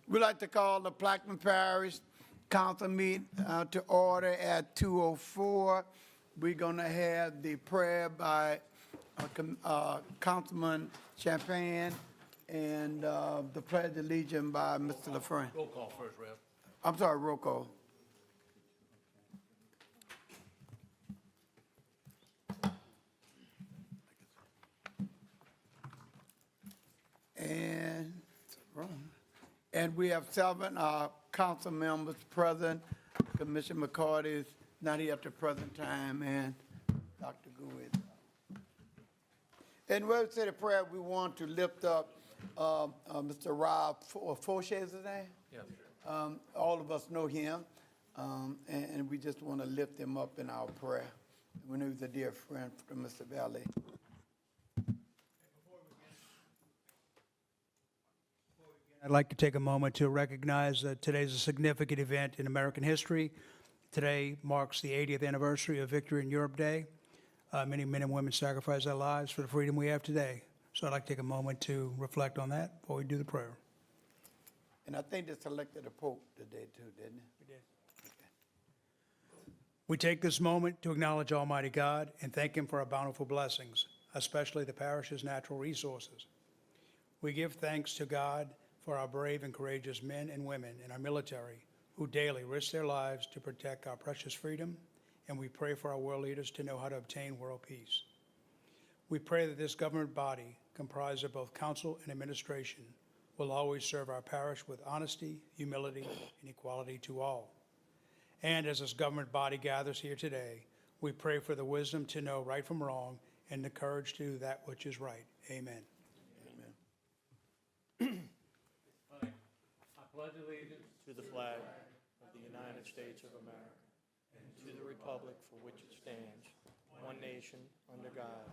We'd like to call the Plaquemine Parish Council meeting to order at 2:04. We're going to have the prayer by Councilman Champagne and the Pledge of Allegiance by Mr. LaFrance. Roll call first, Rev. I'm sorry, roll call. And we have 7 council members present. Commissioner McCarty is not here at the present time, and Dr. Good. And when we say the prayer, we want to lift up Mr. Rob Fauché, is his name? Yes. All of us know him, and we just want to lift him up in our prayer. We know he's a dear friend from Mr. Valley. I'd like to take a moment to recognize that today's a significant event in American history. Today marks the 80th anniversary of Victory in Europe Day. Many men and women sacrificed their lives for the freedom we have today. So I'd like to take a moment to reflect on that before we do the prayer. And I think they selected a pope today too, didn't they? We did. We take this moment to acknowledge Almighty God and thank Him for our bountiful blessings, especially the parish's natural resources. We give thanks to God for our brave and courageous men and women in our military who daily risk their lives to protect our precious freedom, and we pray for our world leaders to know how to obtain world peace. We pray that this government body, comprised of both council and administration, will always serve our parish with honesty, humility, and equality to all. And as this government body gathers here today, we pray for the wisdom to know right from wrong and the courage to do that which is right. Amen. I pledge allegiance to the flag of the United States of America and to the republic for which it stands, one nation, under God,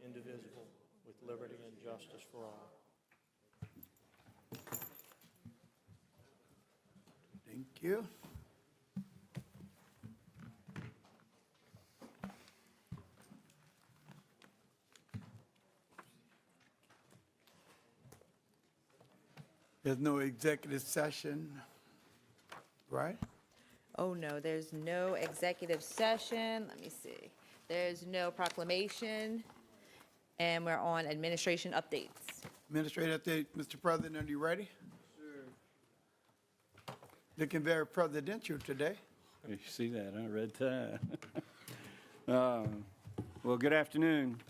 indivisible, with liberty and justice for all. Thank you. There's no executive session, right? Oh, no, there's no executive session. Let me see. There's no proclamation. And we're on administration updates. Administrator update, Mr. President, are you ready? Sure. Looking very presidential today. You see that, huh? Red tie. Well, good afternoon.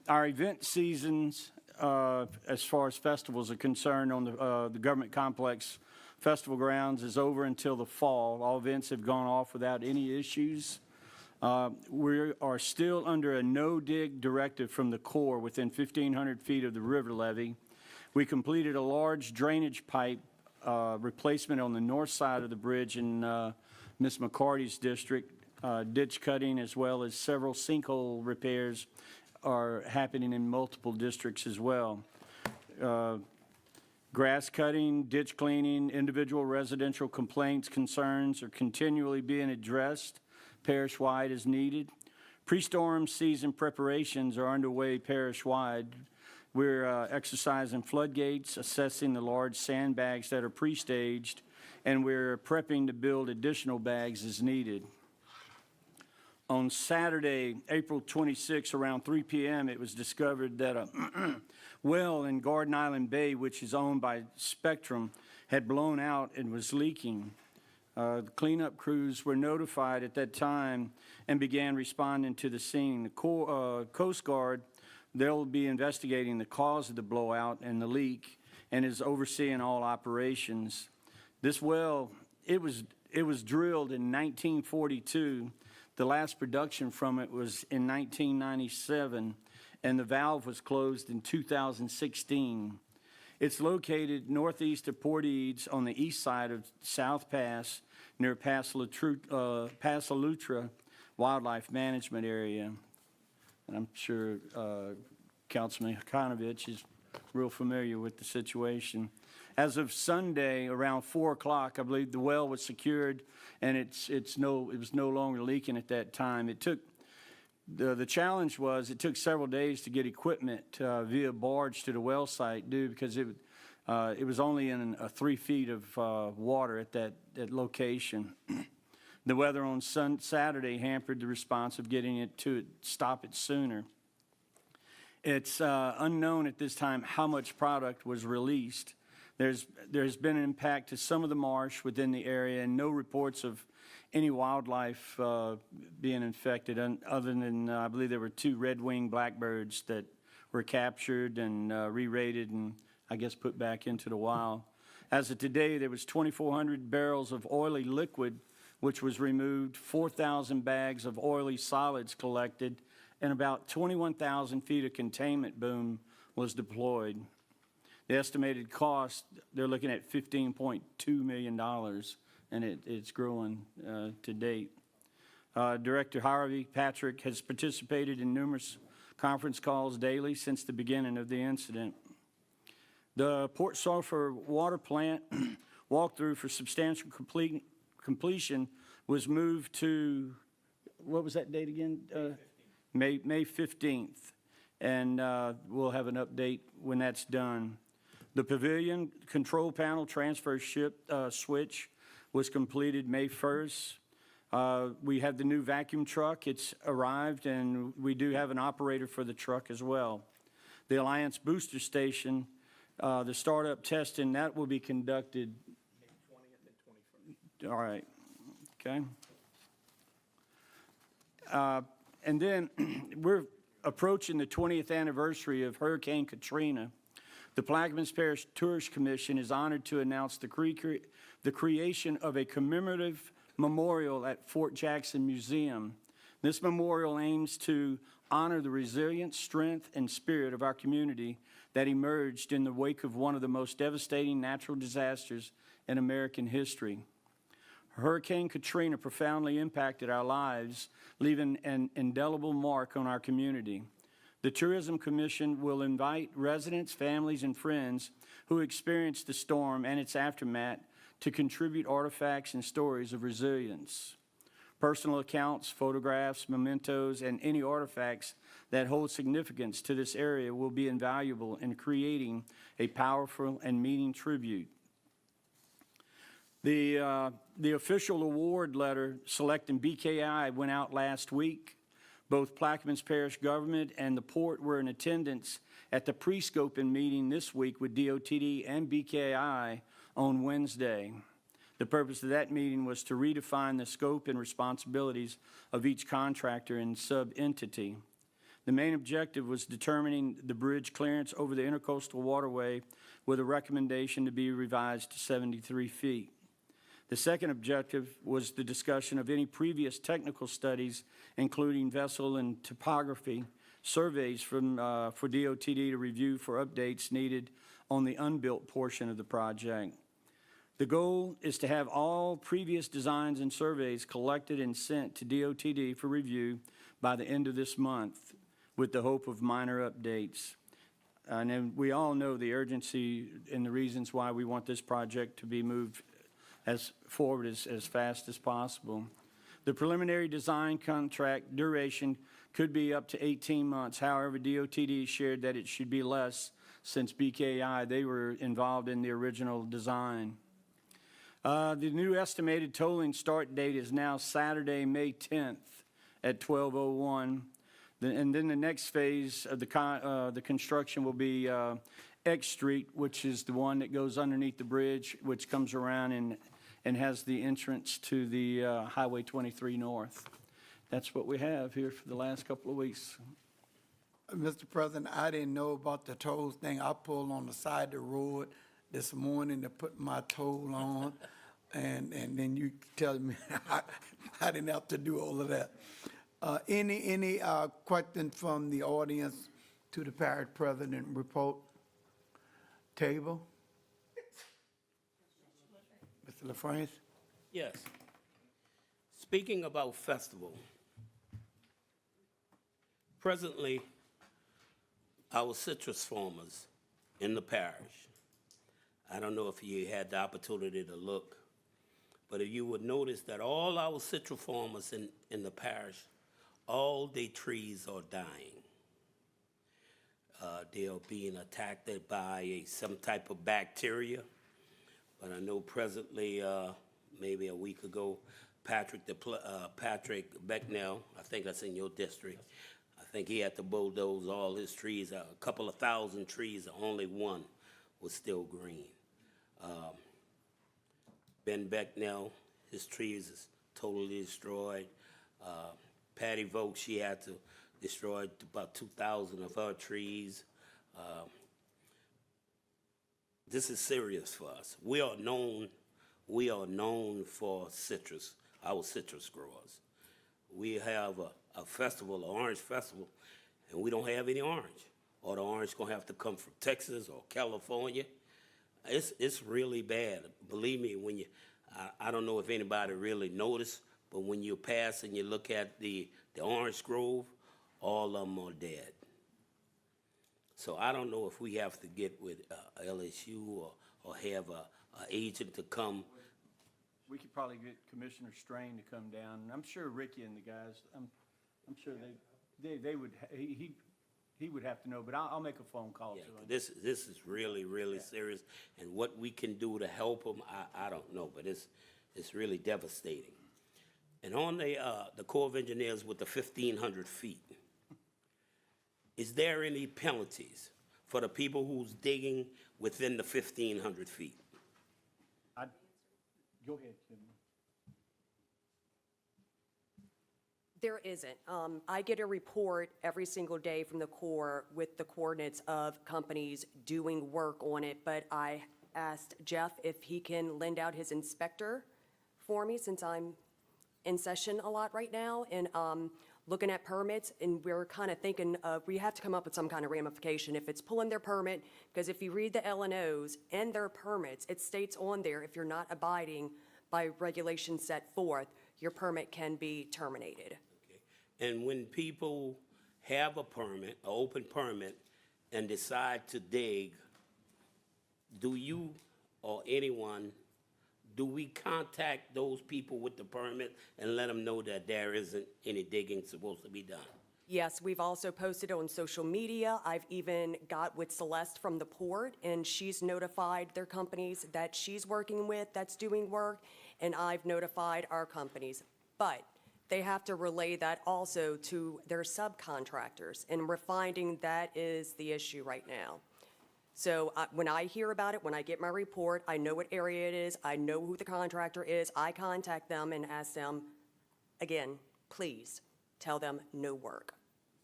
Our event seasons, as far as festivals are concerned on the government complex festival grounds is over until the fall. All events have gone off without any issues. We are still under a no-dig directive from the Corps within 1,500 feet of the river levee. We completed a large drainage pipe replacement on the north side of the bridge in Ms. McCarty's district. Ditch cutting as well as several sinkhole repairs are happening in multiple districts as well. Grass cutting, ditch cleaning, individual residential complaints, concerns are continually being addressed parish-wide as needed. Pre-storm season preparations are underway parish-wide. We're exercising floodgates, assessing the large sandbags that are pre-staged, and we're prepping to build additional bags as needed. On Saturday, April 26, around 3 p.m., it was discovered that a well in Garden Island Bay, which is owned by Spectrum, had blown out and was leaking. The cleanup crews were notified at that time and began responding to the scene. The Coast Guard, they'll be investigating the cause of the blowout and the leak and is overseeing all operations. This well, it was drilled in 1942. The last production from it was in 1997, and the valve was closed in 2016. It's located northeast of Port Eads on the east side of South Pass, near Pasalutra Wildlife Management Area. And I'm sure Councilman Hakonovich is real familiar with the situation. As of Sunday, around 4 o'clock, I believe the well was secured, and it was no longer leaking at that time. It took the challenge was it took several days to get equipment via barge to the well site, because It was only in 3 feet of water at that location. The weather on Saturday hampered the response of getting it to stop it sooner. It's unknown at this time how much product was released. There's been an impact to some of the marsh within the area, and no reports of any wildlife being infected, other than I believe there were 2 red-winged blackbirds that were captured and re-rated and I guess put back into the wild. As of today, there was 2,400 barrels of oily liquid, which was removed, 4,000 bags of oily solids collected, and about 21,000 feet of containment boom was deployed. The estimated cost, they're looking at $15.2 million, and it's growing to date. Director Harvey Patrick has participated in numerous conference calls daily since the beginning of the incident. The Port Sulphur Water Plant walkthrough for substantial completion was moved to, what was that date again? May 15th, and we'll have an update when that's done. The pavilion control panel transfer switch was completed May 1st. We have the new vacuum truck. It's arrived, and we do have an operator for the truck as well. The Alliance Booster Station, the startup testing, that will be conducted May 20th and 21st. All right, okay. And then we're approaching the 20th anniversary of Hurricane Katrina. The Plaquemines Parish Tourist Commission is honored to announce the creation of a commemorative memorial at Fort Jackson Museum. This memorial aims to honor the resilience, strength, and spirit of our community that emerged in the wake of one of the most devastating natural disasters in American history. Hurricane Katrina profoundly impacted our lives, leaving an indelible mark on our community. The Tourism Commission will invite residents, families, and friends who experienced the storm and its aftermath to contribute artifacts and stories of resilience. Personal accounts, photographs, mementos, and any artifacts that hold significance to this area will be invaluable in creating a powerful and meaning tribute. The official award letter selecting BKI went out last week. Both Plaquemines Parish government and the port were in attendance at the pre-scoping meeting this week with DOTD and BKI on Wednesday. The purpose of that meeting was to redefine the scope and responsibilities of each contractor and sub-entity. The main objective was determining the bridge clearance over the intercoastal waterway with a recommendation to be revised to 73 feet. The second objective was the discussion of any previous technical studies, including vessel and topography surveys for DOTD to review for updates needed on the unbuilt portion of the project. The goal is to have all previous designs and surveys collected and sent to DOTD for review by the end of this month, with the hope of minor updates. And then we all know the urgency and the reasons why we want this project to be moved forward as fast as possible. The preliminary design contract duration could be up to 18 months. However, DOTD shared that it should be less since BKI, they were involved in the original design. The new estimated tolling start date is now Saturday, May 10th at 12:01. And then the next phase of the construction will be X Street, which is the one that goes underneath the bridge, which comes around and has the entrance to the Highway 23 North. That's what we have here for the last couple of weeks. Mr. President, I didn't know about the tolls thing. I pulled on the side of the road this morning to put my toll on, and then you tell me I didn't have to do all of that. Any questions from the audience to the parish president report? Table? Mr. LaFrance? Yes. Speaking about festival, presently, our citrus farmers in the parish, I don't know if you had the opportunity to look, but you would notice that all our citrus farmers in the parish, all their trees are dying. They are being attacked by some type of bacteria. But I know presently, maybe a week ago, Patrick Becknell, I think that's in your district, I think he had to bulldoze all his trees, a couple of thousand trees, only one was still green. Ben Becknell, his trees is totally destroyed. Patty Vogt, she had to destroy about 2,000 of her trees. This is serious for us. We are known for citrus, our citrus growers. We have a festival, an orange festival, and we don't have any orange. Or the orange gonna have to come from Texas or California. It's really bad. Believe me, when I don't know if anybody really noticed, but when you pass and you look at the orange grove, all of them are dead. So I don't know if we have to get with LSU or have a agent to come. We could probably get Commissioner Strain to come down. I'm sure Ricky and the guys, I'm sure they would, he would have to know, but I'll make a phone call to Yeah, him. this is really, really serious, and what we can do to help them, I don't know, but it's really devastating. And on the Corps of Engineers with the 1,500 feet, is there any penalties for the people who's digging within the 1,500 feet? Go ahead, Kim. There isn't. I get a report every single day from the Corps with the coordinates of companies doing work on it, but I asked Jeff if he can lend out his inspector for me since I'm in session a lot right now and looking at permits, and we're kind of thinking we have to come up with some kind of ramification if it's pulling their permit, because if you read the LNOs and their permits, it states on there if you're not abiding by regulations set forth, your permit can be terminated. And when people have a permit, an open permit, and decide to dig, do you or anyone, do we contact those people with the permit and let them know that there isn't any digging supposed to be done? Yes, we've also posted on social media. I've even got with Celeste from the port, and she's notified their companies that she's working with that's doing work, and I've notified our companies. But they have to relay that also to their subcontractors, and we're finding that is the issue right now. So when I hear about it, when I get my report, I know what area it is, I know who the contractor is, I contact them and ask them, again, please, tell them no work.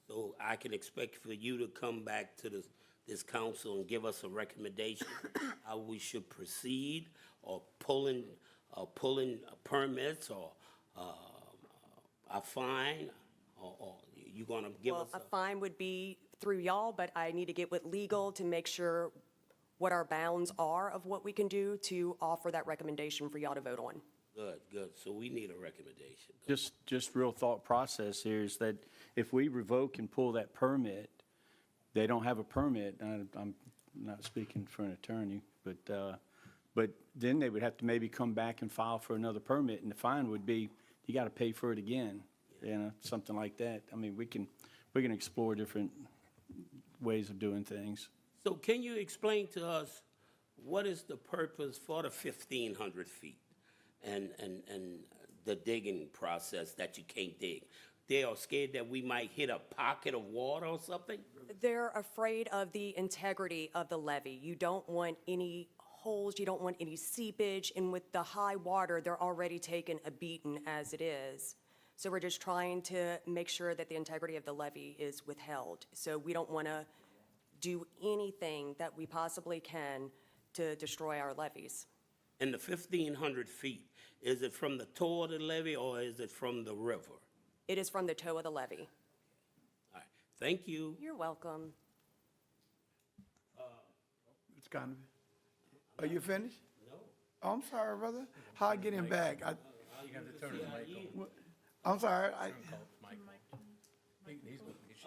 So I can expect for you to come back to this council and give us a recommendation how we should proceed, or pulling permits, or a fine, or you gonna give us Well, a fine would be through y'all, but I need to get with legal to make sure what our bounds are of what we can do to offer that recommendation for y'all to vote on. Good, so we need a recommendation. Just real thought process here is that if we revoke and pull that permit, they don't have a permit. I'm not speaking for an attorney, but then they would have to maybe come back and file for another permit, and the fine would be, you got to pay for it again, something like that. I mean, we can explore different ways of doing things. So can you explain to us what is the purpose for the 1,500 feet and the digging process that you can't dig? They are scared that we might hit a pocket of water or something? They're afraid of the integrity of the levee. You don't want any holes, you don't want any seepage, and with the high water, they're already taking a beating as it is. So we're just trying to make sure that the integrity of the levee is withheld. So we don't want to do anything that we possibly can to destroy our levees. And the 1,500 feet, is it from the toe of the levee or is it from the river? It is from the toe of the levee. All right, thank you. You're welcome. Mr. Conover, are you finished? No. Oh, I'm sorry, brother. How I get him back? I'm sorry.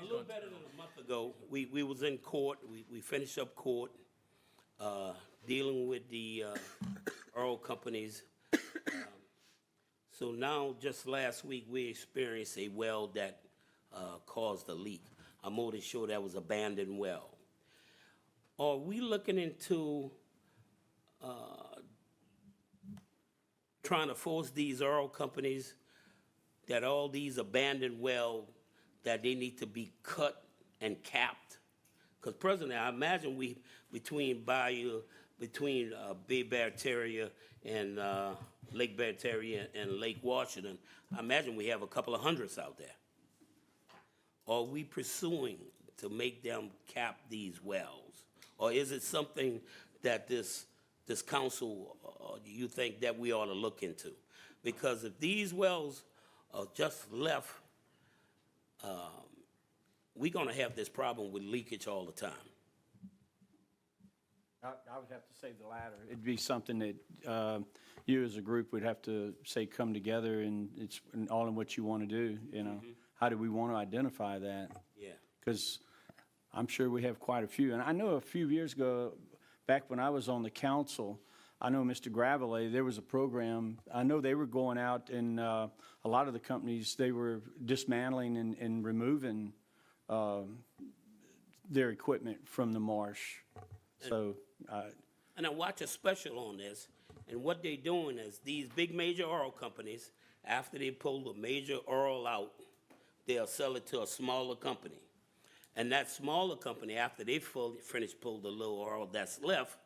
A little better than a month ago, we was in court, we finished up court, dealing with the oil companies. So now, just last week, we experienced a well that caused a leak. I'm more than sure that was abandoned well. are we looking into trying to force these oil companies that all these abandoned wells, that they need to be cut and capped? Because presently, I imagine between Bay Barataria and Lake Barataria and Lake Washington, I imagine we have a couple of hundreds out there. Are we pursuing to make them cap these wells? Or is it something that this council, you think that we ought to look into? Because if these wells are just left, we're gonna have this problem with leakage all the time. I would have to say the latter. It'd be something that you as a group would have to, say, come together, and it's all in what you want to do, you know? How do we want to identify that? Yeah. Because I'm sure we have quite a few. And I know a few years ago, back when I was on the council, I know Mr. Gravelet, there was a program, I know they were going out, and a lot of the companies, they were dismantling and removing their equipment from the marsh. So, And I watch a special on this, and what they're doing is these big major oil companies, after they pull the major oil out, they'll sell it to a smaller company. And that smaller company, after they finish pull the little oil that's left,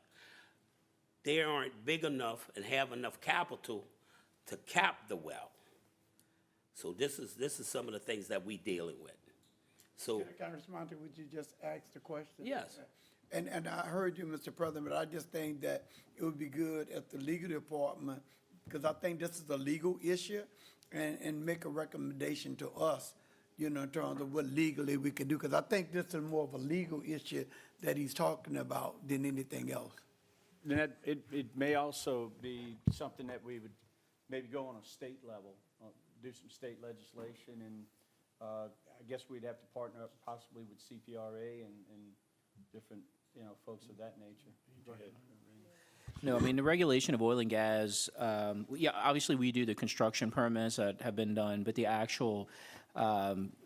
they aren't big enough and have enough capital to cap the well. So this is some of the things that we dealing with. So, Congressman, would you just ask the question? yes. And I heard you, Mr. President, but I just think that it would be good if the legal department, because I think this is a legal issue, and make a recommendation to us, you know, in terms of what legally we can do, because I think this is more of a legal issue that he's talking about than anything else. then it may also be something that we would maybe go on a state level, do some state legislation, and I guess we'd have to partner up possibly with CPRA and different, you know, folks of that nature. Go ahead. No, I mean, the regulation of oil and gas, yeah, obviously we do the construction permits that have been done, but the actual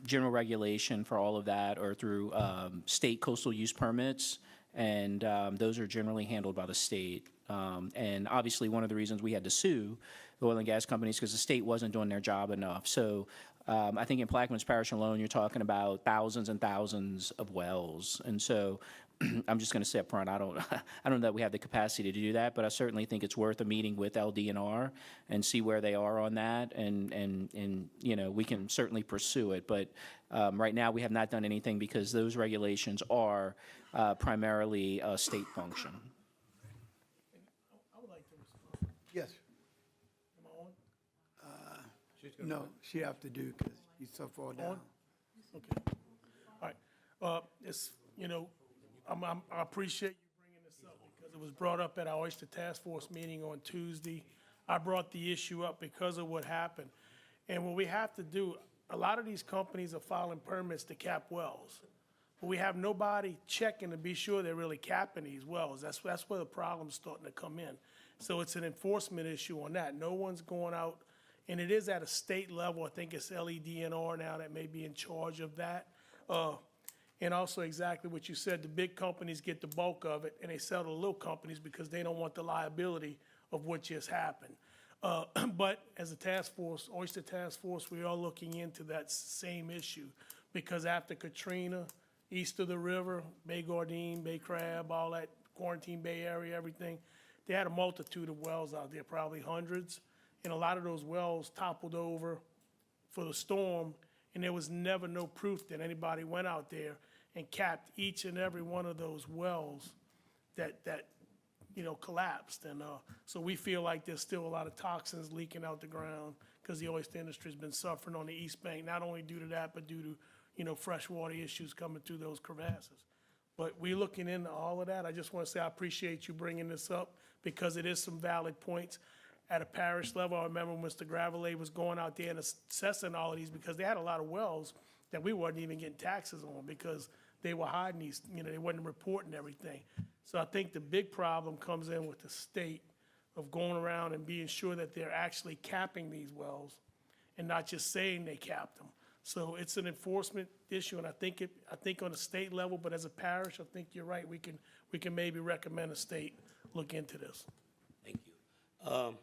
general regulation for all of that are through state coastal use permits, and those are generally handled by the state. And obviously, one of the reasons we had to sue the oil and gas companies because the state wasn't doing their job enough. So I think in Plaquemines Parish alone, you're talking about thousands and thousands of wells. And so I'm just going to say up front, I don't know that we have the capacity to do that, but I certainly think it's worth a meeting with LDNR and see where they are on that, and you know, we can certainly pursue it. But right now, we have not done anything because those regulations are primarily a state function. I would like to respond. Yes. Am I on? No, she have to do, because he's so far down. Okay. All right. It's, you know, I appreciate you bringing this up because it was brought up at our Oyster Task Force meeting on Tuesday. I brought the issue up because of what happened. And what we have to do, a lot of these companies are filing permits to cap wells. But we have nobody checking to be sure they're really capping these wells. That's where the problem's starting to come in. So it's an enforcement issue on that. No one's going out, and it is at a state level. I think it's LEDNR now that may be in charge of that. And also exactly what you said, the big companies get the bulk of it, and they sell to the little companies because they don't want the liability of what just happened. But as a task force, Oyster Task Force, we are looking into that same issue, because after Katrina, east of the river, Bay Gardine, Bay Crab, all that Quarantine Bay area, everything, they had a multitude of wells out there, probably hundreds, and a lot of those wells toppled over for the storm, and there was never no proof that anybody went out there and capped each and every one of those wells that you know, collapsed. And so we feel like there's still a lot of toxins leaking out the ground because the oyster industry's been suffering on the East Bank, not only due to that, but due to, you know, freshwater issues coming through those crevasses. But we're looking into all of that. I just want to say I appreciate you bringing this up because it is some valid points. At a parish level, I remember Mr. Gravelet was going out there and assessing all of these because they had a lot of wells that we wasn't even getting taxes on because they were hiding these, you know, they wasn't reporting everything. So I think the big problem comes in with the state of going around and being sure that they're actually capping these wells and not just saying they capped them. So it's an enforcement issue, and I think on a state level, but as a parish, I think you're right, we can maybe recommend a state look into this. Thank you.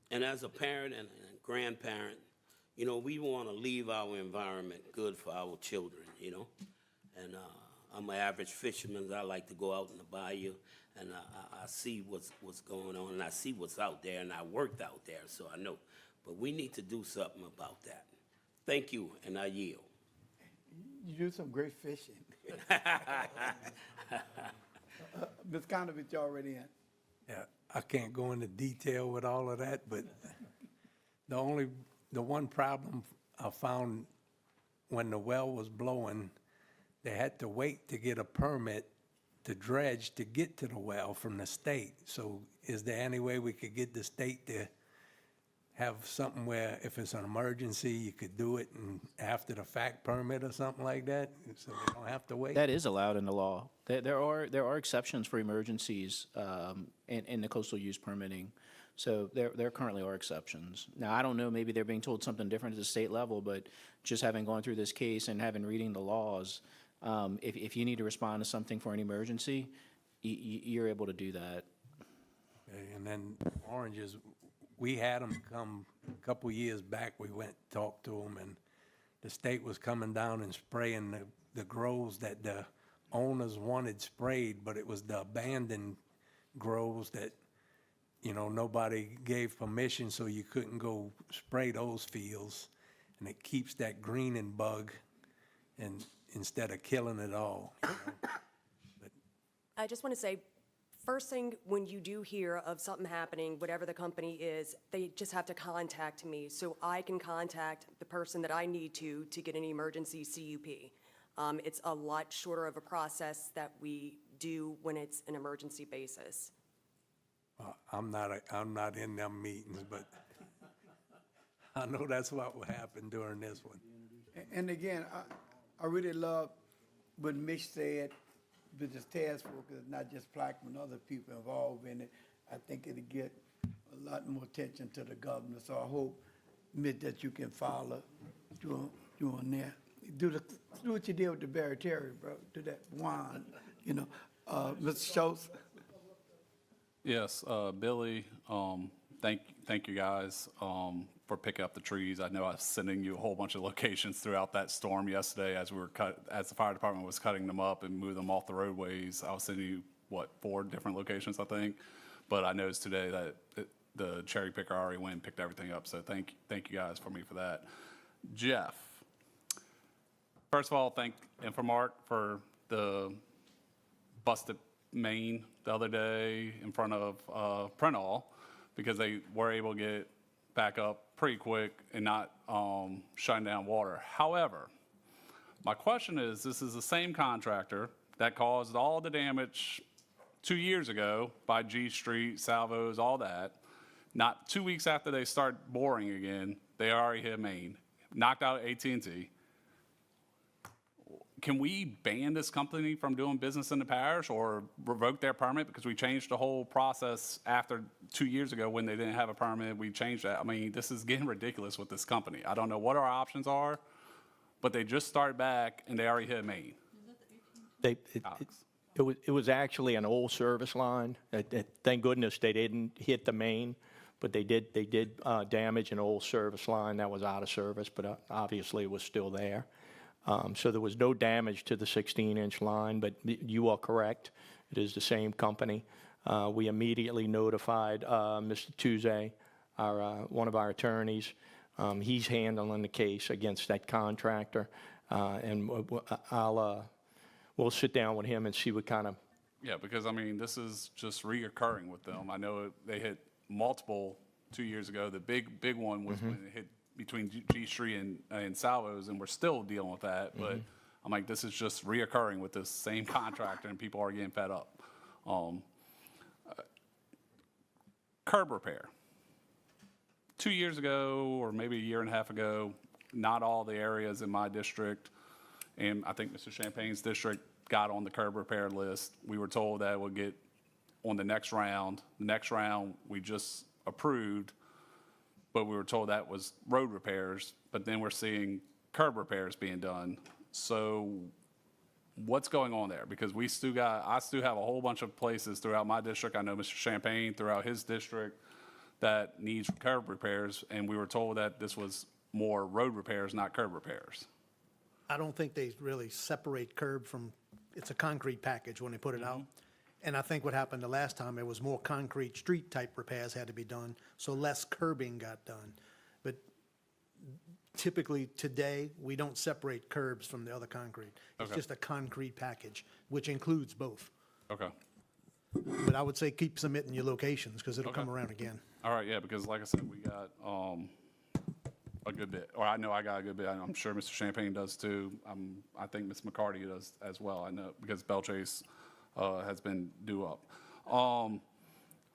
And as a parent and a grandparent, you know, we want to leave our environment good for our children, you know? And I'm an average fisherman. I like to go out in the bayou, and I see what's going on, and I see what's out there, and I worked out there, so I know. But we need to do something about that. Thank you, and I yield. You do some great fishing. Ms. Conovich, you already in. Yeah, I can't go into detail with all of that, but the one problem I found when the well was blowing, they had to wait to get a permit to dredge to get to the well from the state. So is there any way we could get the state to have something where if it's an emergency, you could do it and after the fact permit or something like that, so they don't have to wait? That is allowed in the law. There are exceptions for emergencies in the coastal use permitting. So there currently are exceptions. Now, I don't know, maybe they're being told something different at the state level, but just having gone through this case and having reading the laws, if you need to respond to something for an emergency, you're able to do that. Okay, and then oranges, we had them come a couple years back. We went and talked to them, and the state was coming down and spraying the groves that the owners wanted sprayed, but it was the abandoned groves that, you know, nobody gave permission, so you couldn't go spray those fields. And it keeps that greening bug, and instead of killing it all. You know? I just want to say, first thing, when you do hear of something happening, whatever the company is, they just have to contact me so I can contact the person that I need to get an emergency CUP. It's a lot shorter of a process that we do when it's an emergency basis. I'm not in them meetings, but I know that's what will happen during this one. And again, I really love what Mitch said, with this task force, it's not just Plaquemine, other people involved in it. I think it'll get a lot more attention to the governor, so I hope, Mitch, that you can follow through on there. Do what you did with the Barry Terry, bro, do that wine, you know. Mr. Schultz? Yes, Billy, thank you guys for picking up the trees. I know I was sending you a whole bunch of locations throughout that storm yesterday as the fire department was cutting them up and moving them off the roadways. I was sending you, 4 different locations, I think. But I noticed today that the cherry picker already went and picked everything up, so thank you guys for me for that. Jeff, first of all, thank Infomart for the busted main the other day in front of Printall, because they were able to get back up pretty quick and not shutting down water. However, my question is, this is the same contractor that caused all the damage 2 years ago by G Street, Salvos, all that. Not 2 weeks after they start boring again, they already hit main, knocked out AT&T. Can we ban this company from doing business in the parish or revoke their permit? Because we changed the whole process after 2 years ago when they didn't have a permit. We changed that. I mean, this is getting ridiculous with this company. I don't know what our options are, but they just started back and they already hit main. It was actually an old service line. Thank goodness they didn't hit the main, but they did damage an old service line that was out of service, but obviously it was still there. So there was no damage to the 16-inch line, but you are correct. It is the same company. We immediately notified Mr. Tuesday, one of our attorneys. He's handling the case against that contractor, and we'll sit down with him and see what kind of. Yeah, because I mean, this is just reoccurring with them. I know they hit multiple 2 years ago. The big one was when it hit between G Street and Salvos, and we're still dealing with that. But I'm like, this is just reoccurring with this same contractor, and people are getting fed up. Curb repair. 2 years ago, or maybe a year and a half ago, not all the areas in my district, and I think Mr. Champagne's district, got on the curb repair list. We were told that it would get on the next round. The next round, we just approved, but we were told that was road repairs. But then we're seeing curb repairs being done. So what's going on there? Because I still have a whole bunch of places throughout my district. I know Mr. Champagne throughout his district that needs curb repairs, and we were told that this was more road repairs, not curb repairs. I don't think they really separate curb from, it's a concrete package when they put it out. And I think what happened the last time, it was more concrete street-type repairs had to be done, so less curbing got done. But typically, today, we don't separate curbs from the other concrete. It's Okay. just a concrete package, which includes both. Okay. But I would say keep submitting your locations, because it'll come around again. All right, yeah, because like I said, we got a good bit, or I know I got a good bit. I'm sure Mr. Champagne does too. I think Ms. McCarty does as well. I know because Belchase has been due up.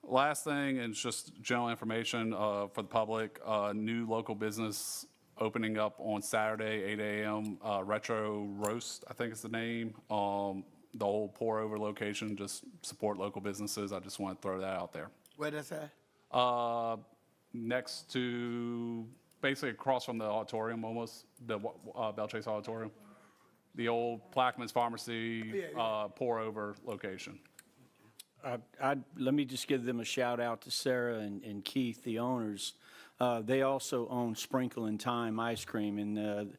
Last thing, and it's just general information for the public, new local business opening up on Saturday, 8 a.m., Retro Roast, I think is the name. The old pour over location, just support local businesses. I just want to throw that out there. Where that's at? Next to, basically across from the auditorium almost, the Belchase Auditorium. The old Plaquemines Pharmacy pour over location. Let me just give them a shout out to Sarah and Keith, the owners. They also own Sprinkle and Time Ice Cream, and the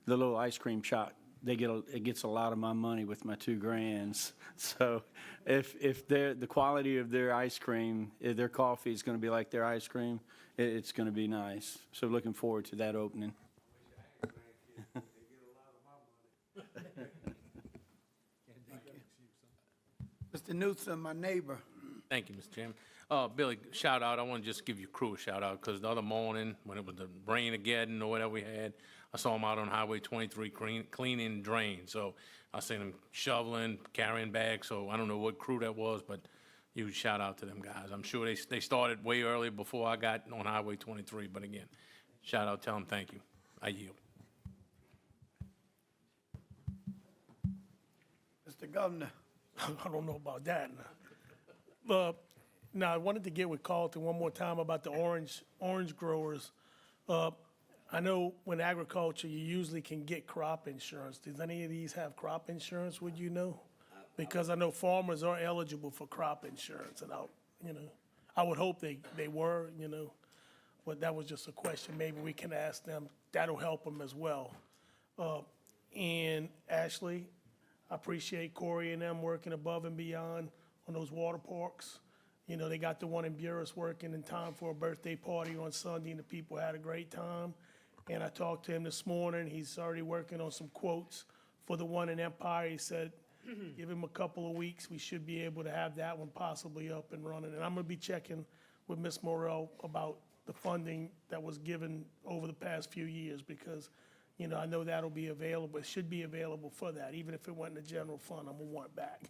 little ice cream shop, it gets a lot of my money with my 2 grands. So if the quality of their ice cream, if their coffee is going to be like their ice cream, it's going to be nice. So looking forward to that opening. Mr. Newsom, my neighbor. Thank you, Mr. Chairman. Billy, shout out, I want to just give your crew a shout out, because the other morning, when it was the rain-again or whatever we had, I saw them out on Highway 23 cleaning drains. So I seen them shoveling, carrying bags, so I don't know what crew that was, but huge shout out to them guys. I'm sure they started way early before I got on Highway 23, but again, shout out, tell them thank you. I yield. Mr. Governor. I don't know about that now. Now, I wanted to get with Carlton one more time about the orange growers. I know when agriculture, you usually can get crop insurance. Does any of these have crop insurance, would you know? Because I know farmers are eligible for crop insurance, and I would hope they were, but that was just a question. Maybe we can ask them. That'll help them as well. And Ashley, I appreciate Corey and them working above and beyond on those water parks. They got the one in Buras working in time for a birthday party on Sunday, and the people had a great time. And I talked to him this morning. He's already working on some quotes for the one in Empire. He said, give him a couple of weeks. We should be able to have that one possibly up and running. And I'm going to be checking with Ms. Morrell about the funding that was given over the past few years, because I know that'll be available. It should be available for that. Even if it went in the general fund, I'm gonna want it back.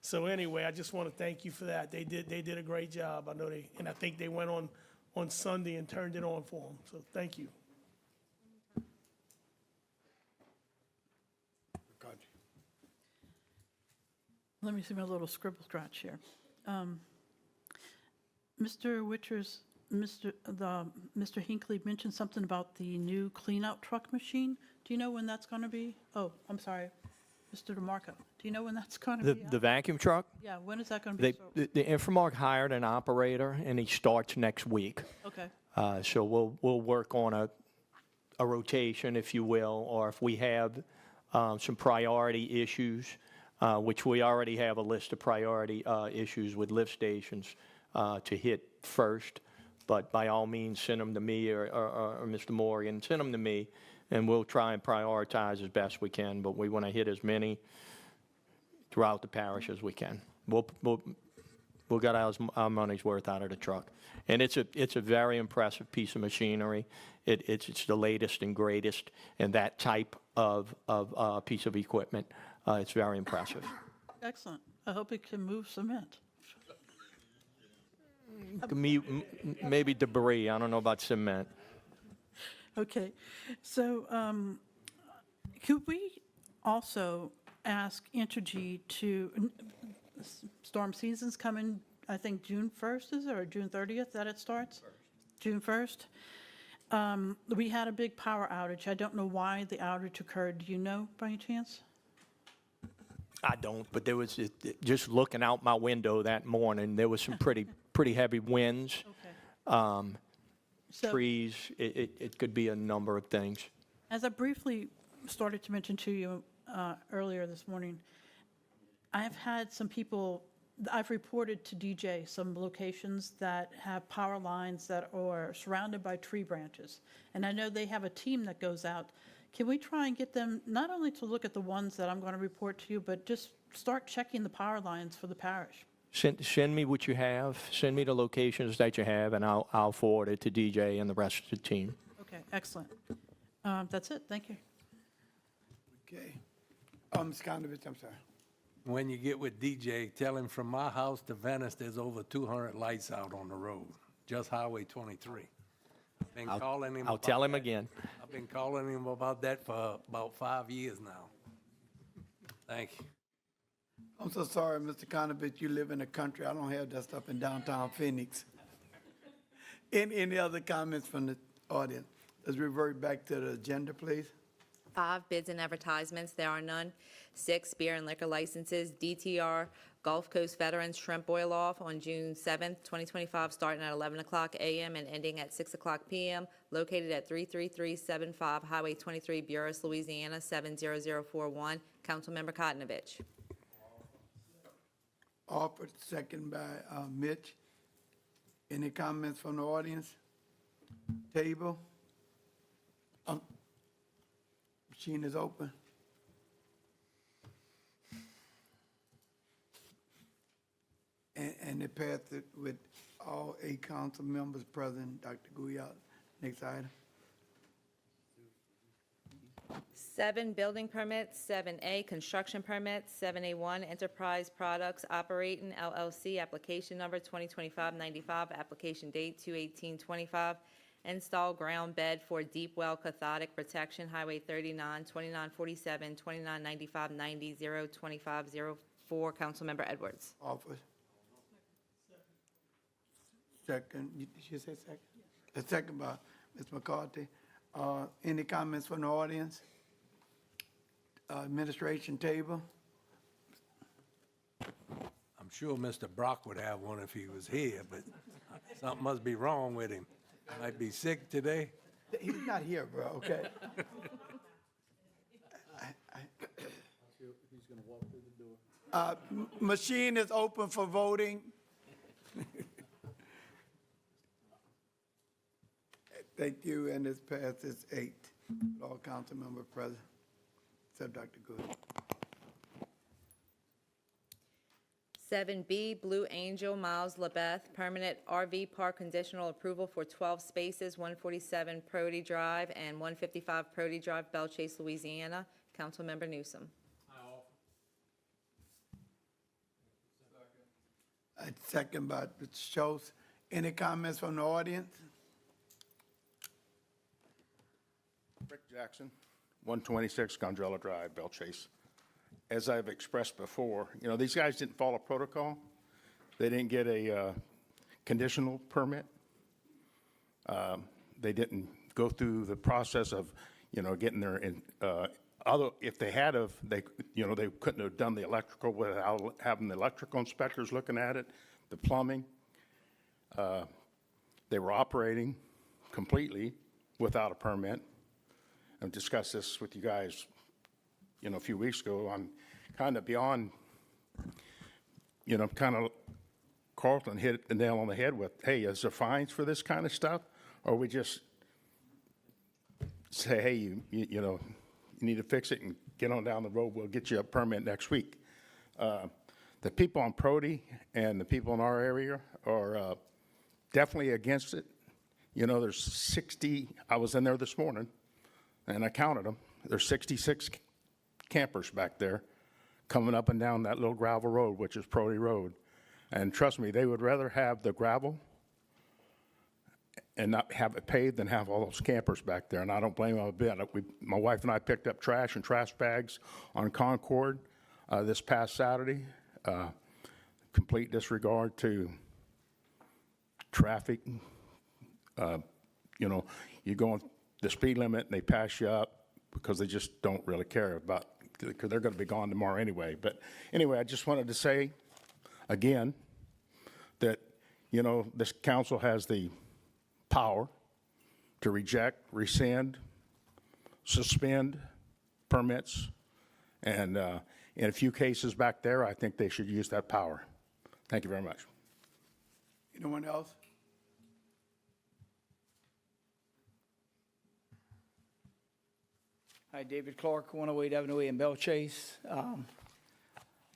So anyway, I just want to thank you for that. They did a great job. I know and I think they went on Sunday and turned it on for them. So thank you. Let me see my little scribble scratch here. Mr. Witchers, Mr. Hinckley mentioned something about the new clean-out truck machine. Do you know when that's going to be? Oh, I'm sorry, Mr. DeMarco. Do you know when that's going to be? The vacuum truck? Yeah, when is that going to be? The Infomark hired an operator, and he starts next week. Okay, So we'll work on a rotation, if you will, or if we have some priority issues, which we already have a list of priority issues with lift stations to hit first. But by all means, send them to me or Mr. Morgan. Send them to me, and we'll try and prioritize as best we can. But we want to hit as many throughout the parish as we can. We'll get our money's worth out of the truck. And it's a very impressive piece of machinery. It's the latest and greatest in that type of piece of equipment. It's very impressive. excellent. I hope it can move cement. Maybe debris. I don't know about cement. Okay, so could we also ask Entergy to, storm season's coming, I think June 1st is it, or June 30th that it starts? June 1st. We had a big power outage. I don't know why the outage occurred. Do you know by any chance? I don't, but there was, just looking out my window that morning, there was some pretty heavy winds, Okay. So- trees. It could be a number of things. As I briefly started to mention to you earlier this morning, I've had some people, I've reported to DJ some locations that have power lines that are surrounded by tree branches. And I know they have a team that goes out. Can we try and get them not only to look at the ones that I'm going to report to you, but just start checking the power lines for the parish? Send me what you have, send me the locations that you have, and I'll forward it to DJ and the rest of the team. Okay, excellent. That's it. Thank you. Okay. Ms. Skonovich, I'm sorry. When you get with DJ, tell him from my house to Venice, there's over 200 lights out on the road, just Highway 23. I've been calling him. I'll about tell him that. again. I've been calling him about that for about 5 years now. Thank you. I'm so sorry, Mr. Konovich, you live in the country. I don't have that stuff in downtown Phoenix. Any other comments from the audience? Let's revert back to the agenda, please. 5, bids and advertisements, there are none. 6, beer and liquor licenses, DTR Gulf Coast Veterans Shrimp Boil Off on June 7th, 2025, starting at 11 o'clock a.m. and ending at 6 o'clock p.m., located at 33375 Highway 23, Buras, Louisiana, 70041. Councilmember Kotnovich. Offered, second by Mitch. Any comments from the audience? Table? Machine is open. And it passed it with all 8 council members present. Dr. Guyot, next item. 7, building permits. 7A, construction permits. 7A1, Enterprise Products Operating LLC, application number 2025-95, application date 2/18/25. Install ground bed for deep well cathodic protection, Highway 39, 2947, 2995, 90, 02504. Councilmember Edwards. Offered. Second, did you say second? A second by Ms. McCarthy. Any comments from the audience? Administration table? I'm sure Mr. Brock would have one if he was here, but something must be wrong with him. Might be sick today. He's not here, bro, okay? Machine is open for voting. Thank you, and this passes 8. All council members present, except Dr. Good. 7B, Blue Angel Miles Labeth, permanent RV park conditional approval for 12 spaces, 147 Prody Drive and 155 Prody Drive, Belchase, Louisiana. Councilmember Newsom. Second by Mr. Schultz. Any comments from the audience? Rick Jackson, 126 Gondrella Drive, Belchase. As I've expressed before, these guys didn't follow protocol. They didn't get a conditional permit. They didn't go through the process of, getting their, if they had of, they couldn't have done the electrical without having the electrical inspectors looking at it, the plumbing. They were operating completely without a permit. I've discussed this with you guys, a few weeks ago. I'm kind of beyond, Carlton hit the nail on the head with, hey, is there fines for this kind of stuff? Or we just say, hey, you need to fix it and get on down the road. We'll get you a permit next week. The people on Prody and the people in our area are definitely against it. There's 60, I was in there this morning, and I counted them. There's 66 campers back there coming up and down that little gravel road, which is Prody Road. And trust me, they would rather have the gravel and not have it paved than have all those campers back there. And I don't blame them a bit. My wife and I picked up trash and trash bags on Concord this past Saturday. Complete disregard to traffic, you know, you're going the speed limit and they pass you up because they just don't really care about, because they're going to be gone tomorrow anyway. But anyway, I just wanted to say, again, that, you know, this council has the power to reject, rescind, suspend permits, and in a few cases back there, I think they should use that power. Thank you very much. Anyone else? Hi, David Clark, 108 Avenue A in Bell Chase.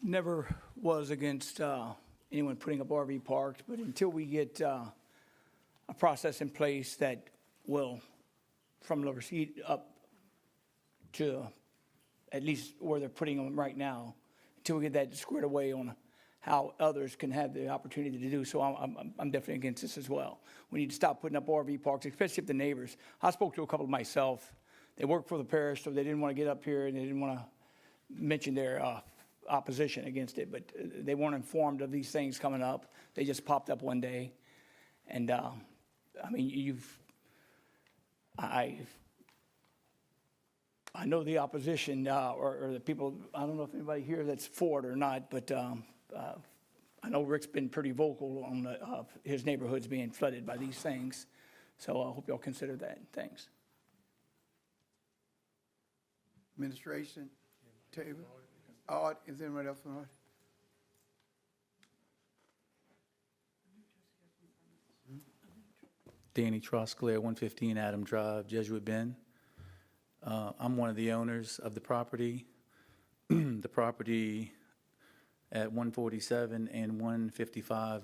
Never was against anyone putting up RV parks, but until we get a process in place that will, from the receipt up to at least where they're putting them right now, until we get that squared away on how others can have the opportunity to do so, I'm definitely against this as well. We need to stop putting up RV parks, especially if the neighbors. I spoke to a couple myself. They work for the parish, so they didn't want to get up here and they didn't want to mention their opposition against it, but they weren't informed of these things coming up. They just popped up one day. And, I mean, I know the opposition or the people, I don't know if anybody here that's for it or not, but I know Rick's been pretty vocal on his neighborhoods being flooded by these things. So I hope y'all consider that. Thanks. Administration, table. Art, is there anyone else on art? Danny Trosclair, 115 Adam Drive, Jesuit Bend. I'm one of the owners of the property. The property at 147 and 155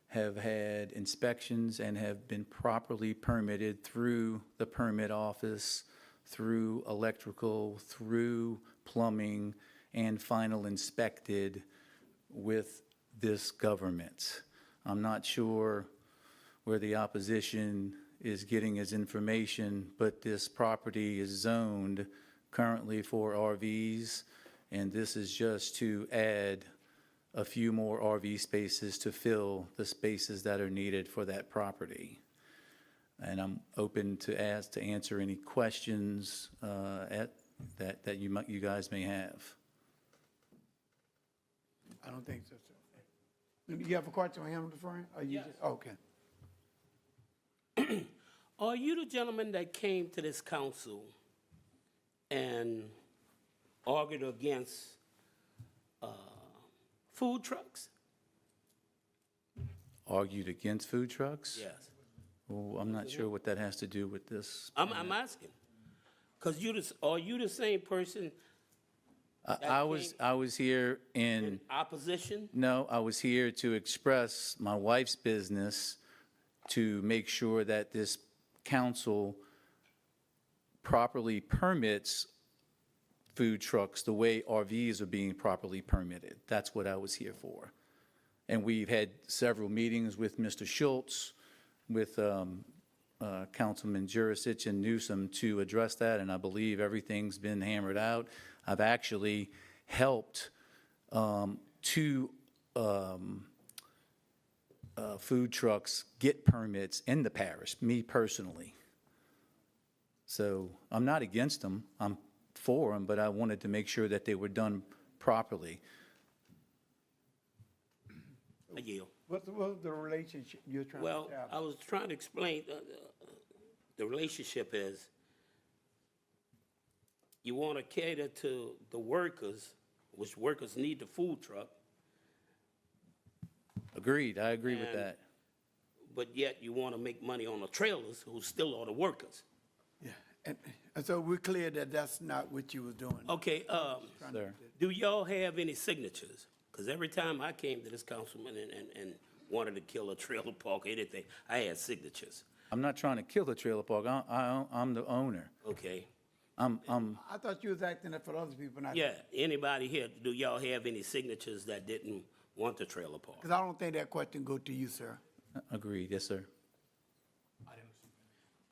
have had inspections and have been properly permitted through the permit office, through electrical, through plumbing, and final inspected with this government. I'm not sure where the opposition is getting its information, but this property is zoned currently for RVs, and this is just to add a few more RV spaces to fill the spaces that are needed for that property. And I'm open to answer any questions that you guys may have. I don't think so, sir. You have a question on him, Frank? Yes. Okay. Are you the gentleman that came to this council and argued against food trucks? Argued against food trucks? Yes. Well, I'm not sure what that has to do with this. I'm asking. Because are you the same person? I was here in opposition? No, I was here to express my wife's business to make sure that this council properly permits food trucks the way RVs are being properly permitted. That's what I was here for. And we've had several meetings with Mr. Schultz, with Councilman Jurisic and Newsom to address that, and I believe everything's been hammered out. I've actually helped two food trucks get permits in the parish, me personally. So I'm not against them. I'm for them, but I wanted to make sure that they were done properly. I yield. What's the relationship you're trying to Well, establish? I was trying to explain, the relationship is, you want to cater to the workers, which workers need the food truck, Agreed, I agree with that. but yet you want to make money on the trailers who still are the workers. Yeah, and so we're clear that that's not what you was doing. Okay, Sir. do y'all have any signatures? Because every time I came to this councilman and wanted to kill a trailer park, anything, I had signatures. I'm not trying to kill the trailer park. I'm the owner. Okay. I thought you was acting up for other people, not. Yeah, anybody here, do y'all have any signatures that didn't want the trailer park? Because I don't think that question go to you, sir. Agreed, yes, sir.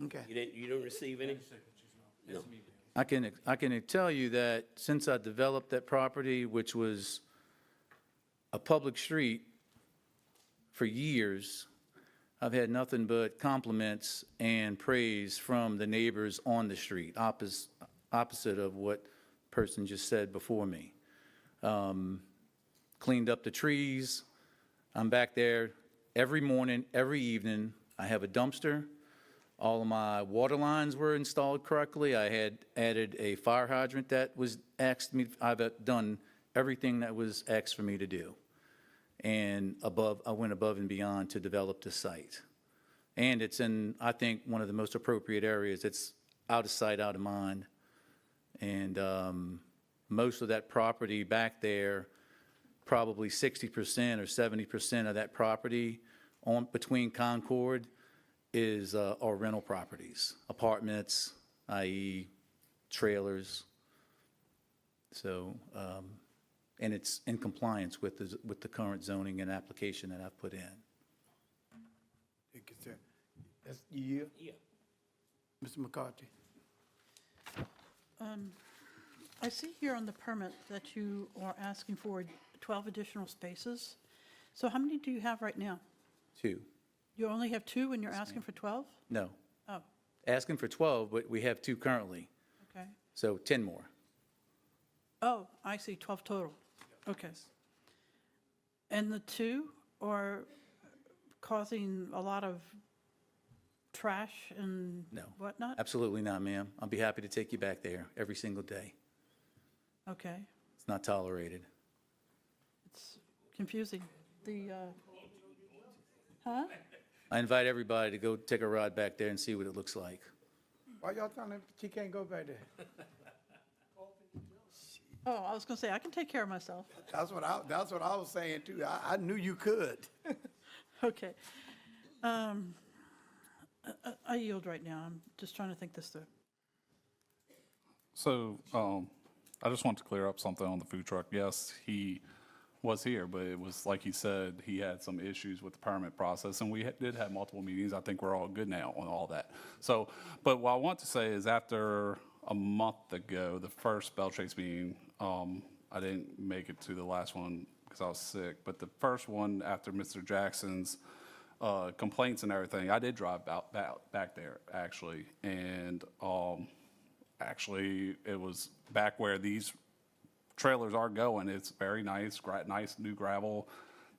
Okay. You didn't receive any? No. I can tell you that since I developed that property, which was a public street for years, I've had nothing but compliments and praise from the neighbors on the street, opposite of what person just said before me. Cleaned up the trees. I'm back there every morning, every evening. I have a dumpster. All of my water lines were installed correctly. I had added a fire hydrant that was asked me. I've done everything that was asked for me to do. And I went above and beyond to develop the site. And it's in, I think, one of the most appropriate areas. It's out of sight, out of mind. And most of that property back there, probably 60% or 70% of that property between Concord are rental properties, apartments, i.e. trailers. So, and it's in compliance with the current zoning and application that I've put in. Thank you, sir. That's you. Yeah. Mr. McCarthy. I see here on the permit that you are asking for 12 additional spaces. So how many do you have right now? 2. You only have 2 and you're asking for 12? No, Oh, asking for 12, but we have 2 currently, okay. so 10 more. Oh, I see, 12 total. Okay. And the 2 are causing a lot of trash and No. whatnot? Absolutely not, ma'am. I'll be happy to take you back there every single day. Okay, It's not tolerated. it's confusing. Huh? I invite everybody to go take a ride back there and see what it looks like. Why y'all telling her she can't go back there? Oh, I was going to say, I can take care of myself. That's what I was saying too. I knew you could. Okay. I yield right now. I'm just trying to think this through. So, I just want to clear up something on the food truck. Yes, he was here, but it was, like he said, he had some issues with the permit process, and we did have multiple meetings. I think we're all good now on all that. So, but what I want to say is after a month ago, the first Beltrace meeting, I didn't make it to the last one because I was sick, but the first one after Mr. Jackson's complaints and everything, I did drive back there, actually, and actually, it was back where these trailers are going. It's very nice, nice new gravel.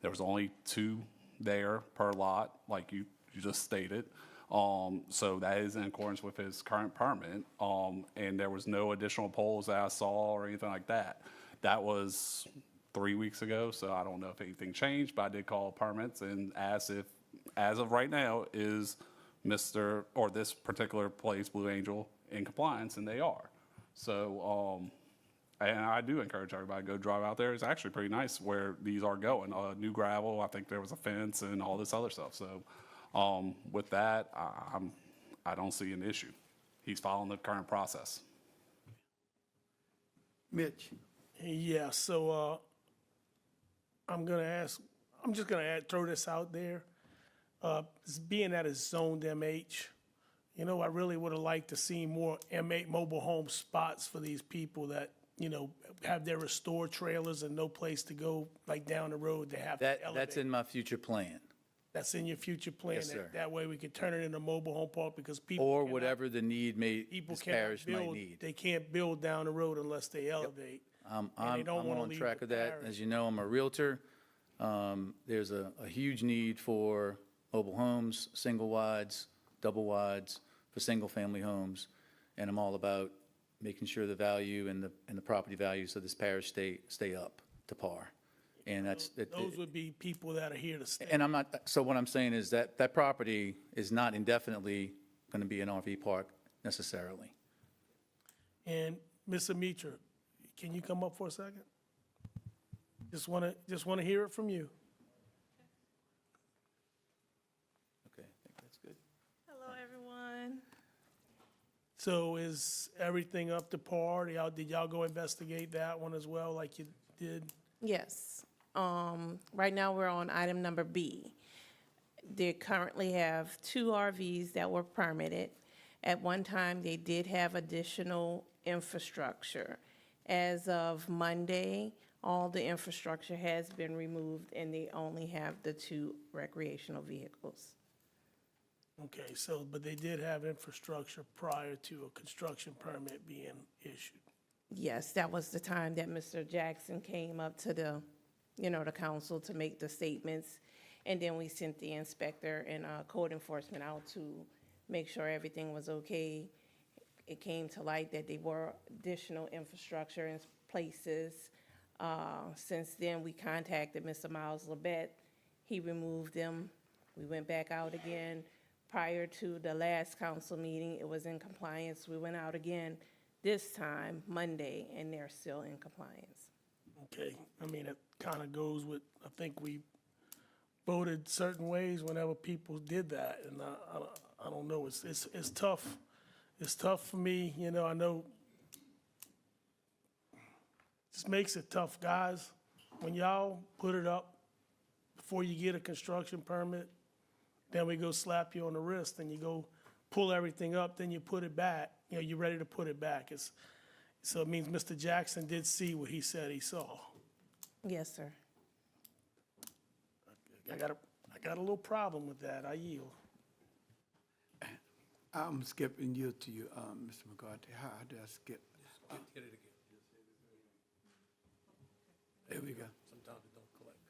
There was only 2 there per lot, like you just stated. So that is in accordance with his current permit. And there was no additional poles that I saw or anything like that. That was 3 weeks ago, so I don't know if anything changed, but I did call permits and asked if, as of right now, is this particular place, Blue Angel, in compliance, and they are. So, and I do encourage everybody to go drive out there. It's actually pretty nice where these are going. New gravel, I think there was a fence and all this other stuff. So, with that, I don't see an issue. He's following the current process. Mitch. Yeah, so I'm just gonna throw this out there. Being that it's zoned MH, you know, I really would have liked to see more M8 mobile home spots for these people that, you know, have their restored trailers and no place to go, like down the road, they have to elevate. That's in my future plan. That's in your future plan? Yes, sir. That way we could turn it into a mobile home park because people. Or cannot- whatever the need people this cannot parish might build- need. They can't build down the road unless they elevate. And they I'm don't wanna on leave track the of that. parish. As you know, I'm a Realtor. There's a huge need for mobile homes, single wides, double wides, for single-family homes. And I'm all about making sure the value and the property values of this parish stay up to par. And Those would be people that are here to stay. and I'm not, so what I'm saying is that property is not indefinitely going to be an RV park necessarily. And Ms. Mitra, can you come up for a second? Just wanna hear it from you. Okay, I think that's good. Hello, everyone. So is everything up to par? Did y'all go investigate that one as well, like you did? Yes. Right now, we're on item number B. They currently have 2 RVs that were permitted. At one time, they did have additional infrastructure. As of Monday, all the infrastructure has been removed, and they only have the 2 recreational vehicles. Okay, so, but they did have infrastructure prior to a construction permit being issued. Yes, that was the time that Mr. Jackson came up to the, the council to make the statements. And then we sent the inspector and code enforcement out to make sure everything was okay. It came to light that there were additional infrastructure in places. Since then, we contacted Mr. Miles Labette. He removed them. We went back out again. Prior to the last council meeting, it was in compliance. We went out again this time, Monday, and they're still in compliance. Okay, I mean, it kind of goes with, I think we voted certain ways whenever people did that, and I don't know, it's tough. It's tough for me, I know. Just makes it tough, guys. When y'all put it up before you get a construction permit, then we go slap you on the wrist, and you go pull everything up, then you put it back. You're ready to put it back. So it means Mr. Jackson did see what he said he saw. Yes, sir. I got a little problem with that. I yield. I'm skipping you to you, Mr. McCarthy. How do I skip? There we go.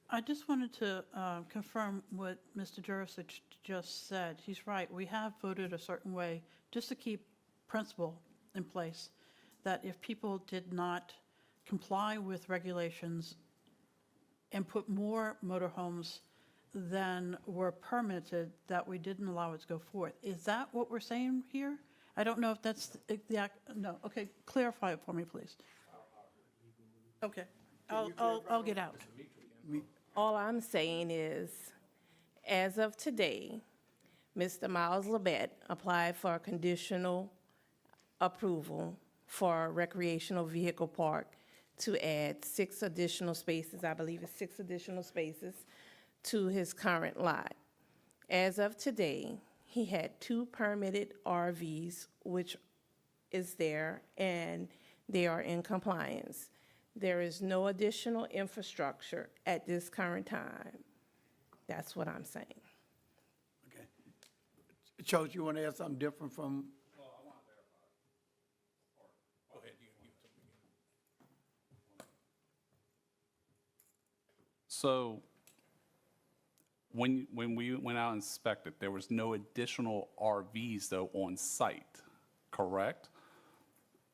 I just wanted to confirm what Mr. Jurisic just said. He's right. We have voted a certain way just to keep principle in place, that if people did not comply with regulations and put more motorhomes than were permitted, that we didn't allow it to go forth. Is that what we're saying here? I don't know if that's the, no, okay, clarify it for me, please. Okay, I'll get out. All I'm saying is, as of today, Mr. Miles Labette applied for a conditional approval for a recreational vehicle park to add 6 additional spaces, I believe it's 6 additional spaces, to his current lot. As of today, he had 2 permitted RVs, which is there, and they are in compliance. There is no additional infrastructure at this current time. That's what I'm saying. Okay. Chose, you want to add something different from? So when we went out and inspected, there was no additional RVs though on site, correct?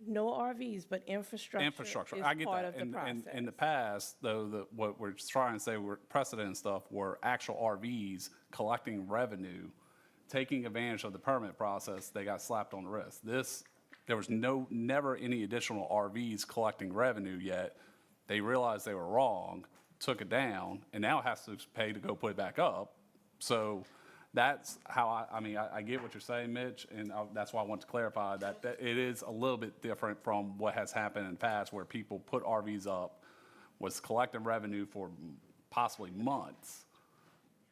No RVs, but infrastructure is I get part that. of the process. In the past, though, what we're trying to say, were precedent and stuff, were actual RVs collecting revenue, taking advantage of the permit process. They got slapped on the wrist. There was never any additional RVs collecting revenue yet. They realized they were wrong, took it down, and now has to pay to go put it back up. So that's how I get what you're saying, Mitch, and that's why I want to clarify that it is a little bit different from what has happened in the past where people put RVs up, was collecting revenue for possibly months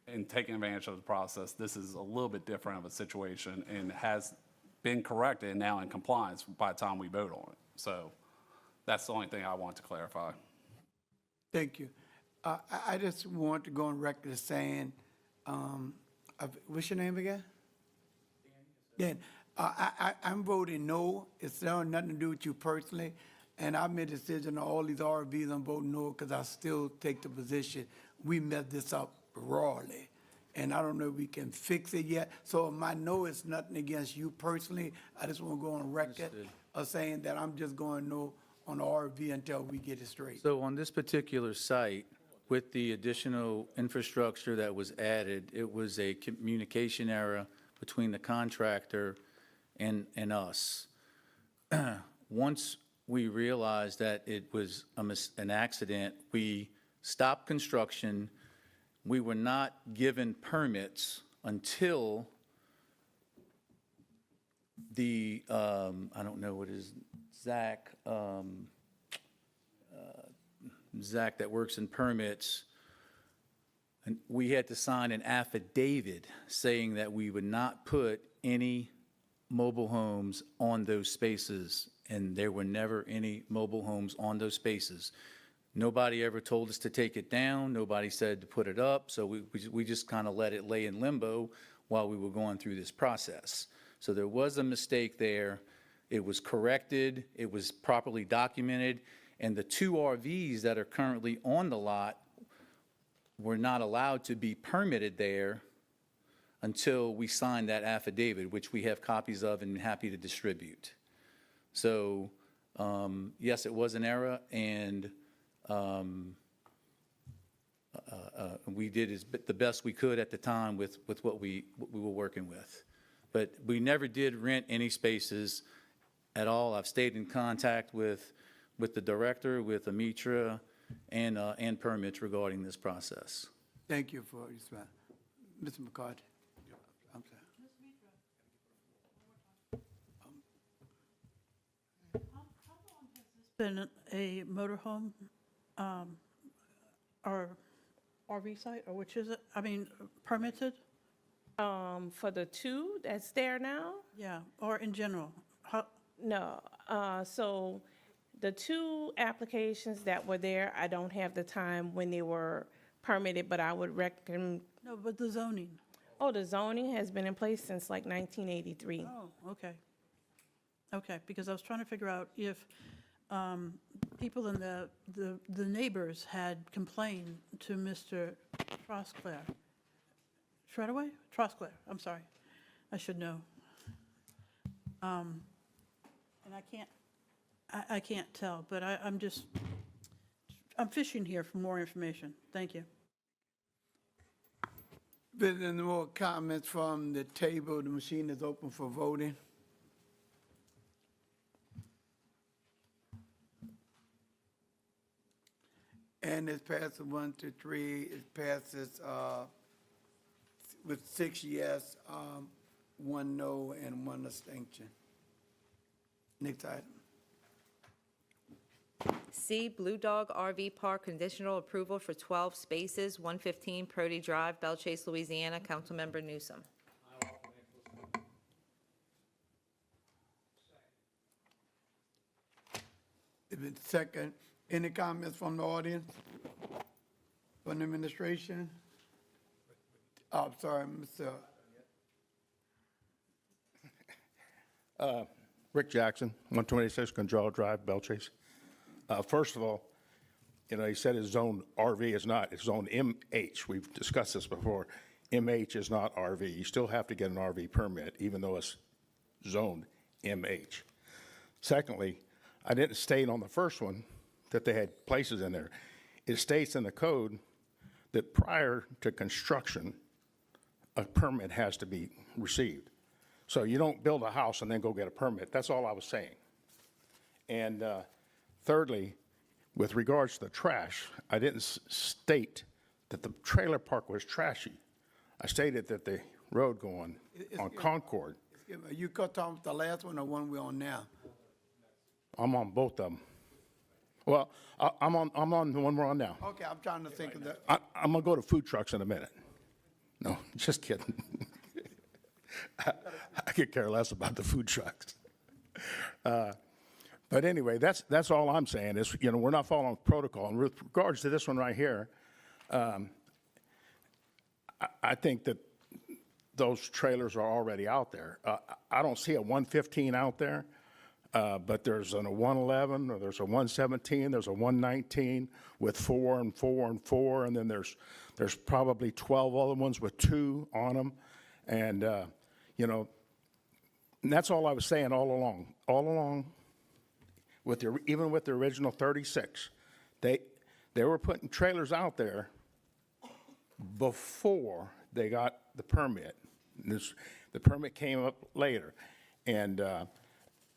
and taking advantage of the process. This is a little bit different of a situation and has been corrected and now in compliance by the time we vote on it. So that's the only thing I want to clarify. Thank you. I just want to go on record as saying, what's your name again? Dan. I'm voting no. It's nothing to do with you personally. And I made a decision on all these RVs, I'm voting no because I still take the position we messed this up rawly. And I don't know if we can fix it yet. So my no is nothing against you personally. I just want to go on record of saying that I'm just going no on the RV until we get it straight. So on this particular site, with the additional infrastructure that was added, it was a communication error between the contractor and us. Once we realized that it was an accident, we stopped construction. We were not given permits until the, I don't know what is, Zach that works in permits, and we had to sign an affidavit saying that we would not put any mobile homes on those spaces, and there were never any mobile homes on those spaces. Nobody ever told us to take it down. Nobody said to put it up, so we just kind of let it lay in limbo. while we were going through this process. So there was a mistake there. It was corrected, it was properly documented, and the 2 RVs that are currently on the lot were not allowed to be permitted there until we signed that affidavit, which we have copies of and happy to distribute. So, yes, it was an error, and we did the best we could at the time with what we were working with. But we never did rent any spaces at all. I've stayed in contact with the director, with Amitra, and permits regarding this process. Thank you for your response. Mr. McCarty? I'm sorry. Been a motorhome, or RV site, or which is it? I mean, permitted? For the 2 that's there now? Yeah, or in general? No, so the 2 applications that were there, I don't have the time when they were permitted, but I would recommend. No, but the zoning. Oh, the zoning has been in place since like 1983. Oh, okay. Okay, because I was trying to figure out if people in the neighbors had complained to Mr. Trosclair. Shredaway? Trosclair, I'm sorry. I should know. And I can't tell, but I'm fishing here for more information. Thank you. Been any more comments from the table? The machine is open for voting. And it passes 1 to 3. It passes with 6 yes, 1 no, and 1 abstention. Next item. C, Blue Dog RV Park conditional approval for 12 spaces, 115 Prody Drive, Belchase, Louisiana. Councilmember Newsom. If it's second, any comments from the audience? From the administration? Oh, I'm sorry, Mr. Rick Jackson, 126 Gonzalo Drive, Belchase. First of all, he said it's zoned RV. It's not. It's zoned MH. We've discussed this before. MH is not RV. You still have to get an RV permit, even though it's zoned MH. Secondly, I didn't state on the first one that they had places in there. It states in the code that prior to construction, a permit has to be received. So you don't build a house and then go get a permit. That's all I was saying. And thirdly, with regards to the trash, I didn't state that the trailer park was trashy. I stated that the road going on Concord. You cut off the last one or one we're on now? I'm on both of them. Well, I'm on the one we're on now. Okay, I'm trying to think of that. I'm gonna go to food trucks in a minute. No, just kidding. I could care less about the food trucks. But anyway, that's all I'm saying is, we're not following protocol. And with regards to this one right here, I think that those trailers are already out there. I don't see a 115 out there, but there's a 111, or there's a 117, there's a 119 with 4 and 4 and 4, and then there's probably 12 other ones with 2 on them. And, and that's all I was saying all along. All along, even with the original 36, they were putting trailers out there before they got the permit. The permit came up later. And,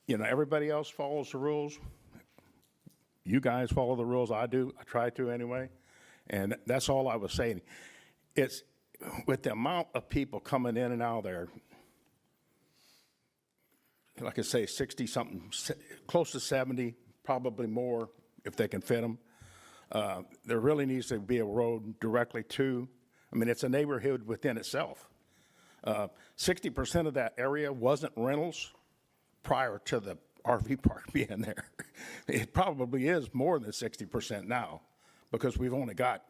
everybody else follows the rules. You guys follow the rules. I do. I try to anyway. And that's all I was saying. It's with the amount of people coming in and out of there, like I say, 60-something, close to 70, probably more if they can fit them. There really needs to be a road directly to, it's a neighborhood within itself. 60% of that area wasn't rentals prior to the RV park being there. It probably is more than 60% now because we've only got,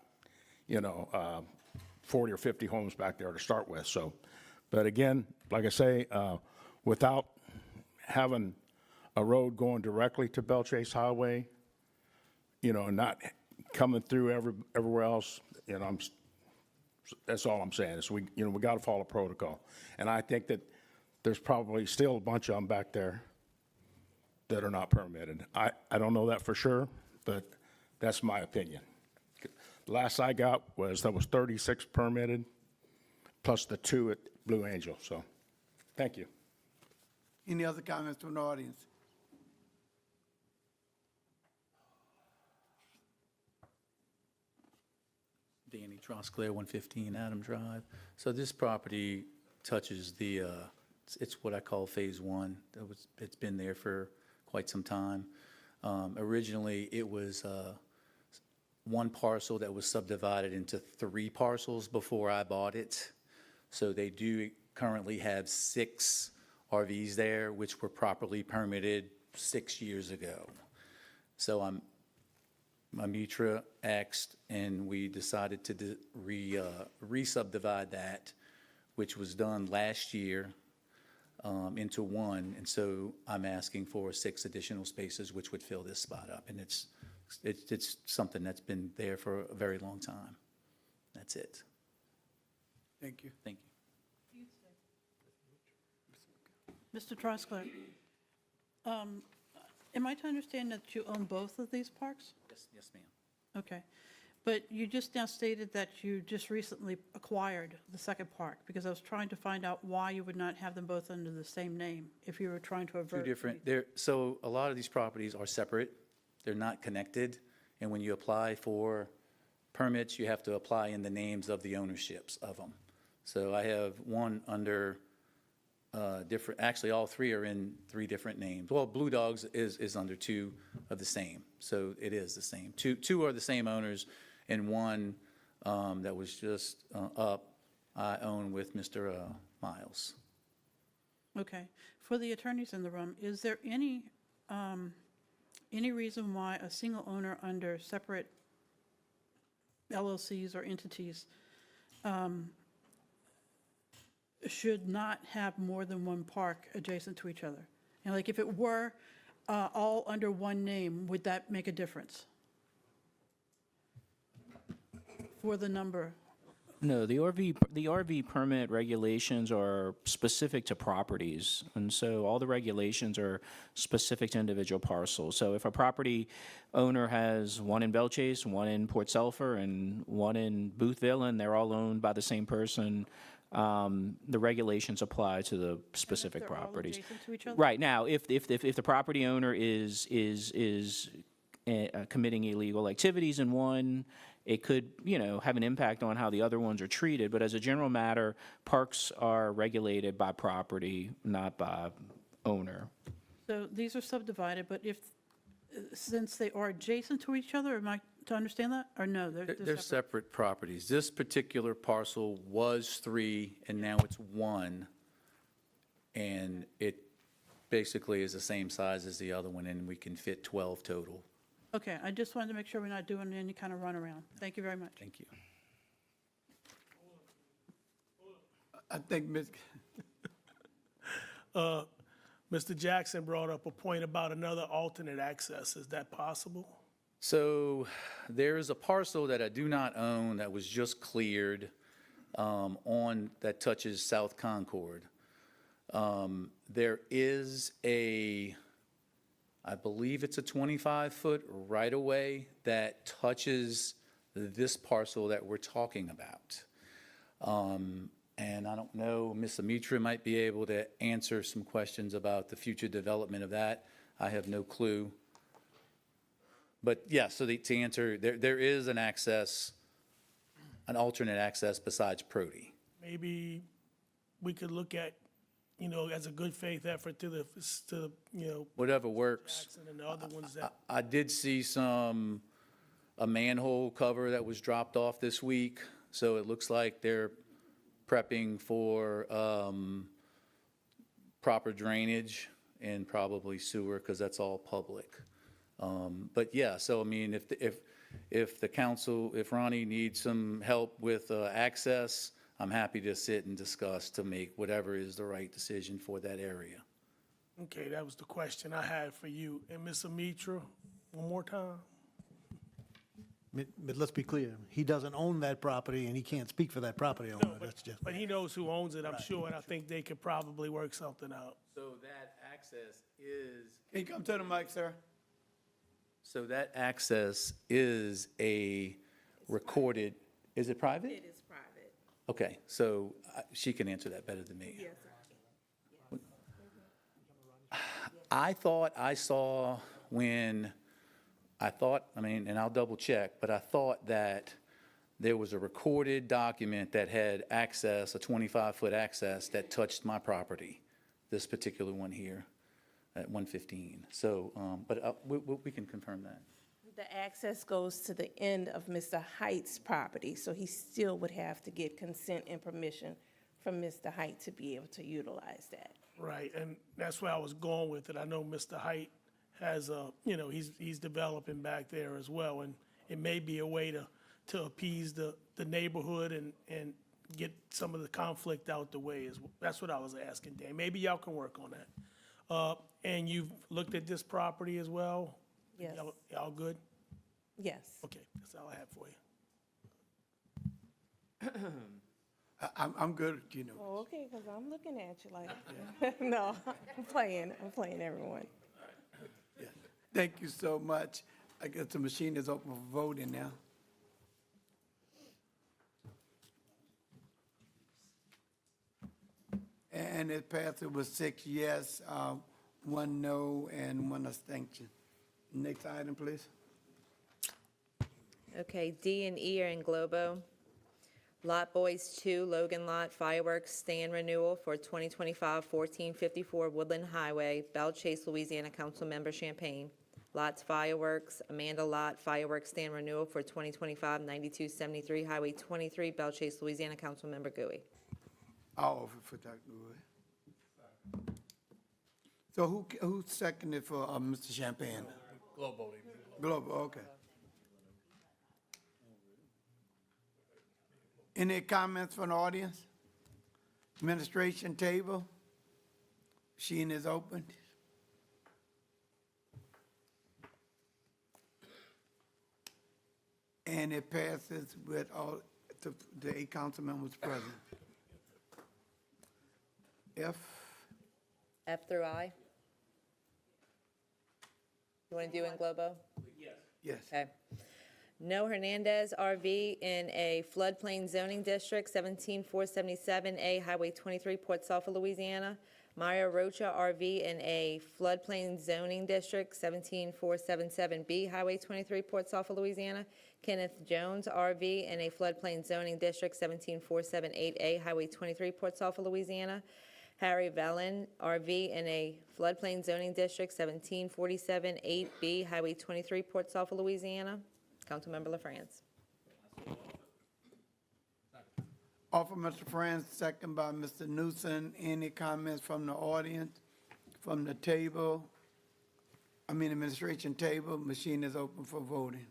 40 or 50 homes back there to start with. So But again, like I say, without having a road going directly to Bell Chase Highway, you know, and not coming through everywhere else, you know, that's all I'm saying, is we got to follow protocol. And I think that there's probably still a bunch of them back there that are not permitted. I don't know that for sure, but that's my opinion. Last I got was there was 36 permitted, plus the 2 at Blue Angel, so, thank you. Any other comments from the audience? Danny Trosclair, 115 Adam Drive. So this property touches the, it's what I call Phase 1. It's been there for quite some time. Originally, it was one parcel that was subdivided into 3 parcels before I bought it. So they do currently have 6 RVs there, which were properly permitted 6 years ago. So Mitra asked, and we decided to re-subdivide that, which was done last year, into 1. And so I'm asking for 6 additional spaces, which would fill this spot up. And it's something that's been there for a very long time. That's it. Thank you. Thank you. Mr. Trosclair, am I to understand that you own both of these parks? Yes, ma'am. Okay. But you just now stated that you just recently acquired the second park, because I was trying to find out why you would not have them both under the same name if you were trying to avert. Two different, so a lot of these properties are separate. They're not connected. And when you apply for permits, you have to apply in the names of the ownerships of them. So I have one under different, actually all 3 are in 3 different names. Well, Blue Dogs is under 2 of the same, so it is the same. Two are the same owners, and one that was just up, I own with Mr. Miles. Okay. For the attorneys in the room, is there any reason why a single owner under separate LLCs or entities should not have more than one park adjacent to each other? And like if it were all under one name, would that make a difference for the number? No, the RV permit regulations are specific to properties, and so all the regulations are specific to individual parcels. So if a property owner has one in Bell Chase, one in Port Sulphur, and one in Boothville, and they're all owned by the same person, the regulations apply to the specific they're all properties. adjacent to each other? Right, now, if the property owner is committing illegal activities in one, it could, have an impact on how the other ones are treated. But as a general matter, parks are regulated by property, not by owner. So these are subdivided, but since they are adjacent to each other, am I to understand that? Or no, they're They're separate? separate properties. This particular parcel was 3, and now it's 1. And it basically is the same size as the other one, and we can fit 12 total. Okay, I just wanted to make sure we're not doing any kind of runaround. Thank you very much. Thank you. I think Mr. Jackson brought up a point about another alternate access. Is that possible? So there is a parcel that I do not own that was just cleared that touches South Concord. There is I believe it's a 25-foot right-of-way that touches this parcel that we're talking about. And I don't know, Ms. Amitra might be able to answer some questions about the future development of that. I have no clue. But yeah, so to answer, there is an alternate access besides Prody. Maybe we could look at, as a good faith effort to Whatever works. Jackson and the other ones that. I did see a manhole cover that was dropped off this week, so it looks like they're prepping for proper drainage and probably sewer, because that's all public. But yeah, so I mean, if the council, if Ronnie needs some help with access, I'm happy to sit and discuss to make whatever is the right decision for that area. Okay, that was the question I had for you. And Ms. Amitra, one more time? But let's be clear, he doesn't own that property and he can't speak for that property owner. That's just, But he knows who owns it, I'm sure, and I think they could probably work something out. So that access is. Can you come to the mic, sir? So that access is a recorded, is it private? It is private. Okay, so she can answer that better than me. Yes, sir. I thought I saw when, and I'll double check, but I thought that there was a recorded document that had access, a 25-foot access that touched my property, this particular one here at 115. So, but we can confirm that. The access goes to the end of Mr. Height's property, so he still would have to get consent and permission from Mr. Height to be able to utilize that. Right, and that's where I was going with it. I know Mr. Height has he's developing back there as well, and it may be a way to appease the neighborhood and get some of the conflict out the way. That's what I was asking, Dan. Maybe y'all can work on that. And you've looked at this property as well? Yes. Y'all good? Yes. Okay, that's all I have for you. I'm good, you know. Oh, okay, because I'm looking at you like, no, I'm playing everyone. Thank you so much. I guess the machine is open for voting now. And it passed with 6 yes, 1 no, and 1 abstention. Next item, please. Okay, D and E are in Globo. Lot Boys 2, Logan Lot Fireworks Stand Renewal for 2025-1454 Woodland Highway, Belle Chase, Louisiana, Councilmember Champagne. Lots Fireworks, Amanda Lot Fireworks Stand Renewal for 2025-9273 Highway 23, Belle Chase, Louisiana, Councilmember Gui. I'll offer for Dr. Wood. So who seconded for Mr. Champagne? Global. Global, okay. Any comments from the audience? Administration table? Machine is open. And it passes with all, the 8 council members present. F? F through I? You want to do in Globo? Yes. Okay. No Hernandez RV in a floodplain zoning district, 17477A Highway 23, Port Sulphur, Louisiana. Maya Rocha RV in a floodplain zoning district, 17477B Highway 23, Port Sulphur, Louisiana. Kenneth Jones RV in a floodplain zoning district, 17478A Highway 23, Port Sulphur, Louisiana. Harry Vellen RV in a floodplain zoning district, 17478B Highway 23, Port Sulphur, Louisiana. Councilmember LaFrance. Offer Mr. France, second by Mr. Newsom. Any comments from the audience, from the table? Administration table, machine is open for voting.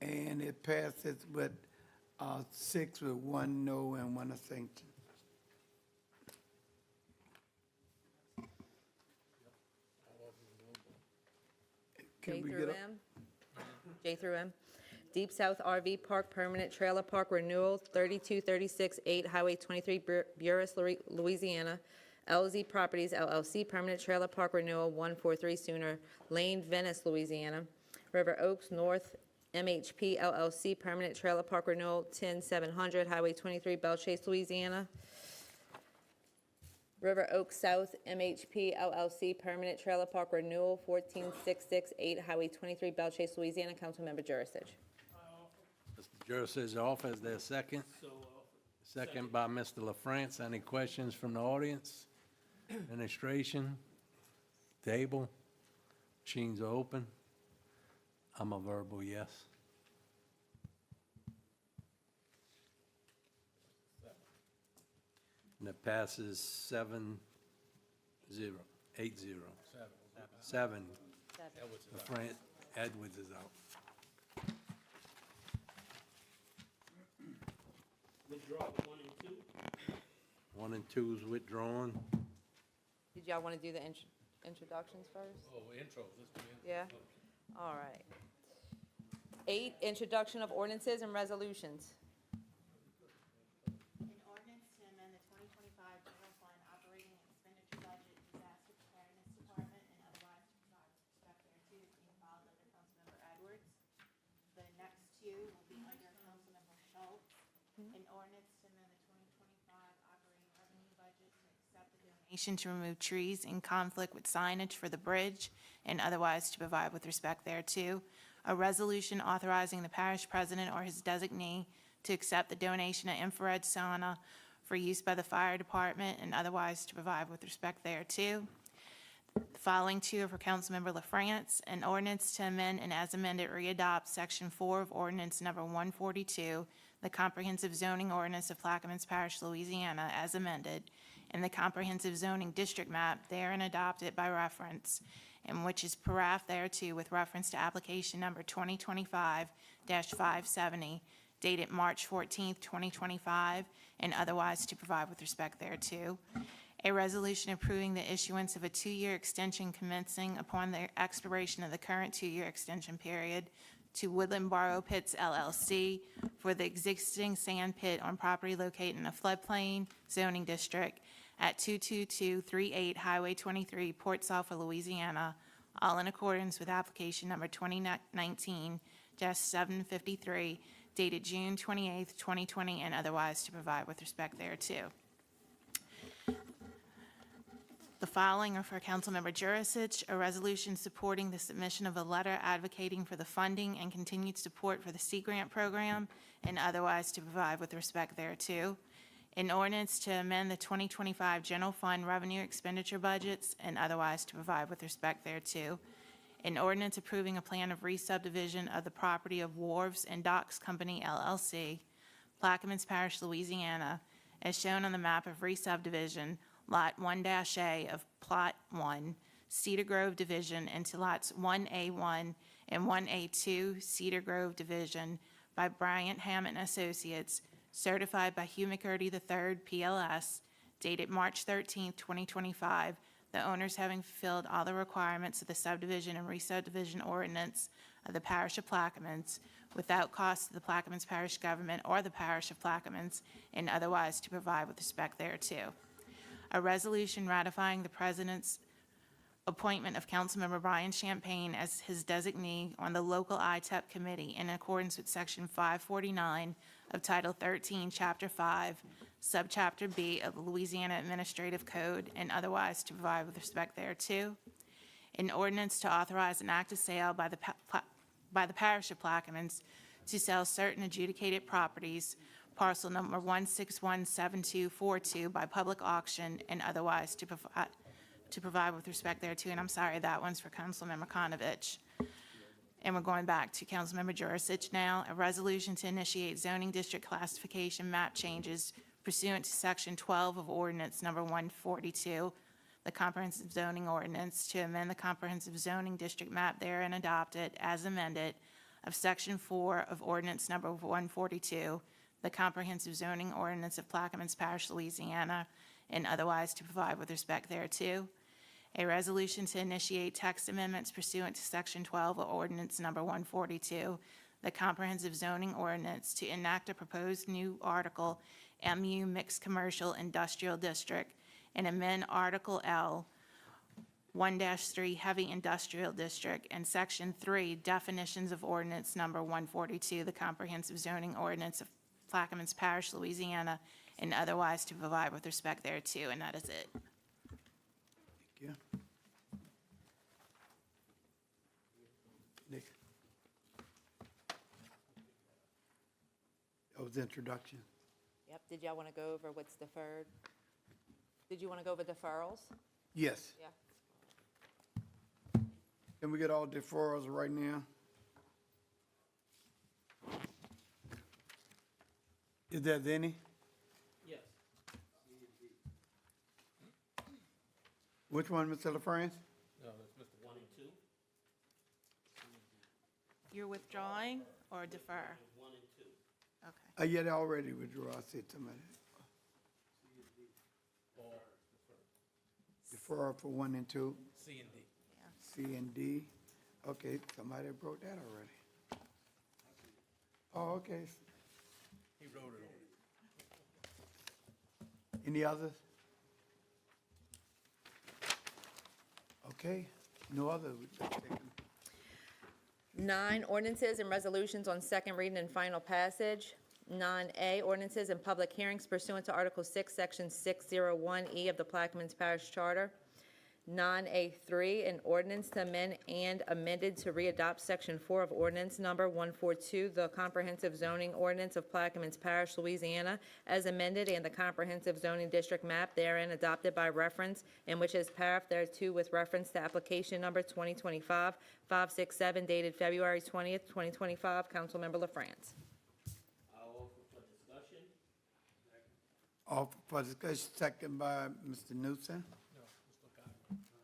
And it passes with 6 with 1 no and 1 abstention. J Can we through get M? J through M. Deep South RV Park Permanent Trailer Park Renewal, 32368 Highway 23, Buras, Louisiana. LZ Properties LLC Permanent Trailer Park Renewal, 143 Sooner Lane, Venice, Louisiana. River Oaks North MHP LLC Permanent Trailer Park Renewal, 10700 Highway 23, Belle Chase, Louisiana. River Oaks South MHP LLC Permanent Trailer Park Renewal, 14668 Highway 23, Belle Chase, Louisiana. Councilmember Jurisic. Mr. Jurisic offers their second. Second by Mr. LaFrance. Any questions from the audience? Administration? Table? Machines are open. I'm a verbal yes. And it passes 7-0, 8-0. 7. LaFrance, Edwards is out. Withdraw 1 and 2. 1 and 2's withdrawn. Did y'all want to do the introductions first? Oh, intros, let's do intros. Yeah? All right. 8, introduction of ordinances and resolutions. An ordinance to amend the 2025 general fund operating expenditure budget, disaster preparedness department, and otherwise to provide respect thereto is being filed under Councilmember Edwards. The next two will be under Councilmember Schultz. An ordinance to amend the 2025 operating revenue budget to accept the donation to remove trees in conflict with signage for the bridge and otherwise to provide with respect thereto. A resolution authorizing the parish president or his designee to accept the donation of infrared sauna for use by the fire department and otherwise to provide with respect thereto. The following two are for Councilmember LaFrance. An ordinance to amend and as amended readopt Section 4 of Ordinance Number 142, the Comprehensive Zoning Ordinance of Plaquemines Parish, Louisiana, as amended, and the Comprehensive Zoning District Map therein adopted by reference, and which is paraph thereto with reference to application number 2025-570, dated March 14th, 2025, and otherwise to provide with respect thereto. A resolution approving the issuance of a 2-year extension commencing upon the expiration of the current 2-year extension period to Woodland Borrow Pits LLC for the existing sand pit on property located in a floodplain zoning district at 22238 Highway 23, Port Sulphur, Louisiana, all in accordance with application number 2019-753, dated June 28th, 2020, and otherwise to provide with respect thereto. The following are for Councilmember Jurasich, a resolution supporting the submission of a letter advocating for the funding and continued support for the Sea Grant program, and otherwise to provide with respect thereto. An ordinance to amend the 2025 general fund revenue expenditure budgets, and otherwise to provide with respect thereto. An ordinance approving a plan of re-subdivision of the property of Wharves and Docks Company LLC, Plaquemines Parish, Louisiana, as shown on the map of re-subdivision, Lot 1-A of Plot 1, Cedar Grove Division, into Lots 1A1 and 1A2, Cedar Grove Division, by Bryant Hammond Associates, certified by Hugh McCurdy III, PLS, dated March 13th, 2025, the owners having fulfilled all the requirements of the subdivision and re-subdivision ordinance of the Parish of Plaquemines, without cost to the Plaquemines Parish government or the Parish of Plaquemines, and otherwise to provide with respect thereto. A resolution ratifying the President's appointment of Councilmember Brian Champagne as his designee on the local ITEP committee in accordance with Section 549 of Title 13, Chapter 5, Subchapter B of the Louisiana Administrative Code, and otherwise to provide with respect thereto. An ordinance to authorize an act of sale by the Parish of Plaquemines to sell certain adjudicated properties, parcel number 1617242, by public auction, and otherwise to provide with respect thereto. And I'm sorry, that one's for Councilmember Konovich. And we're going back to Councilmember Jurasich now. A resolution to initiate zoning district classification map changes pursuant to Section 12 of Ordinance Number 142, the Comprehensive Zoning Ordinance, to amend the Comprehensive Zoning District Map therein adopted as amended of Section 4 of Ordinance Number 142, the Comprehensive Zoning Ordinance of Plaquemines Parish, Louisiana, and otherwise to provide with respect thereto. A resolution to initiate text amendments pursuant to Section 12 of Ordinance Number 142, the Comprehensive Zoning Ordinance, to enact a proposed new Article MU Mixed Commercial Industrial District and amend Article L 1-3 Heavy Industrial District and Section 3 Definitions of Ordinance Number 142, the Comprehensive Zoning Ordinance of Plaquemines Parish, Louisiana, and otherwise to provide with respect thereto, and that is it. Thank you. Nick? That was the introduction. Yep, did y'all want to go over what's deferred? Did you want to go over deferrals? Yes. Yeah. Can we get all deferrals right now? Is there any? Yes. Which one, Mr. LaFrance? No, that's Mr. 1 and 2. You're withdrawing or defer? Okay. Yeah, they already withdrew, I said somebody. Defer for 1 and 2. C and D. C and D. Okay, somebody broke that already. Oh, okay. He wrote it on. Any others? Okay, no other. 9, ordinances and resolutions on second reading and final passage. 9A, ordinances and public hearings pursuant to Article 6, Section 601E of the Plaquemines Parish Charter. 9A3, an ordinance to amend and amended to readopt Section 4 of Ordinance Number 142, the Comprehensive Zoning Ordinance of Plaquemines Parish, Louisiana, as amended, and the Comprehensive Zoning District Map therein adopted by reference, and which is paragraph thereto with reference to application number 2025-567 dated February 20th, 2025. Councilmember LaFrance. I'll offer for discussion. Offer for discussion, second by Mr. Newsom.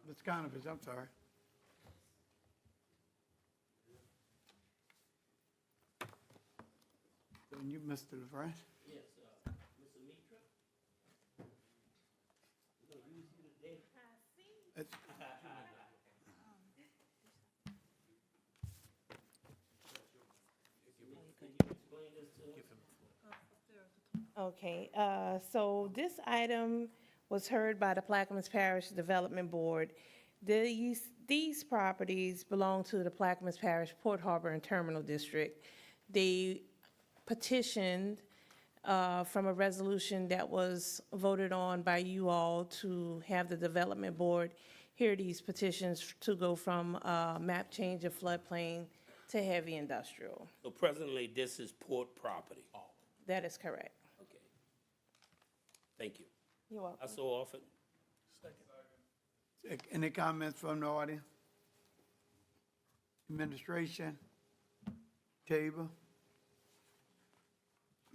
Mr. Conovich, I'm sorry. And you, Mr. LaFrance? Yes, Mr. Mitra? No, you today. It's- Can you explain this to us? Okay, so this item was heard by the Plaquemines Parish Development Board. These properties belong to the Plaquemines Parish Port Harbor and Terminal District. They petitioned from a resolution that was voted on by you all to have the Development Board hear these petitions to go from map change of floodplain to heavy industrial. So presently, this is port property. That is correct. Okay. Thank you. You're welcome. I so offered. Any comments from the audience? Administration? Table?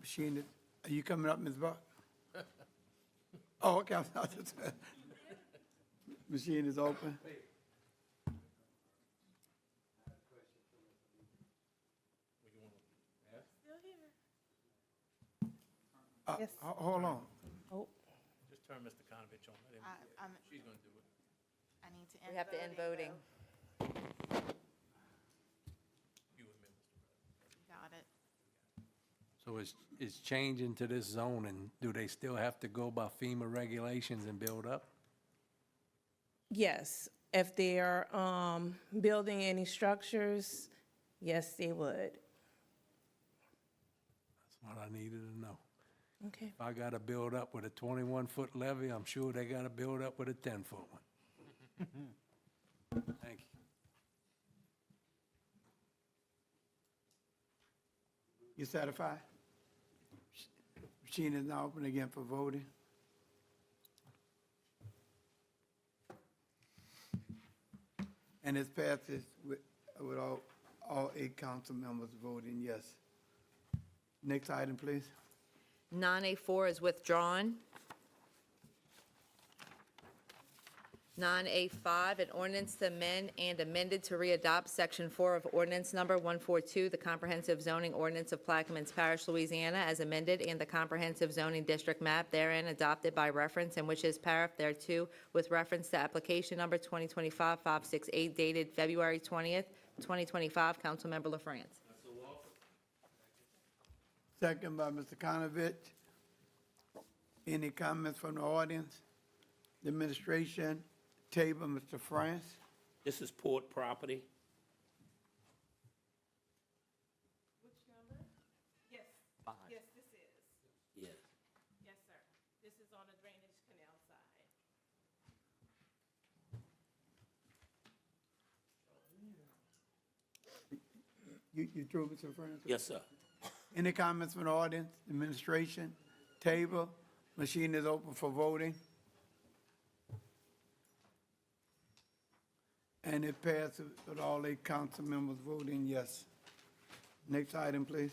Machine, are you coming up, Ms. Buck? Oh, okay. Machine is open. Yes. Hold on. Oh, Just turn Mr. Conovich on. Let him- She's gonna do it. I need to We end have to end voting. You and me, Mr. President. Got it. So it's changing to this zone, and do they still have to go by FEMA regulations and build up? yes, if they are building any structures, yes, they would. That's what I needed to know. Okay. If I gotta build up with a 21-foot levee, I'm sure they gotta build up with a 10-foot one. Thank you. You satisfied? Machine is now open again for voting. And it passes with all 8 council members voting yes. Next item, please. 9A4 is withdrawn. 9A5, an ordinance to amend and amended to readopt Section 4 of Ordinance Number 142, the Comprehensive Zoning Ordinance of Plaquemines Parish, Louisiana, as amended, and the Comprehensive Zoning District Map therein adopted by reference, and which is paragraph thereto with reference to application number 2025-568 dated February 20th, 2025. Councilmember LaFrance. Second by Mr. Conovich. Any comments from the audience? The administration, table, Mr. France. This is port property. Which number? Yes. Yes, this is. Yes. Yes, sir. This is on the drainage canal side. You through, Mr. France? Yes, sir. Any comments from the audience, administration, table? Machine is open for voting. And it passes with all 8 council members voting yes. Next item, please.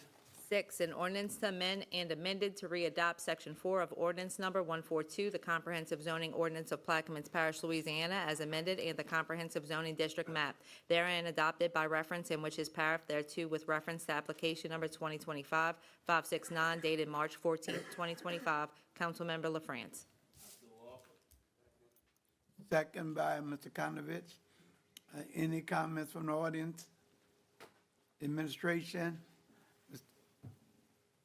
6, an ordinance to amend and amended to readopt Section 4 of Ordinance Number 142, the Comprehensive Zoning Ordinance of Plaquemines Parish, Louisiana, as amended, and the Comprehensive Zoning District Map, therein adopted by reference and which is paragraph thereto with reference to application number 2025-569 dated March 14, 2025. Councilmember LaFrance. Second by Mr. Konovich. Any comments from the audience? Administration?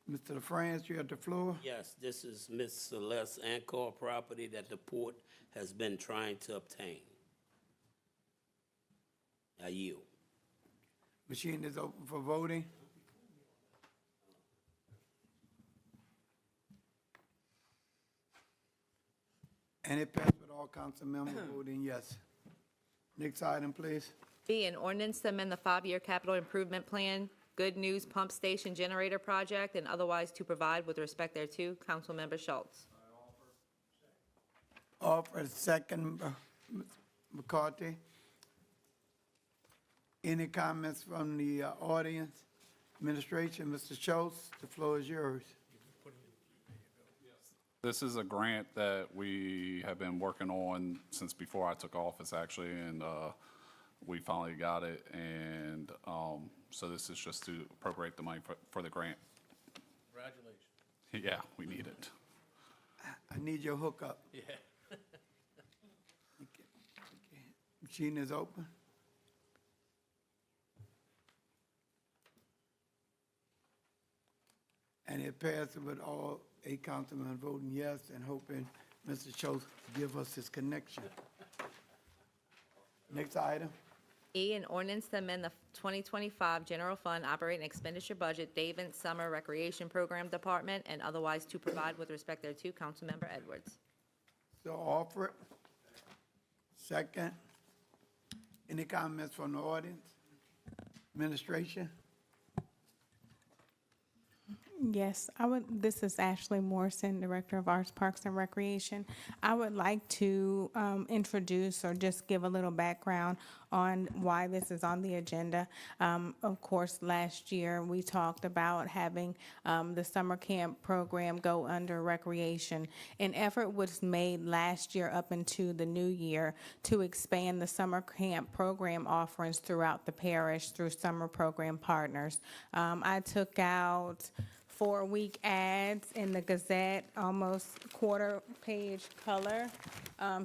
Mr. LaFrance, you have the floor. Yes, this is Miss Celeste Ancor property that the port has been trying to obtain. I yield. Machine is open for voting. And it passed with all council members voting yes. Next item, please. B, an ordinance to amend the 5-year capital improvement plan, Good News Pump Station Generator Project, and otherwise to provide with respect thereto. Councilmember Schultz. Offer second, McCarthy. Any comments from the audience? Administration, Mr. Schultz, the floor is yours. This is a grant that we have been working on since before I took office, actually, and we finally got it. And so this is just to appropriate the money for the grant. Congratulations. Yeah, we need it. I need your hookup. Yeah. Machine is open. And it passed with all 8 councilmen voting yes and hoping Mr. Schultz give us his connection. Next item. E, an ordinance to amend the 2025 General Fund Operating Expenditure Budget, David Summer Recreation Program Department, and otherwise to provide with respect thereto. Councilmember Edwards. So offer it. Second. Any comments from the audience? Administration? Yes, this is Ashley Morrison, Director of Arts, Parks, and Recreation. I would like to introduce or just give a little background on why this is on the agenda. Of course, last year, we talked about having the summer camp program go under recreation. An effort was made last year up into the new year to expand the summer camp program offerings throughout the parish through summer program partners. I took out 4-week ads in the Gazette, almost quarter-page color,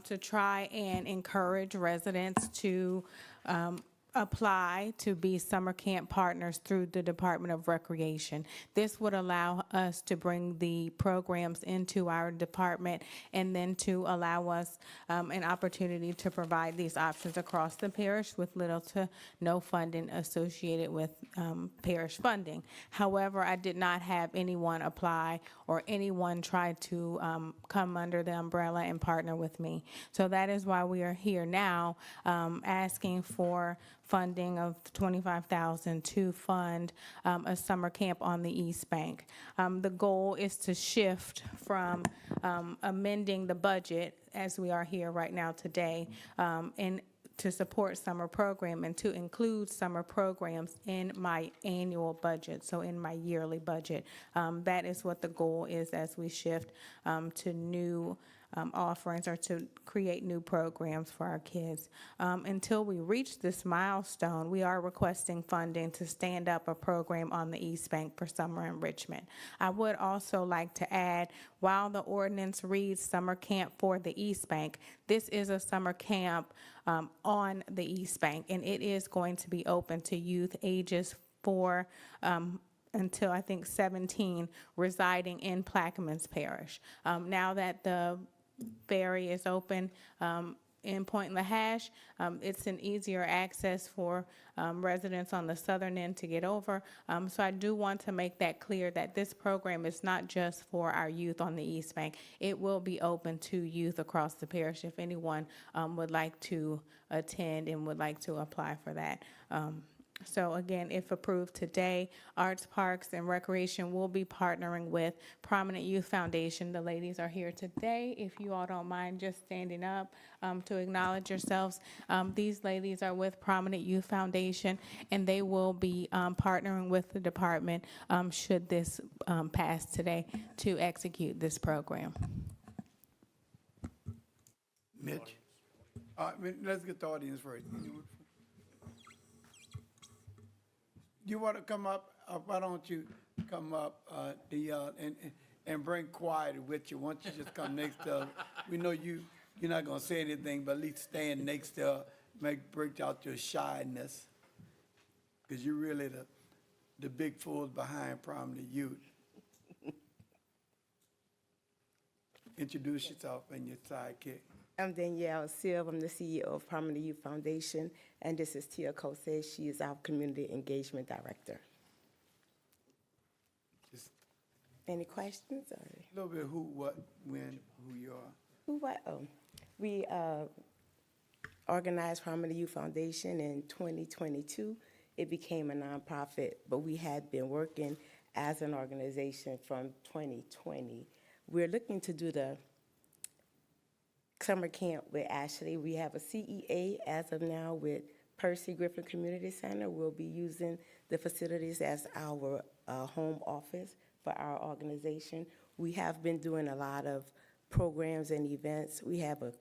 to try and encourage residents to apply to be summer camp partners through the Department of Recreation. This would allow us to bring the programs into our department and then to allow us an opportunity to provide these options across the parish with little to no funding associated with parish funding. However, I did not have anyone apply or anyone try to come under the umbrella and partner with me. So that is why we are here now asking for funding of $25,000 to fund a summer camp on the East Bank. The goal is to shift from amending the budget, as we are here right now today, and to support summer program and to include summer programs in my annual budget, so in my yearly budget. That is what the goal is as we shift to new offerings or to create new programs for our kids. Until we reach this milestone, we are requesting funding to stand up a program on the East Bank for summer enrichment. I would also like to add, while the ordinance reads summer camp for the East Bank, this is a summer camp on the East Bank, and it is going to be open to youth ages 4 until I think 17 residing in Plaquemines Parish. Now that the ferry is open in Point Lahash, it's an easier access for residents on the southern end to get over. So I do want to make that clear that this program is not just for our youth on the East Bank. It will be open to youth across the parish if anyone would like to attend and would like to apply for that. So again, if approved today, Arts, Parks, and Recreation will be partnering with Prominent Youth Foundation. The ladies are here today. If you all don't mind just standing up to acknowledge yourselves. These ladies are with Prominent Youth Foundation, and they will be partnering with the department should this pass today to execute this program. Mitch? Let's get the audience first. You want to come up? Why don't you come up, and bring quiet with you? Why don't you just come next to, we know you're not going to say anything, but at least stand next to, break out your shyness. Because you're really the big fools behind Prominent Youth. Introduce yourself and your sidekick. I'm Danielle Silva. I'm the CEO of Prominent Youth Foundation, and this is Tia Kose. She is our Community Engagement Director. Any questions? Or? A little bit who, what, when, who you are. Who, what? Oh, we organized Prominent Youth Foundation in 2022. It became a nonprofit, but we had been working as an organization from 2020. We're looking to do the summer camp with Ashley. We have a CEA as of now with Percy Griffin Community Center. We'll be using the facilities as our home office for our organization. We have been doing a lot of programs and events. We have a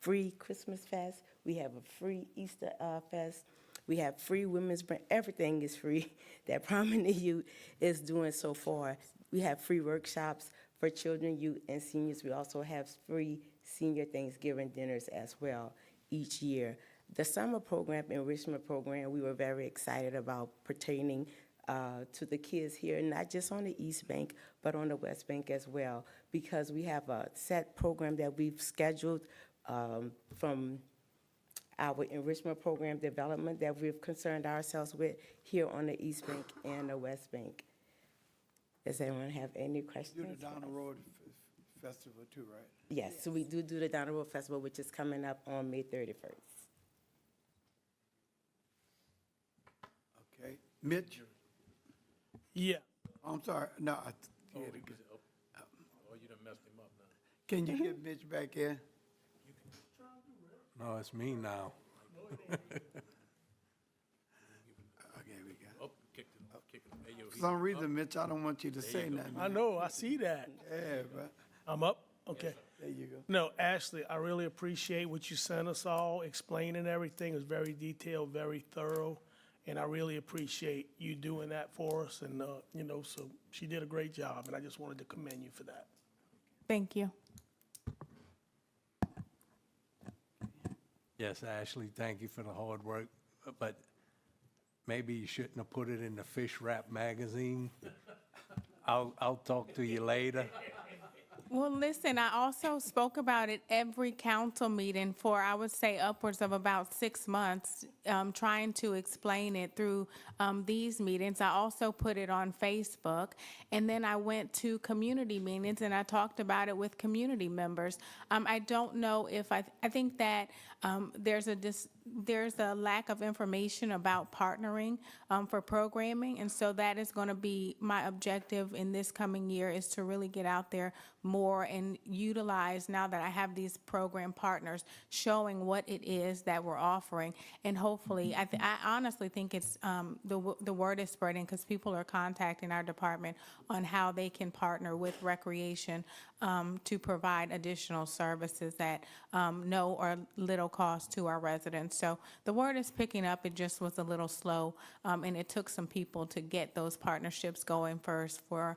free Christmas fest. We have a free Easter fest. We have free women's brand. Everything is free that Prominent Youth is doing so far. We have free workshops for children, youth, and seniors. We also have free senior Thanksgiving dinners as well each year. The summer program, enrichment program, we were very excited about pertaining to the kids here, not just on the East Bank, but on the West Bank as well, because we have a set program that we've scheduled from our enrichment program development that we've concerned ourselves with here on the East Bank and the West Bank. Does anyone have any questions? You do the Down the Road Festival too, right? Yes, so we do the Down the Road Festival, which is coming up on May 31st. Okay. Mitch? Yeah. I'm sorry, no. Oh, you done messed him up now. Can you get Mitch back here? No, it's me now. Okay, we got it. Oh, kicked him. Hey, yo, For some reason, Mitch, I don't want you to say nothing. I know, I see that. Yeah, but I'm up? Okay. there you go. No, Ashley, I really appreciate what you sent us all, explaining everything. It was very detailed, very thorough, and I really appreciate you doing that for us. And, so she did a great job, and I just wanted to commend you for that. Thank you. Yes, Ashley, thank you for the hard work, but maybe you shouldn't have put it in the Fish Wrap magazine. I'll talk to you later. Well, listen, I also spoke about it every council meeting for, I would say, upwards of about 6 months, trying to explain it through these meetings. I also put it on Facebook, and then I went to community meetings, and I talked about it with community members. I don't know if, I think that there's a lack of information about partnering for programming, and so that is going to be my objective in this coming year, is to really get out there more and utilize, now that I have these program partners, showing what it is that we're offering. And hopefully, I honestly think it's the word is spreading, because people are contacting our department on how they can partner with recreation to provide additional services at no or little cost to our residents. So the word is picking up. It just was a little slow, and it took some people to get those partnerships going first for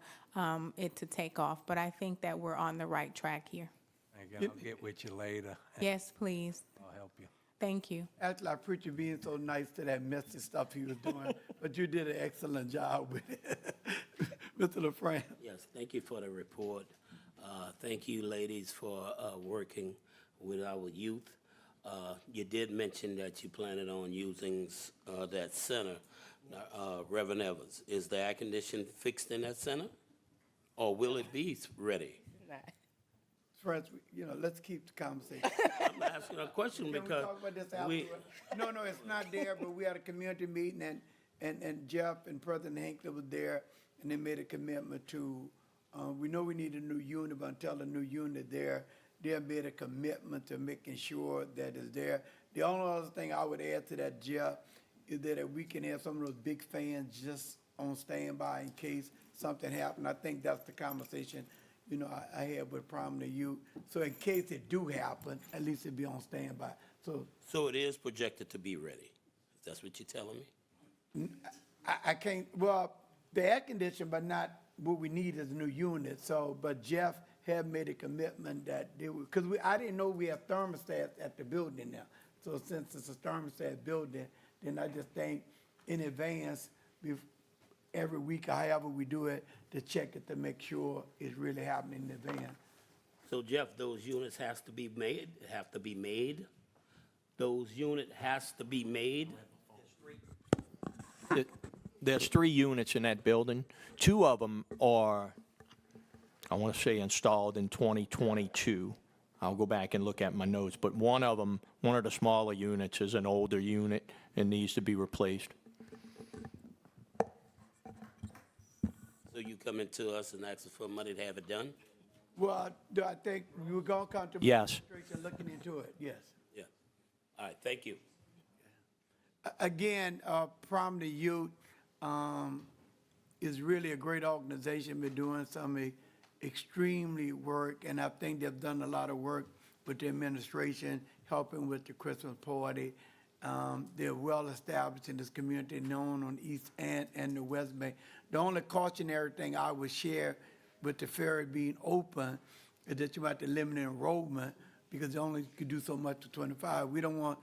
it to take off. But I think that we're on the right track here. I'll get with you later. Yes, please. I'll help you. Thank you. Actually, I appreciate you being so nice to that messy stuff he was doing, but you did an excellent job with it. Mr. LaFrance. Yes, thank you for the report. Thank you, ladies, for working with our youth. You did mention that you planned on using that center, Reverend Evans. Is the air condition fixed in that center? Or will it be ready? First, let's keep the conversation. I'm asking a question Can we because talk about this we, afterward? No, it's not there, but we had a community meeting and Jeff and President Hinckley was there and they made a commitment to, we know we need a new unit, but until the new unit there, they have made a commitment to making sure that it's there. The only other thing I would add to that, Jeff, is that if we can have some of those big fans just on standby in case something happened. I think that's the conversation, I had with Prominent Youth. So in case it do happen, at least it'd be on standby. so it is projected to be ready. That's what you're telling me? I can't, well, the air conditioning, but not what we need is a new unit. So, but Jeff had made a commitment that they would, because I didn't know we have thermostats at the building now. So since it's a thermostat building, then I just think in advance, every week, however we do it, to check it to make sure it's really happening in advance. So Jeff, those units have to be made? Those units has to be made? There's 3 units in that building. 2 of them are, I want to say, installed in 2022. I'll go back and look at my notes, but one of the smaller units is an older unit and needs to be replaced. So you coming to us and asking for money to have it done? Well, I think we were going to come to Yes. administration looking into it, yes. Yeah. All right, thank you. Again, Prominent Youth is really a great organization. Been doing some extremely work, and I think they've done a lot of work with the administration, helping with the Christmas party. They're well established in this community, known on East and the West Bank. The only cautionary thing I would share with the ferry being open is that you might have to limit enrollment because they only could do so much to 25. We don't want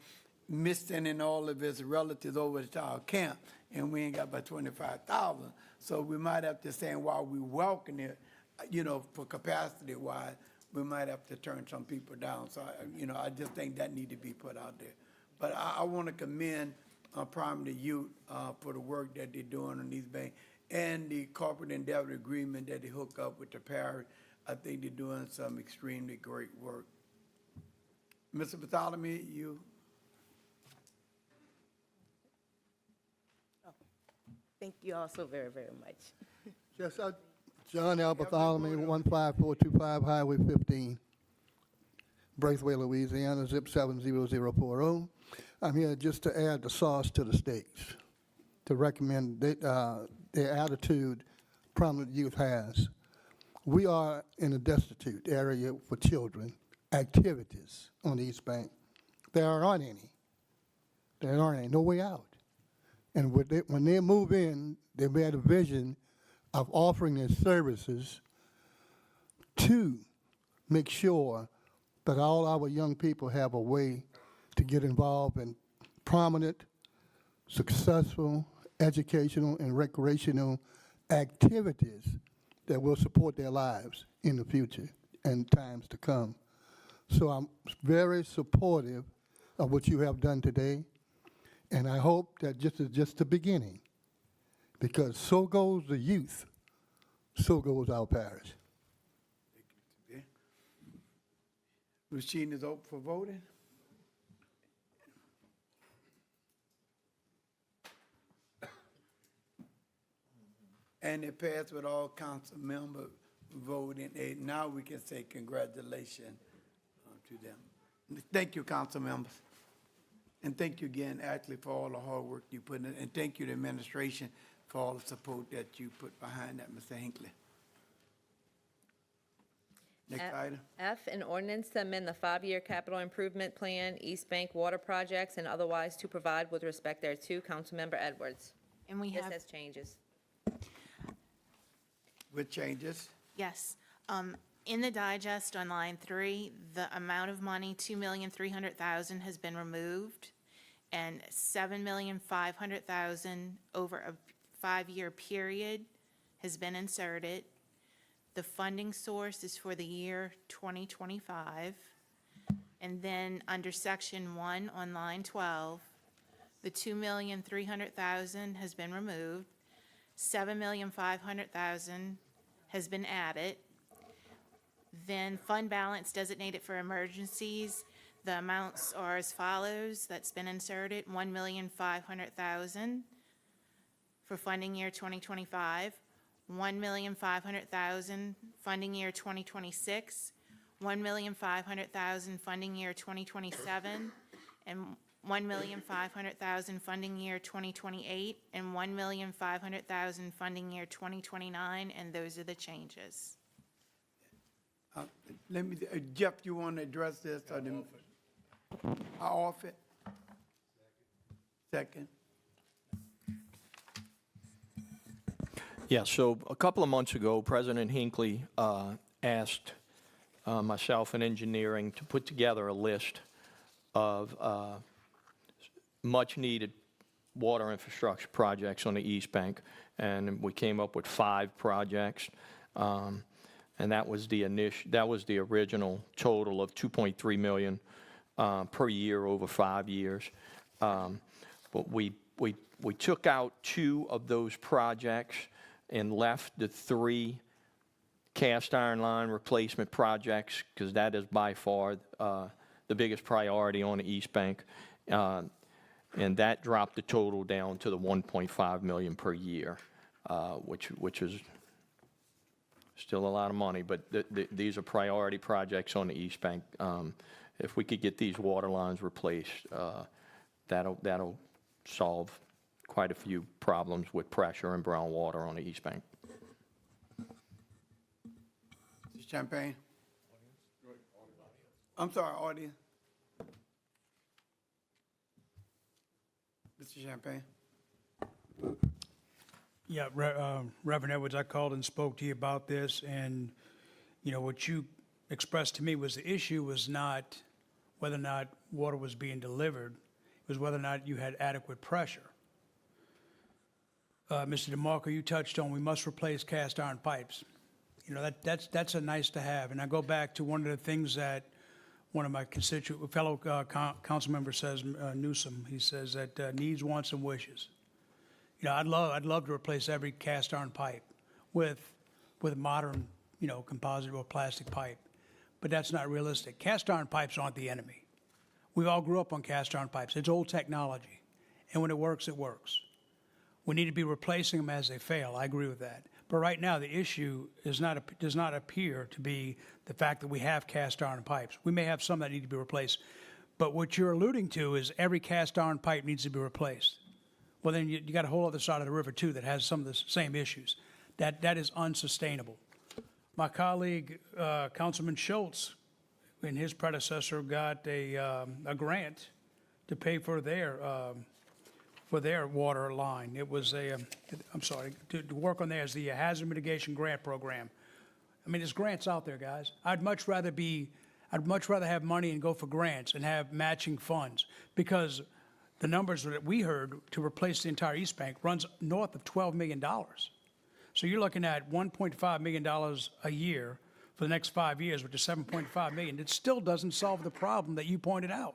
sending all of his relatives over to our camp, and we ain't got about 25,000. So we might have to say, while we welcome it, for capacity-wise, we might have to turn some people down. So, I just think that need to be put out there. But I want to commend Prominent Youth for the work that they're doing on East Bank and the corporate endeavor agreement that they hook up with the parish. I think they're doing some extremely great work. Mr. Bartholomew, you? Thank you all so very, very much. Yes, John L. Bartholomew, 15425 Highway 15, Braithwaite, Louisiana, zip 70040. I'm here just to add the sauce to the steaks, to recommend the attitude Prominent Youth has. We are in a destitute area for children, activities on the East Bank. There aren't any. There aren't any, no way out. And when they move in, they've had a vision of offering their services to make sure that all our young people have a way to get involved in prominent, successful, educational, and recreational activities that will support their lives in the future and times to come. So I'm very supportive of what you have done today, and I hope that this is just the beginning, because so goes the youth, so goes our parish. Machine is open for voting. And it passed with all council members voting. And now we can say congratulations to them. Thank you, council members. And thank you again, Ashley, for all the hard work you put in. And thank you, the administration, for all the support that you put behind that, Mr. Hinckley. Next item. F, an ordinance to amend the 5-year capital improvement plan, East Bank water projects, and otherwise to provide with respect thereto. Councilmember Edwards. And we This have, has changes. With changes. yes, in the digest on line 3, the amount of money, $2,300,000 has been removed, and $7,500,000 over a 5-year period has been inserted. The funding source is for the year 2025. And then under section 1 on line 12, the $2,300,000 has been removed. $7,500,000 has been added. Then fund balance designated for emergencies, the amounts are as follows, that's been inserted, $1,500,000 for funding year 2025, $1,500,000 funding year 2026, $1,500,000 funding year 2027, and $1,500,000 funding year 2028, and $1,500,000 funding year 2029, and those are the changes. Let me, Jeff, you want to address this? I offer it. Second. Yeah, so a couple of months ago, President Hinckley asked myself and engineering to put together a list of much-needed water infrastructure projects on the East Bank, and we came up with 5 projects, and that was the original total of $2.3 million per year over 5 years. But we took out 2 of those projects and left the 3 cast iron line replacement projects, because that is by far the biggest priority on the East Bank. And that dropped the total down to the $1.5 million per year, which is still a lot of money, but these are priority projects on the East Bank. If we could get these water lines replaced, that'll solve quite a few problems with pressure and brown water on the East Bank. Mr. Champagne? I'm sorry, audience. Mr. Champagne? Yeah, Reverend Edwards, I called and spoke to you about this, and, you know, what you expressed to me was the issue was not whether or not water was being delivered, it was whether or not you had adequate pressure. Mr. DeMarco, you touched on we must replace cast iron pipes. You know, that's a nice to have, and I go back to one of the things that one of my fellow council members says, Newsom, he says that needs, wants, and wishes. You know, I'd love to replace every cast iron pipe with modern, you know, composite or plastic pipe, but that's not realistic. Cast iron pipes aren't the enemy. We all grew up on cast iron pipes. It's old technology, and when it works, it works. We need to be replacing them as they fail. I agree with that. But right now, the issue does not appear to be the fact that we have cast iron pipes. We may have some that need to be replaced, but what you're alluding to is every cast iron pipe needs to be replaced. Well, then you got a whole other side of the river, too, that has some of the same issues. That is unsustainable. My colleague, Councilman Schultz, and his predecessor got a grant to pay for their water line. It was to work on theirs, the Hazard Mitigation Grant Program. I mean, there's grants out there, guys. I'd much rather have money and go for grants and have matching funds, because the numbers that we heard to replace the entire East Bank runs north of $12 million. So you're looking at $1.5 million a year for the next 5 years, which is $7.5 million. It still doesn't solve the problem that you pointed out.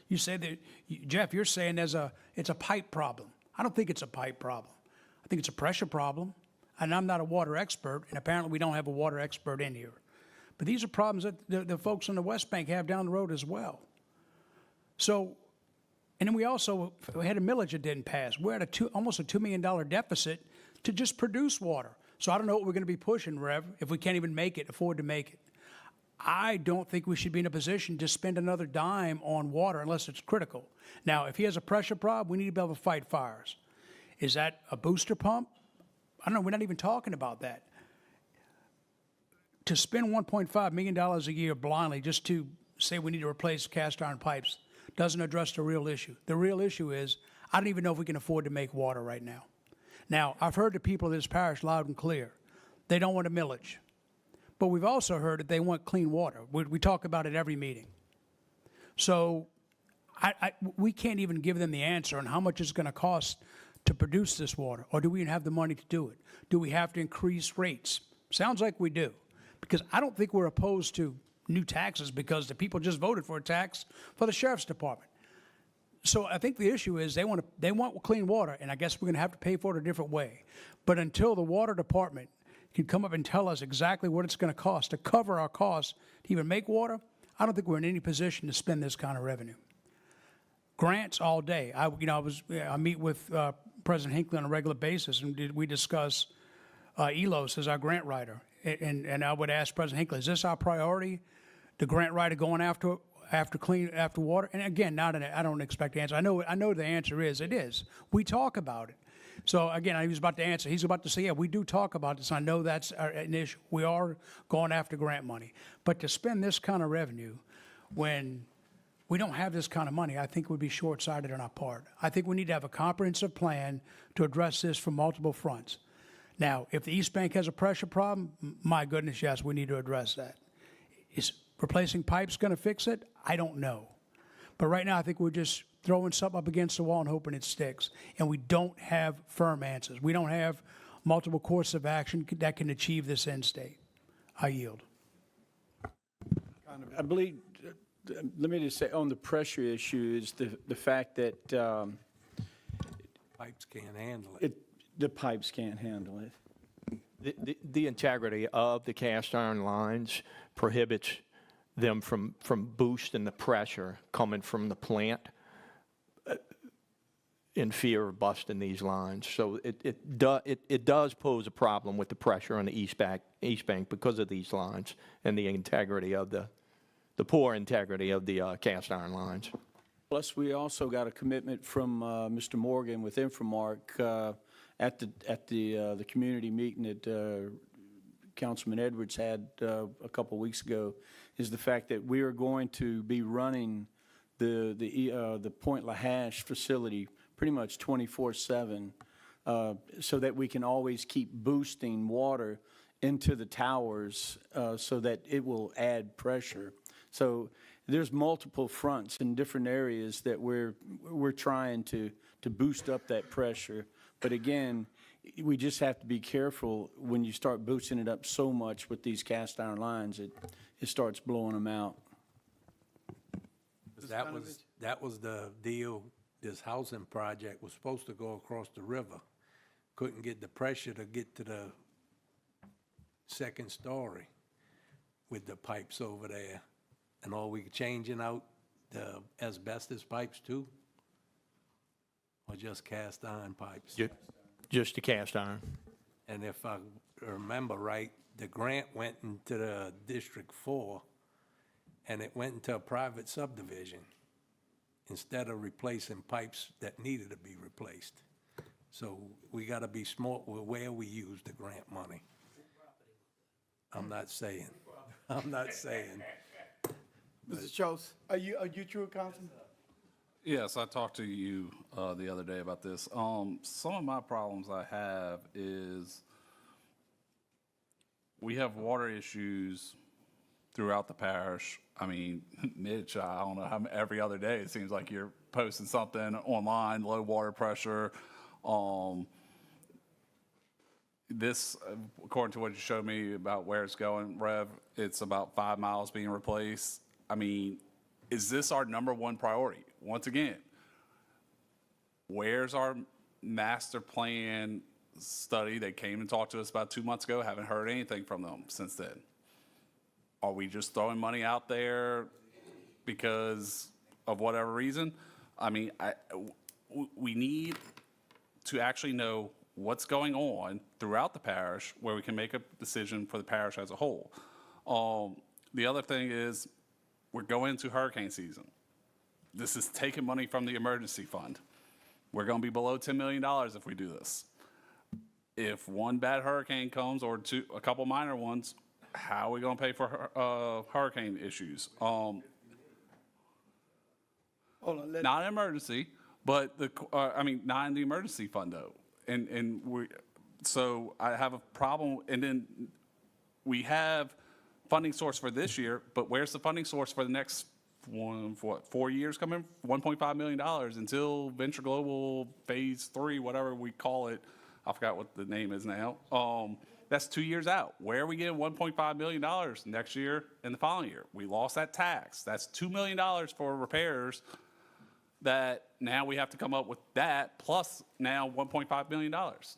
You say that, Jeff, you're saying it's a pipe problem. I don't think it's a pipe problem. I think it's a pressure problem. And I'm not a water expert, and apparently we don't have a water expert in here. But these are problems that the folks on the West Bank have down the road as well. So, and then we had a millage that didn't pass. We're at almost a $2 million deficit to just produce water. So I don't know what we're going to be pushing, Rev, if we can't even afford to make it. I don't think we should be in a position to spend another dime on water unless it's critical. Now, if he has a pressure problem, we need to be able to fight fires. Is that a booster pump? I don't know. We're not even talking about that. To spend $1.5 million a year blindly just to say we need to replace cast iron pipes doesn't address the real issue. The real issue is I don't even know if we can afford to make water right now. Now, I've heard the people of this parish loud and clear. They don't want a millage. But we've also heard that they want clean water. We talk about it every meeting. So we can't even give them the answer on how much it's going to cost to produce this water, or do we even have the money to do it? Do we have to increase rates? Sounds like we do, because I don't think we're opposed to new taxes because the people just voted for a tax for the sheriff's department. So I think the issue is they want clean water, and I guess we're going to have to pay for it a different way. But until the water department can come up and tell us exactly what it's going to cost to cover our costs to even make water, I don't think we're in any position to spend this kind of revenue. Grants all day. I meet with President Hinckley on a regular basis, and we discuss ELOS as our grant writer. And I would ask President Hinckley, is this our priority? The grant writer going after water? And again, I don't expect the answer. I know the answer is it is. We talk about it. So again, he was about to answer. He's about to say, yeah, we do talk about this. I know that's an issue. We are going after grant money. But to spend this kind of revenue when we don't have this kind of money, I think would be short-sighted on our part. I think we need to have a comprehensive plan to address this from multiple fronts. Now, if the East Bank has a pressure problem, my goodness, yes, we need to address that. Is replacing pipes going to fix it? I don't know. But right now, I think we're just throwing something up against the wall and hoping it sticks. And we don't have firm answers. We don't have multiple courses of action that can achieve this end state. I yield. I believe, let me just say, on the pressure issue is the fact that Pipes can't handle it. the pipes can't handle it. The integrity of the cast iron lines prohibits them from boosting the pressure coming from the plant in fear of busting these lines. So it does pose a problem with the pressure on the East Bank because of these lines and the integrity of the poor integrity of the cast iron lines. Plus, we also got a commitment from Mr. Morgan with Infomark at the community meeting that Councilman Edwards had a couple weeks ago, is the fact that we are going to be running the Point LaHash facility pretty much 24/7, so that we can always keep boosting water into the towers so that it will add pressure. So there's multiple fronts in different areas that we're trying to boost up that pressure. But again, we just have to be careful when you start boosting it up so much with these cast iron lines, it starts blowing them out. That was the deal. This housing project was supposed to go across the river. Couldn't get the pressure to get to the second story with the pipes over there. And are we changing out the asbestos pipes too? Or just cast iron pipes? Just the cast iron. And if I remember right, the grant went into the District 4, and it went into a private subdivision instead of replacing pipes that needed to be replaced. So we got to be smart with where we use the grant money. I'm not saying. Mr. Schultz, are you true, Councilman? Yes, I talked to you the other day about this. Some of my problems I have is we have water issues throughout the parish. I mean, Mitch, I don't know how every other day it seems like you're posting something online, low water pressure. This, according to what you showed me about where it's going, Rev, it's about 5 miles being replaced. I mean, is this our number one priority? Once again, where's our master plan study? They came and talked to us about 2 months ago. Haven't heard anything from them since then. Are we just throwing money out there because of whatever reason? I mean, we need to actually know what's going on throughout the parish where we can make a decision for the parish as a whole. The other thing is we're going into hurricane season. This is taking money from the emergency fund. We're going to be below $10 million if we do this. If one bad hurricane comes or a couple minor ones, how are we going to pay for hurricane issues? Hold on, not an emergency, but not in the emergency fund though. So I have a problem. And then we have funding source for this year, but where's the funding source for the next 4 years coming? $1.5 million until Venture Global Phase 3, whatever we call it. I forgot what the name is now. That's 2 years out. Where are we getting $1.5 million next year and the following year? We lost that tax. That's $2 million for repairs that now we have to come up with that plus now $1.5 million.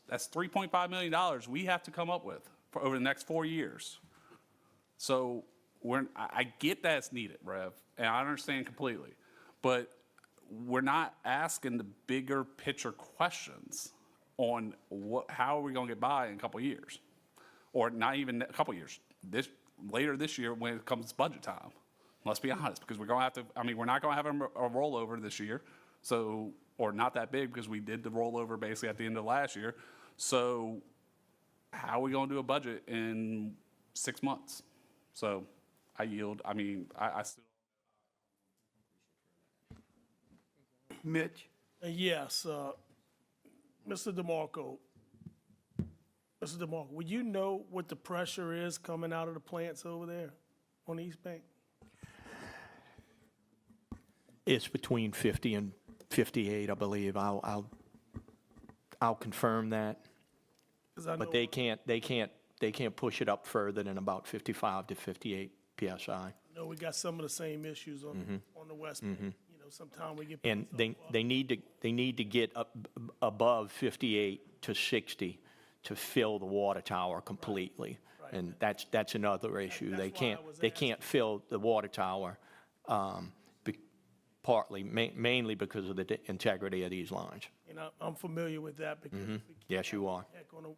That's $3.5 million we have to come up with for over the next 4 years. So I get that it's needed, Rev, and I understand completely. But we're not asking the bigger picture questions on how are we going to get by in a couple of years, or not even a couple of years. Later this year when it comes budget time. Let's be honest, because we're going to have to. I mean, we're not going to have a rollover this year, so or not that big because we did the rollover basically at the end of last year. So how are we going to do a budget in 6 months? So I yield. I mean, I still. Mitch? Yes, Mr. DeMarco. Mr. DeMarco, would you know what the pressure is coming out of the plants over there on the East Bank? It's between 50 and 58, I believe. I'll confirm that. 'Cause I know- But they can't push it up further than about 55 to 58 PSI. I know we got some of the same issues on the West Bank. You know, sometimes we get. And they need to get up above 58 to 60 to fill the water tower completely. And that's another issue. They can't fill the water tower, mainly because of the integrity of these lines. And I'm familiar with that because we Yes, you are. heck on the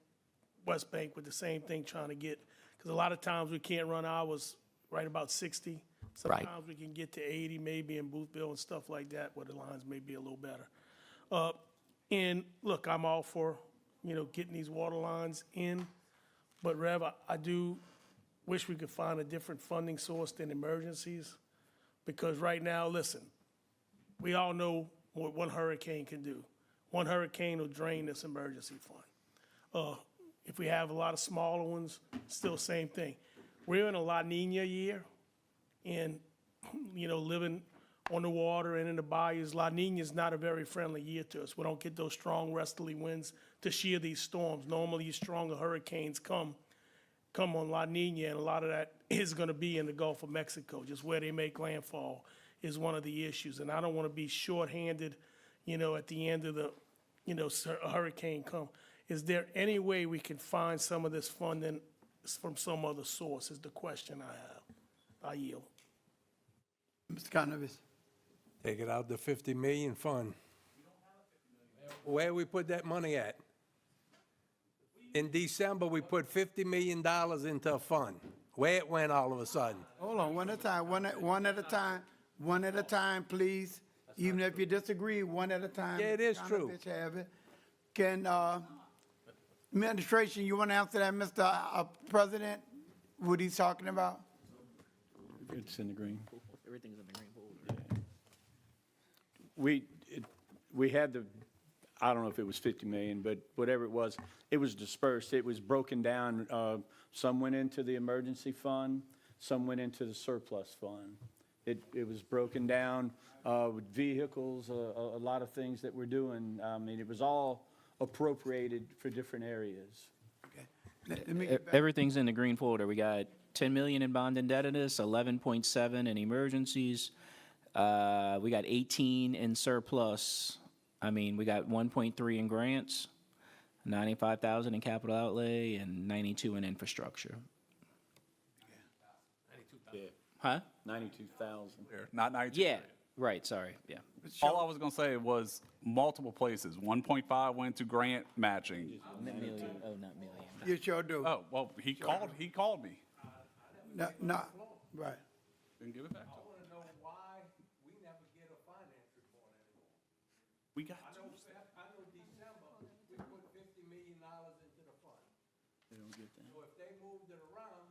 West Bank with the same thing trying to get, because a lot of times we can't run ours right about 60. Right. Sometimes we can get to 80 maybe in Boothville and stuff like that where the lines may be a little better. And look, I'm all for, getting these water lines in. But Rev, I do wish we could find a different funding source than emergencies. Because right now, listen, we all know what one hurricane can do. One hurricane will drain this emergency fund. If we have a lot of smaller ones, still same thing. We're in a La Nina year, and, living on the water and in the bayous, La Nina is not a very friendly year to us. We don't get those strong westerly winds to shear these storms. Normally, these stronger hurricanes come on La Nina, and a lot of that is going to be in the Gulf of Mexico. Just where they make landfall is one of the issues. And I don't want to be shorthanded, at the end of the, a hurricane come. Is there any way we can find some of this funding from some other source is the question I have. I yield. Mr. Conover? Take it out the 50 million fund. Where we put that money at? In December, we put $50 million into a fund. Where it went all of a sudden? Hold on, one at a time, one at a time, please. Even if you disagree, one at a time. Yeah, it is true. Conover have it. Can, administration, you want to answer that, Mr. President? What he's talking about? It's in the green. Everything's in the green folder. We had I don't know if it was 50 million, but whatever it was dispersed. It was broken down. Some went into the emergency fund, some went into the surplus fund. It was broken down with vehicles, a lot of things that we're doing. I mean, it was all appropriated for different areas. Let me get back. Everything's in the green folder. We got 10 million in bond indebtedness, 11.7 in emergencies. We got 18 in surplus. I mean, we got 1.3 in grants, 95,000 in capital outlay, and 92 in infrastructure. Yeah. Huh? 92,000. Not 92. Yeah. Right. Sorry. Yeah. All I was going to say was multiple places. 1.5 went to grant matching. Million. Oh, not million. You sure do. Oh, well, he called me. No, right. Then give it back to him. I want to know why we never get a finance report anymore. We got I know December, we put $50 million into the fund. They don't get that. So if they moved it around.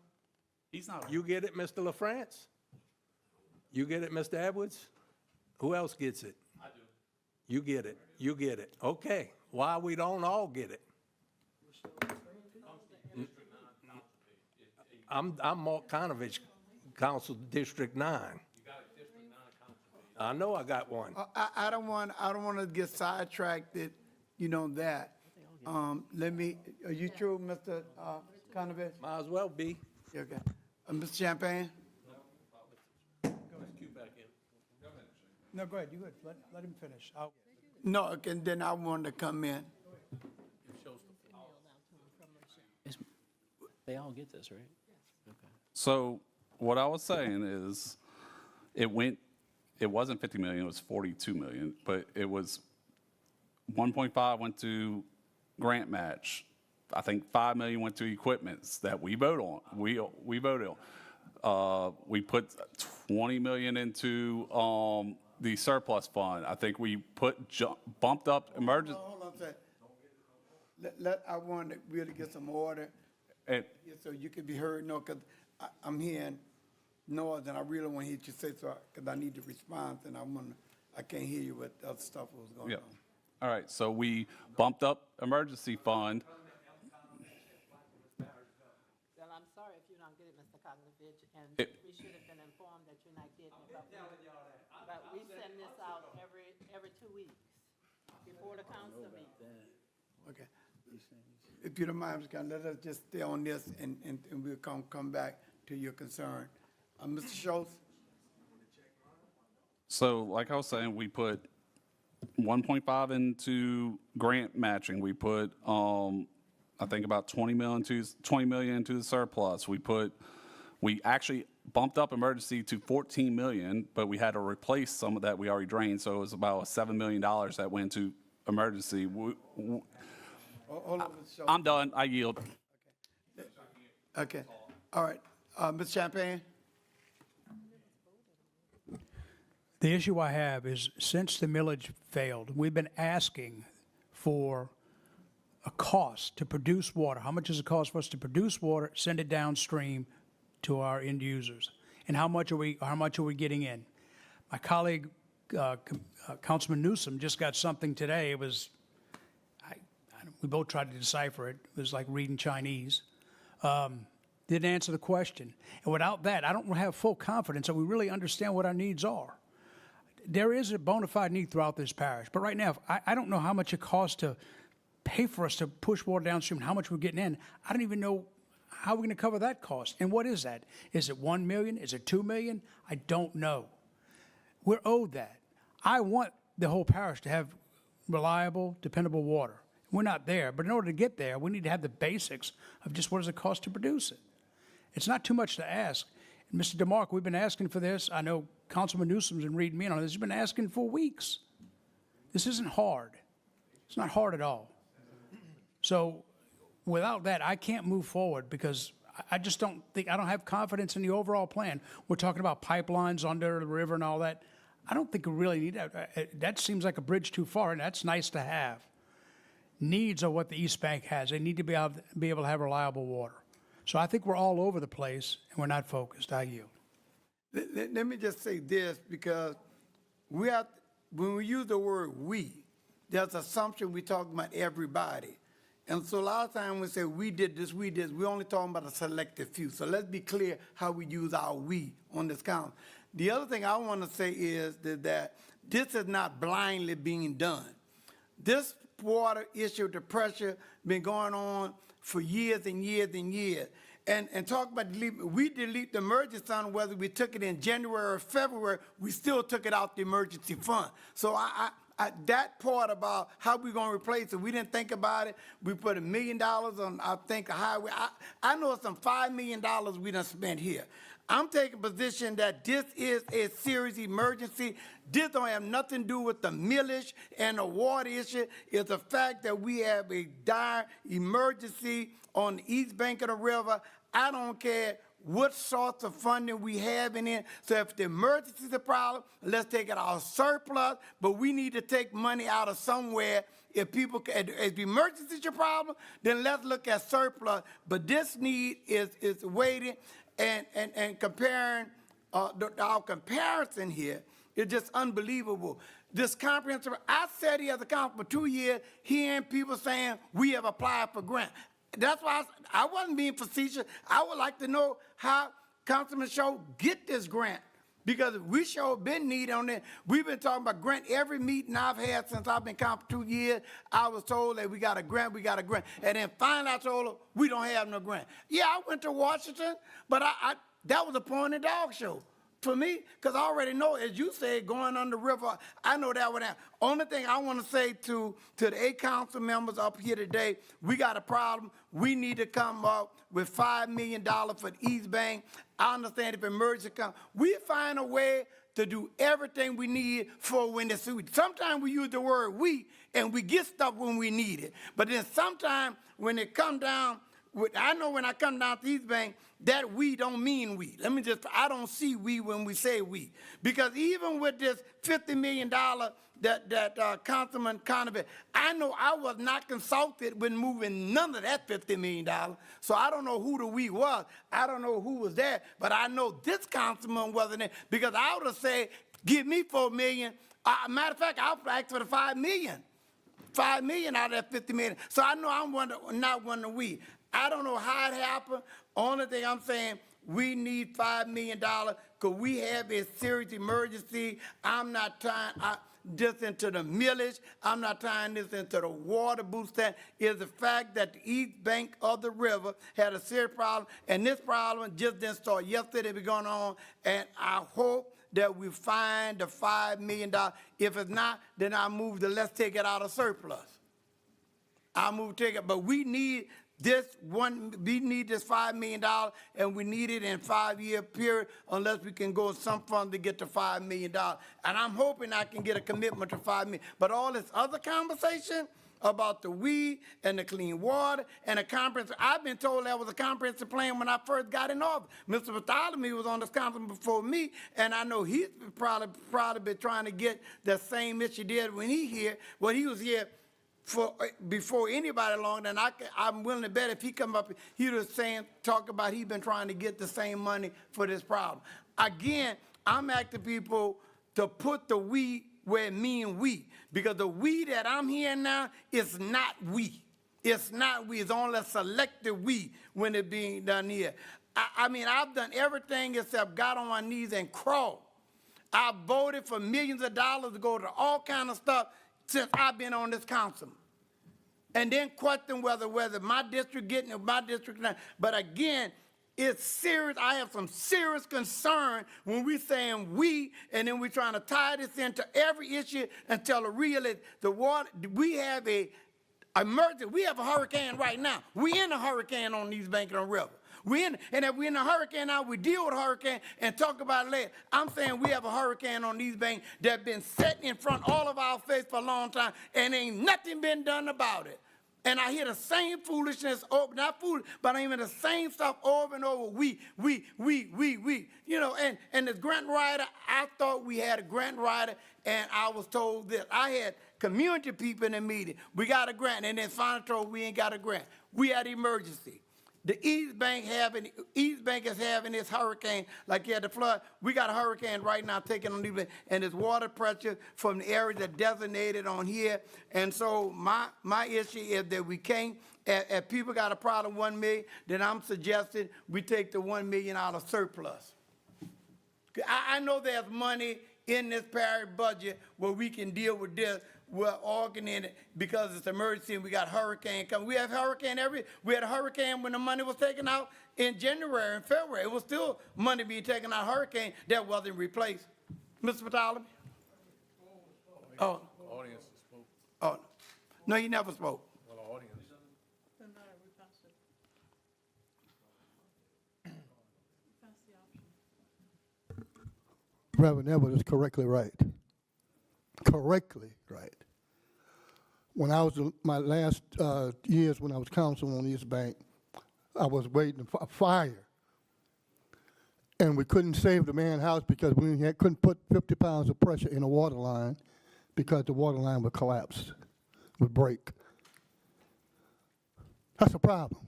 He's not. You get it, Mr. LaFrance? You get it, Mr. Edwards? Who else gets it? I do. You get it. You get it. Okay. Why we don't all get it? I'm Mark Conovich, Council District 9. I know I got one. I don't want to get sidetracked that, that. Are you true, Mr. Conover? Might as well be. Okay. Mr. Champagne? No, go ahead, you good. Let him finish. No, and then I wanted to come in. They all get this, right? So what I was saying is, it wasn't 50 million, it was 42 million, but it was 1.5 went to grant match. I think 5 million went to equipments that we vote on. We voted on. We put 20 million into the surplus fund. I think we bumped up emergency. Hold on a second. I want to really get some order, so you can be heard, because I'm hearing noise, and I really want to hear you say so, because I need to respond, and I can't hear you with the other stuff that was going on. All right, so we bumped up emergency fund. Well, I'm sorry if you don't get it, Mr. Koglovich, and we should have been informed that you're not getting it. But we send this out every 2 weeks before the council meeting. Okay. If you don't mind, Mr. Conley, let us just stay on this, and we'll come back to your concern. Mr. Schultz? So like I was saying, we put 1.5 into grant matching. We put, I think about 20 million into the surplus. We actually bumped up emergency to 14 million, but we had to replace some of that we already drained. So it was about $7 million that went to emergency. Hold on, Mr. Schultz. I'm done. I yield. Okay. All right. Ms. Champagne? The issue I have is, since the millage failed, we've been asking for a cost to produce water. How much does it cost for us to produce water, send it downstream to our end users? And how much are we getting in? My colleague, Councilman Newsom, just got something today. It was, we both tried to decipher it. It was like reading Chinese. Didn't answer the question. And without that, I don't have full confidence that we really understand what our needs are. There is a bona fide need throughout this parish, but right now, I don't know how much it costs to pay for us to push water downstream and how much we're getting in. I don't even know how we're going to cover that cost. And what is that? Is it 1 million? Is it 2 million? I don't know. We're owed that. I want the whole parish to have reliable, dependable water. We're not there, but in order to get there, we need to have the basics of just what does it cost to produce it. It's not too much to ask. And Mr. DeMarco, we've been asking for this. I know Councilman Newsom's been reading me in on this. He's been asking for weeks. This isn't hard. It's not hard at all. So without that, I can't move forward because I just don't have confidence in the overall plan. We're talking about pipelines under the river and all that. I don't think we really need that. That seems like a bridge too far, and that's nice to have. Needs are what the East Bank has. They need to be able to have reliable water. So I think we're all over the place, and we're not focused. I yield. Let me just say this, because when we use the word "we," there's assumption we're talking about everybody. And so a lot of times we say we did this, we're only talking about a selective few. So let's be clear how we use our "we" on this count. The other thing I want to say is that this is not blindly being done. This water issue, the pressure, been going on for years and years and years. And talk about we delete the emergency fund, whether we took it in January or February, we still took it out the emergency fund. So that part about how we're going to replace it, we didn't think about it. We put $1 million on, I think, a highway. I know some $5 million we done spent here. I'm taking a position that this is a serious emergency. This don't have nothing to do with the millage and the water issue. It's the fact that we have a dire emergency on the east bank of the river. I don't care what sorts of funding we have in it. So if the emergency is a problem, let's take it out of surplus, but we need to take money out of somewhere. If the emergency is your problem, then let's look at surplus. But this need is waiting. And comparing, our comparison here is just unbelievable. This comprehensive, I sat here as a council for 2 years hearing people saying we have applied for grant. That's why I wasn't being facetious. I would like to know how Councilman Shaw get this grant, because we sure been needing on it. We've been talking about grant every meeting I've had since I've been council for 2 years. I was told that we got a grant. And then finally I told her, we don't have no grant. Yeah, I went to Washington, but that was a point in the dog show. for me, because I already know, as you said, going on the river, I know that would happen. Only thing I want to say to the 8 council members up here today, we got a problem. We need to come up with $5 million for the East Bank. I understand if emergency comes, we find a way to do everything we need for when it's. Sometimes we use the word we, and we get stuff when we need it. But then sometimes when it come down, I know when I come down to East Bank, that we don't mean we. I don't see we when we say we. Because even with this $50 million that Councilman Conover, I know I was not consulted when moving none of that $50 million. So I don't know who the we was. I don't know who was there. But I know this councilman wasn't there. Because I would have said, give me $4 million. Matter of fact, I would ask for the $5 million. $5 million out of that $50 million. So I know I'm not one of we. I don't know how it happened. Only thing I'm saying, we need $5 million because we have a serious emergency. I'm not tying this into the millage. I'm not tying this into the water boost. That is the fact that the east bank of the river had a serious problem, and this problem just didn't start yesterday. It's been going on, and I hope that we find the $5 million. If it's not, then I move to let's take it out of surplus. I move to take it, but we need this $5 million, and we need it in a 5-year period unless we can go in some fund to get the $5 million. And I'm hoping I can get a commitment to $5 million. But all this other conversation about the weed and the clean water and the comprehensive, I've been told that was a comprehensive plan when I first got in office. Mr. Bartholomew was on this council before me, and I know he's probably been trying to get the same issue did when he was here before anybody long, then I'm willing to bet if he come up, he was talk about he been trying to get the same money for this problem. Again, I'm asking people to put the we where it mean we, because the we that I'm hearing now is not we. It's not we. It's only a selective we when it being done here. I mean, I've done everything except got on my knees and crawled. I voted for millions of dollars to go to all kind of stuff since I've been on this council. And then question whether my district getting it, my district not. But again, it's serious. I have some serious concern when we saying we, and then we're trying to tie this into every issue until the water, we have a emergency. We have a hurricane right now. We in a hurricane on East Bank and River. And if we're in a hurricane now, we deal with a hurricane and talk about it later. I'm saying we have a hurricane on East Bank that's been sitting in front of all of our face for a long time, and ain't nothing been done about it. And I hear the same foolishness, not foolish, but I hear the same stuff over and over. We. You know, and this grant writer, I thought we had a grant writer, and I was told this. I had community people in the meeting. We got a grant, and then finally told we ain't got a grant. We had emergency. The East Bank is having this hurricane, like you had the flood. We got a hurricane right now taking on East Bank, and there's water pressure from the areas that designated on here. And so my issue is that we can't, if people got a problem, 1 million, then I'm suggesting we take the 1 million out of surplus. I know there's money in this parish budget where we can deal with this. We're organizing it because it's emergency and we got hurricane coming. We have hurricane we had a hurricane when the money was taken out in January and February. It was still money being taken out of hurricane that wasn't replaced. Mr. Bartholomew? Oh. Audience spoke. Oh, no, he never spoke. Well, the audience. Reverend Edwards is correctly right. Correctly right. When I was my last years when I was council on East Bank, I was waiting for a fire, and we couldn't save the man's house because we couldn't put 50 pounds of pressure in a water line because the water line would collapse, would break. That's a problem.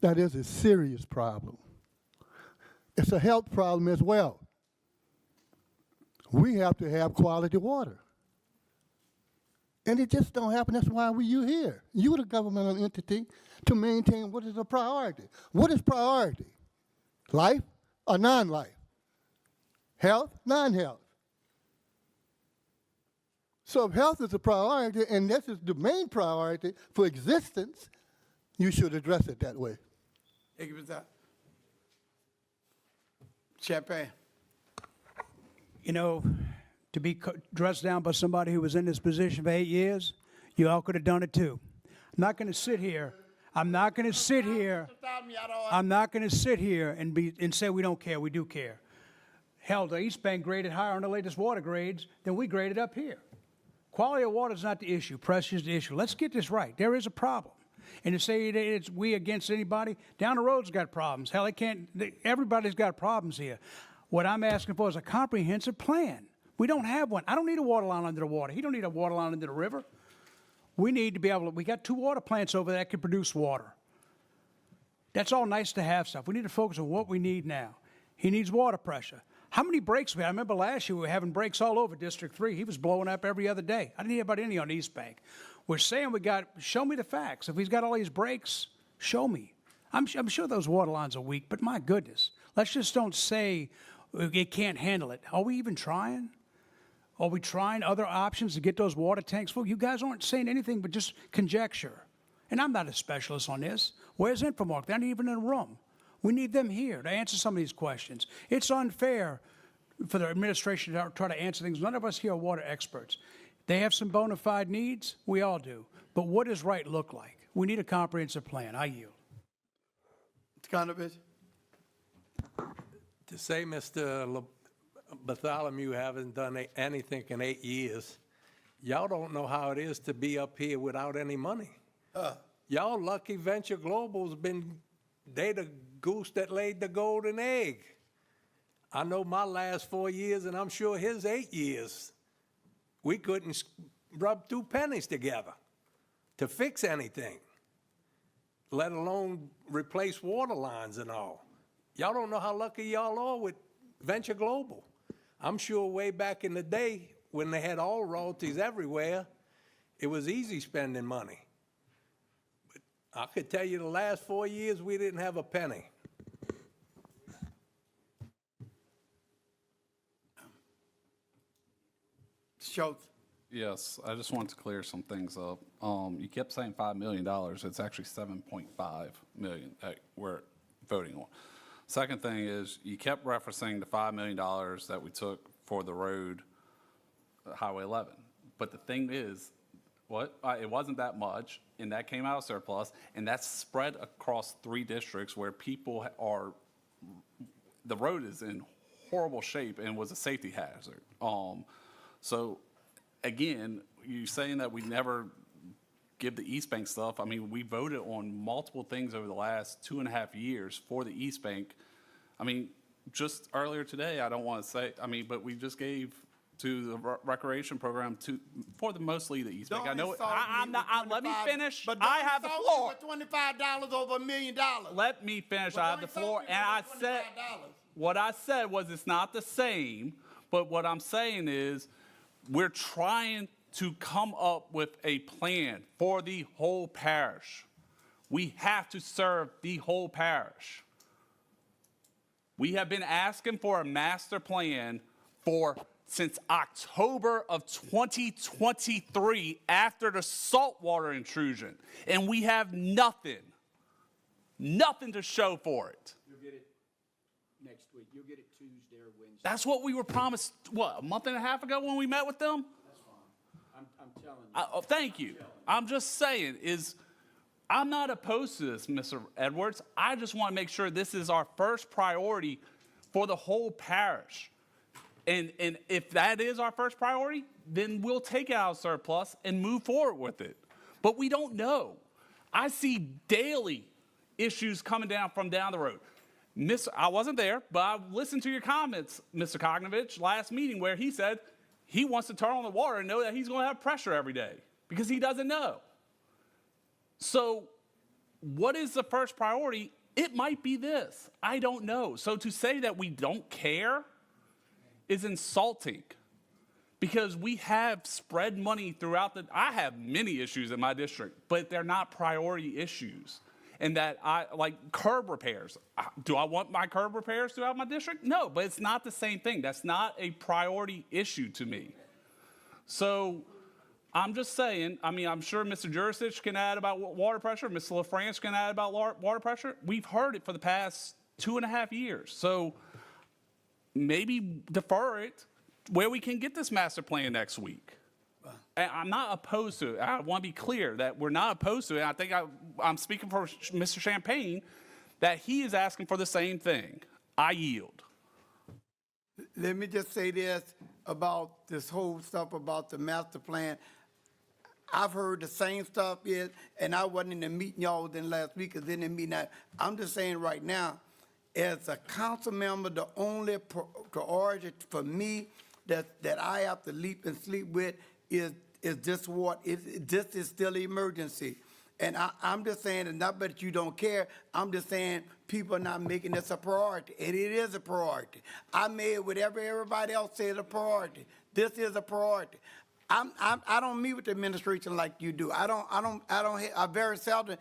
That is a serious problem. It's a health problem as well. We have to have quality water. And it just don't happen. That's why you here. You're the governmental entity to maintain what is a priority. What is priority? Life or non-life? Health, non-health. So if health is a priority, and this is the main priority for existence, you should address it that way. Thank you, Mr. Champagne. You know, to be dressed down by somebody who was in this position for 8 years, you all could have done it too. I'm not going to sit here. I'm not going to sit here. I'm not going to sit here and say we don't care. We do care. Hell, the East Bank graded higher on the latest water grades than we graded up here. Quality of water is not the issue. Pressure is the issue. Let's get this right. There is a problem. And to say it's we against anybody, down the road's got problems. Hell, everybody's got problems here. What I'm asking for is a comprehensive plan. We don't have one. I don't need a water line under the water. He don't need a water line under the river. We need to be able to, we got 2 water plants over there that can produce water. That's all nice to have stuff. We need to focus on what we need now. He needs water pressure. How many breaks we had? I remember last year we were having breaks all over District 3. He was blowing up every other day. I didn't hear about any on East Bank. We're saying show me the facts. If he's got all these breaks, show me. I'm sure those water lines are weak, but my goodness. Let's just don't say it can't handle it. Are we even trying? Are we trying other options to get those water tanks full? You guys aren't saying anything but just conjecture. And I'm not a specialist on this. Where's Infomark? They're not even in a room. We need them here to answer some of these questions. It's unfair for the administration to try to answer things. None of us here are water experts. They have some bona fide needs. We all do. But what does right look like? We need a comprehensive plan. I yield. Kanovich. To say Mr. Bartholomew haven't done anything in 8 years, y'all don't know how it is to be up here without any money. Y'all lucky Venture Global's they the goose that laid the golden egg. I know my last 4 years, and I'm sure his 8 years, we couldn't rub 2 pennies together to fix anything, let alone replace water lines and all. Y'all don't know how lucky y'all are with Venture Global. I'm sure way back in the day when they had all royalties everywhere, it was easy spending money. But I could tell you the last 4 years, we didn't have a penny. Schultz. Yes, I just wanted to clear some things up. You kept saying $5 million. It's actually $7.5 million that we're voting on. Second thing is you kept referencing the $5 million that we took for the road, Highway 11. But the thing is, it wasn't that much, and that came out of surplus, and that's spread across 3 districts where people the road is in horrible shape and was a safety hazard. So, again, you're saying that we never give the East Bank stuff. I mean, we voted on multiple things over the last 2.5 years for the East Bank. I mean, just earlier today, I don't want to say, but we just gave to the recreation program for mostly the East Bank. I know, let me finish. But I have the floor. $25 over $1 million. Let me finish. I have the floor. And I said, what I said was it's not the same, but what I'm saying is, we're trying to come up with a plan for the whole parish. We have to serve the whole parish. We have been asking for a master plan since October of 2023 after the saltwater intrusion, and we have nothing to show for it. You'll get it next week. You'll get it Tuesday or Wednesday. That's what we were promised, a month and a half ago when we met with them? That's fine. I'm telling you. Thank you. I'm just saying I'm not opposed to this, Mr. Edwards. I just want to make sure this is our first priority for the whole parish. And if that is our first priority, then we'll take it out of surplus and move forward with it. But we don't know. I see daily issues coming down from down the road. I wasn't there, but I listened to your comments, Mr. Kognovich, last meeting where he said he wants to turn on the water and know that he's going to have pressure every day because he doesn't know. So what is the first priority? It might be this. I don't know. So to say that we don't care is insulting because we have spread money throughout I have many issues in my district, but they're not priority issues. And that like curb repairs. Do I want my curb repairs throughout my district? No, but it's not the same thing. That's not a priority issue to me. So I'm just saying, I'm sure Mr. Jurisic can add about water pressure. Mr. LaFrance can add about water pressure. We've heard it for the past 2.5 years. So I'm just saying, I'm sure Mr. Jurisic can add about water pressure. Mr. LaFrance can add about water pressure. Mr. LaFrance can add about water pressure. Mr. LaFrance can add about water pressure. Mr. LaFrance can add about water pressure. We've heard it for the past 2.5 years. So I'm just saying, I'm sure Mr. Jurisic can add about water pressure. Mr. LaFrance can add about water pressure. Mr. LaFrance can add about water pressure. We've heard it for the past 2.5 years. So I'm just saying, I'm sure Mr. Jurisic can add about water pressure. Mr. LaFrance can add about water pressure. Mr. LaFrance can add about water pressure. maybe defer it where we can get this master plan next week. And I'm not opposed to it. I want to be clear that we're not opposed to it. I think I'm speaking for Mr. Champagne, that he is asking for the same thing. I yield. Let me just say this about this whole stuff about the master plan. I've heard the same stuff and I wasn't in the meeting y'all was in last week, because in the meeting, I'm just saying right now, as a council member, the only priority for me that I have to leap and sleep with is this this is still an emergency. And I'm just saying, and not that you don't care, I'm just saying people are not making this a priority, and it is a priority. I made whatever everybody else said a priority. This is a priority. I don't meet with the administration like you do. I very seldom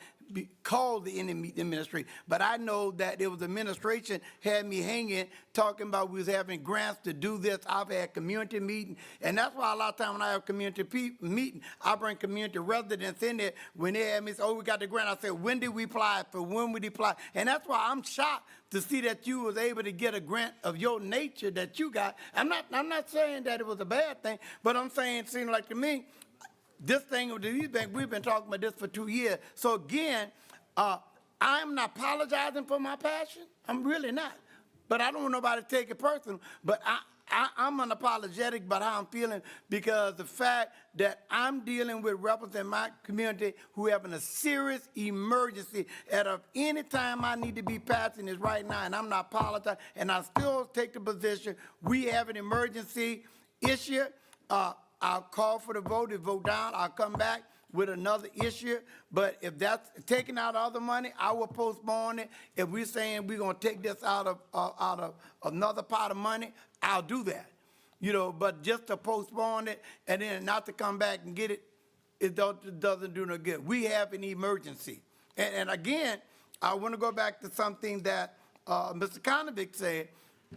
call the administration, but I know that it was the administration had me hanging, talking about we was having grants to do this. I've had community meeting, and that's why a lot of times when I have community meeting, I bring community residents in there. When they have me say, "Oh, we got the grant," I said, "When did we apply for? When we apply?" And that's why I'm shocked to see that you was able to get a grant of your nature that you got. I'm not saying that it was a bad thing, but I'm saying it seemed like to me, this thing with the East Bank, we've been talking about this for 2 years. So again, I'm not apologizing for my passion. I'm really not. But I don't want nobody to take it personal. But I'm unapologetic about how I'm feeling, because the fact that I'm dealing with representing my community who having a serious emergency at any time I need to be passing this right now, and I'm not apologizing, and I still take the position we have an emergency issue. I'll call for the vote. If vote down, I'll come back with another issue. But if that's taking out other money, I will postpone it. If we're saying we're going to take this out of another pot of money, I'll do that. You know, but just to postpone it and then not to come back and get it, it doesn't do no good. We have an emergency. And again, I want to go back to something that Mr. Konovic said,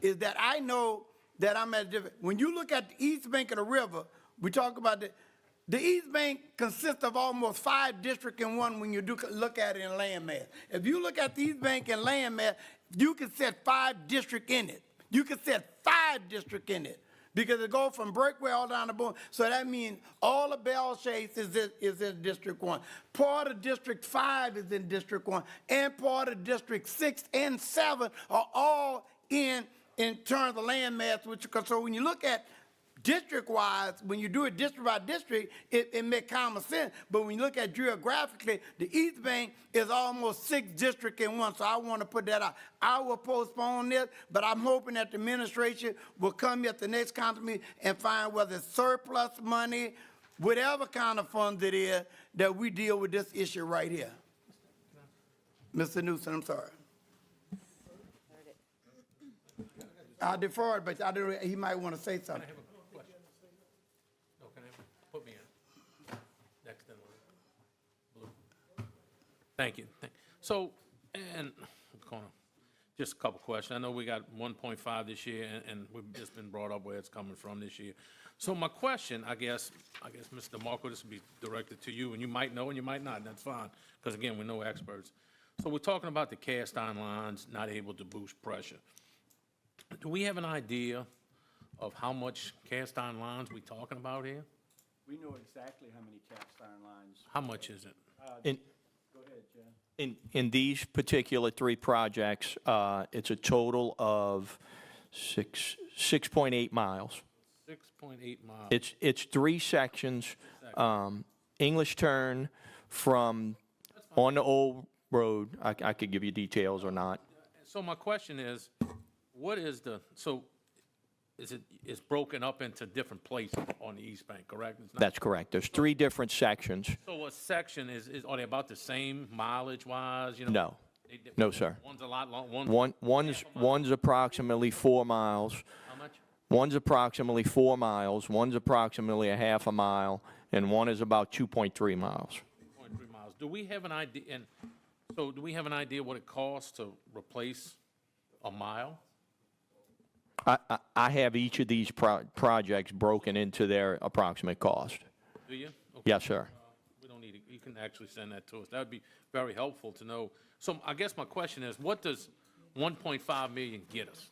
is that I know that I'm at a different, when you look at the east bank of the river, we talk about the East Bank consists of almost 5 districts in one when you look at it in land mass. If you look at the East Bank in land mass, you can set 5 districts in it. You can set 5 districts in it, because it goes from Breakaway all down the board. So that means all of Bell Chase is in District 1. Part of District 5 is in District 1. And part of District 6 and 7 are all in terms of land mass. So when you look at district-wise, when you do it district by district, it makes common sense. But when you look at geographically, the East Bank is almost 6 districts in one, so I want to put that out. I will postpone this, but I'm hoping that the administration will come at the next council meeting and find whether it's surplus money, whatever kind of funds it is, that we deal with this issue right here. Mr. Newsom, I'm sorry. I defer it, but he might want to say something. Put me in. Next in line. Blue. Thank you. So, and just a couple questions. I know we got 1.5 this year, and we've just been brought up where it's coming from this year. So my question, I guess, Mr. DeMarco, this will be directed to you, and you might know and you might not, and that's fine, because again, we're no experts. So we're talking about the cast iron lines not able to boost pressure. Do we have an idea of how much cast iron lines we're talking about here? We know exactly how many cast iron lines. How much is it? Go ahead, Jen. In these particular 3 projects, it's a total of 6.8 miles. 6.8 miles. It's 3 sections. English Turn from on the old road. I could give you details or not. So my question is, what is it's broken up into different places on the East Bank, correct? It's not, That's correct. There's 3 different sections. so a section are they about the same mileage-wise, you know? No. No, sir. One's a lot long, One's approximately 4 miles. how much? One's approximately 4 miles, one's approximately a half a mile, and one is about 2.3 miles. 2.3 miles. Do we have an idea, do we have an idea what it costs to replace a mile? I have each of these projects broken into their approximate cost. Do you? Okay. Yes, sir. We don't need it. You can actually send that to us. That would be very helpful to know. So I guess my question is, what does 1.5 million get us?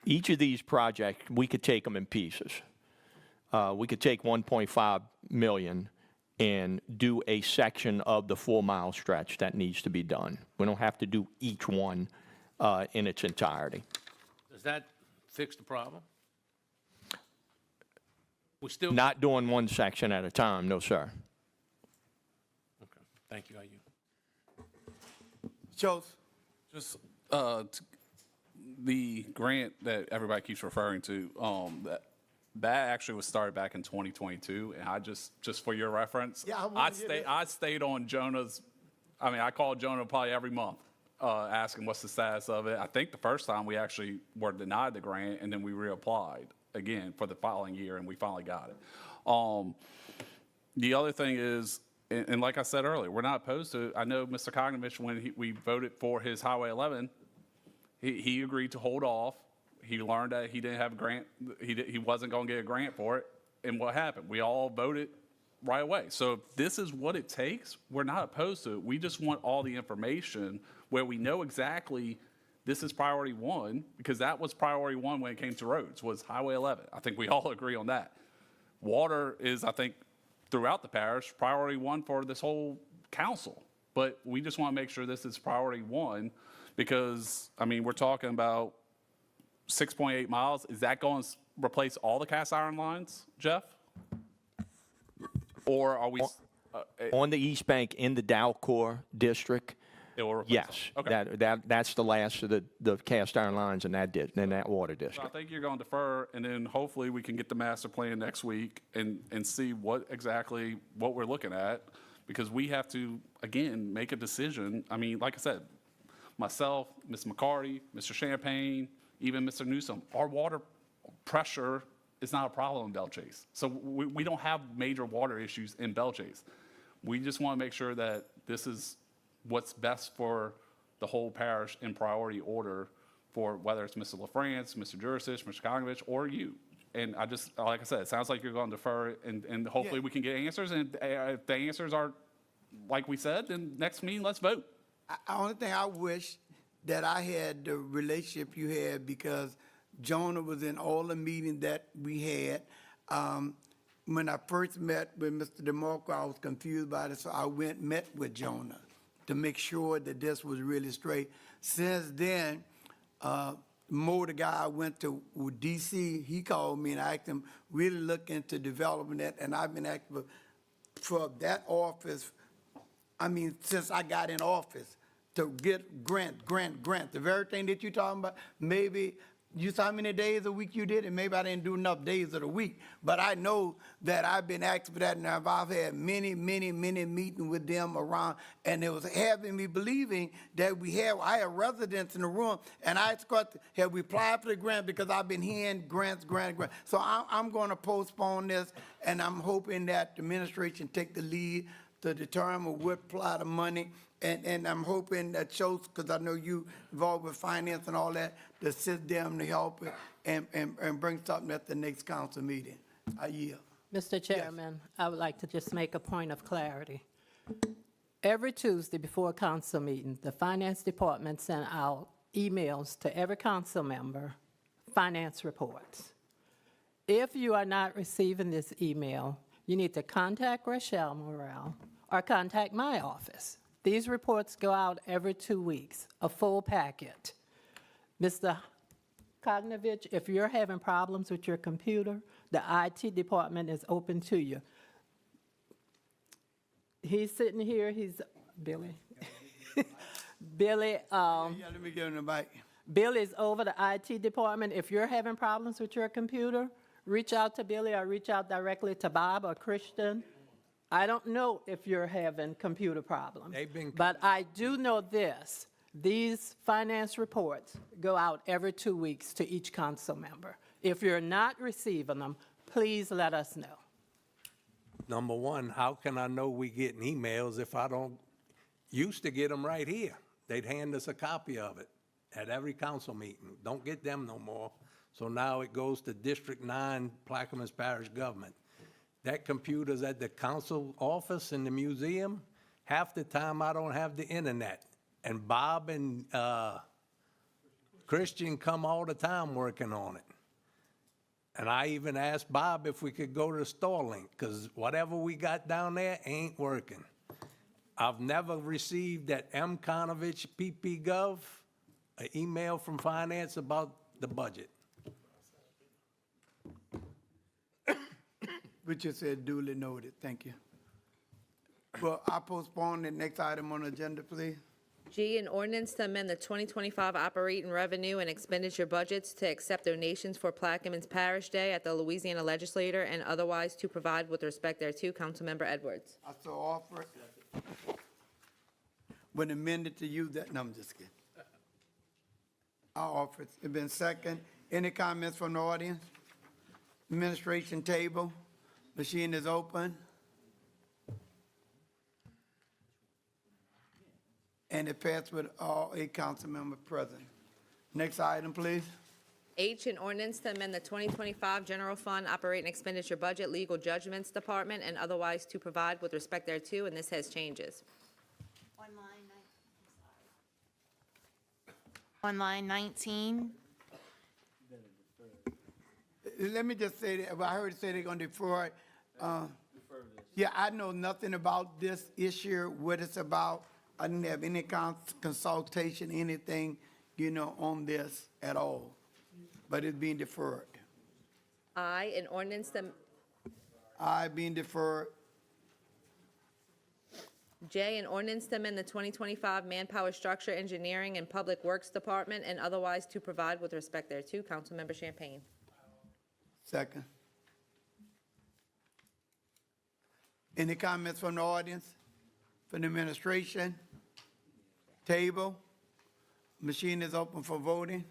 each of these projects, we could take them in pieces. We could take 1.5 million and do a section of the 4-mile stretch that needs to be done. We don't have to do each one in its entirety. Does that fix the problem? We still. Not doing one section at a time, no, sir. Okay, thank you, IU. Schultz? Just the grant that everybody keeps referring to, that actually was started back in 2022, and I just for your reference, Yeah, I wanna hear that. I stayed on Jonah's. I mean, I called Jonah probably every month, asking what's the status of it. I think the first time we actually were denied the grant, and then we reapplied again for the following year, and we finally got it. The other thing is, and like I said earlier, we're not opposed to it. I know Mr. Kognovich, when we voted for his Highway 11, he agreed to hold off. He learned that he didn't have a grant. He wasn't going to get a grant for it. And what happened? We all voted right away. So if this is what it takes, we're not opposed to it. We just want all the information where we know exactly this is priority one, because that was priority one when it came to roads, was Highway 11. I think we all agree on that. Water is, I think, throughout the parish, priority one for this whole council. But we just want to make sure this is priority one, because, I mean, we're talking about 6.8 miles. Is that going to replace all the cast iron lines, Jeff? Or are we? On the East Bank in the Dalcor district, It will replace yes, all. Okay. that's the last of the cast iron lines in that water So I district. think you're going to defer, and then hopefully we can get the master plan next week and see what we're looking at, because we have to, again, make a decision. I mean, like I said, myself, Ms. McCarty, Mr. Champagne, even Mr. Newsom, our water pressure is not a problem in Belle Chase. So we don't have major water issues in Belle Chase. We just want to make sure that this is what's best for the whole parish in priority order, for whether it's Mr. LaFrance, Mr. Jurisic, Mr. Kognovich, or you. And I just, like I said, it sounds like you're going to defer, and hopefully we can get answers. And if the answers are like we said, then next meeting, let's vote. The only thing I wish that I had the relationship you had, because Jonah was in all the meetings that we had. When I first met with Mr. DeMarco, I was confused about it, so I met with Jonah to make sure that this was really straight. Since then, Mo, the guy I went to with DC, he called me and I asked him really look into developing that, and I've been active for that office, I mean, since I got in office, to get grant. The very thing that you're talking about, maybe you saw how many days a week you did, and maybe I didn't do enough days of the week. But I know that I've been active for that, and I've had many meetings with them around, and it was having me believing that I had residents in the room, and I asked, have we applied for the grant? Because I've been hearing grants. So I'm going to postpone this, and I'm hoping that the administration take the lead to determine what apply the money. And I'm hoping that Schultz, because I know you involved with finance and all that, to sit down to help and bring something at the next council meeting. I yield. Mr. Chairman, I would like to just make a point of clarity. Every Tuesday before a council meeting, the finance department sent out emails to every council member, finance reports. If you are not receiving this email, you need to contact Rochelle Morrell or contact my office. These reports go out every 2 weeks, a full packet. Mr. Kognovich, if you're having problems with your computer, the IT department is open to you. He's sitting here, he's, Billy. Billy, Yeah, let me give him the mic. Billy's over the IT department. If you're having problems with your computer, reach out to Billy or reach out directly to Bob or Christian. I don't know if you're having computer problems, but I do know this. These finance reports go out every 2 weeks to each council member. If you're not receiving them, please let us know. Number one, how can I know we getting emails if I don't, used to get them right here. They'd hand us a copy of it at every council meeting. Don't get them no more. So now it goes to District 9, Plaquemines Parish Government. That computer's at the council office in the museum. Half the time I don't have the internet. And Bob and Christian come all the time working on it. And I even asked Bob if we could go to Starlink, because whatever we got down there ain't working. I've never received at mconovich pp.gov, an email from finance about the budget. Richard said duly noted. Thank you. Well, I postpone the next item on the agenda, please. G, an ordinance to amend the 2025 operating revenue and expenditure budgets to accept donations for Plaquemines Parish Day at the Louisiana Legislature and otherwise to provide with respect thereto. Councilmember Edwards. I so offer it. When amended to use that, no, I'm just kidding. I offer it. It's been second. Any comments from the audience? Administration table. Machine is open. And it passed with all 8 council members present. Next item, please. H, an ordinance to amend the 2025 general fund operating expenditure budget legal judgments department and otherwise to provide with respect thereto, and this has changes. On line 19, Let me just say that, I heard say they're gonna defer it. Yeah, I know nothing about this issue, what it's about. I didn't have any consultation, anything, on this at all. But it's being deferred. I, an ordinance to, Being deferred. J, an ordinance to amend the 2025 manpower structure engineering and public works department and otherwise to provide with respect thereto. Councilmember Champagne. Second. Any comments from the audience? From the administration? Table? Machine is open for voting.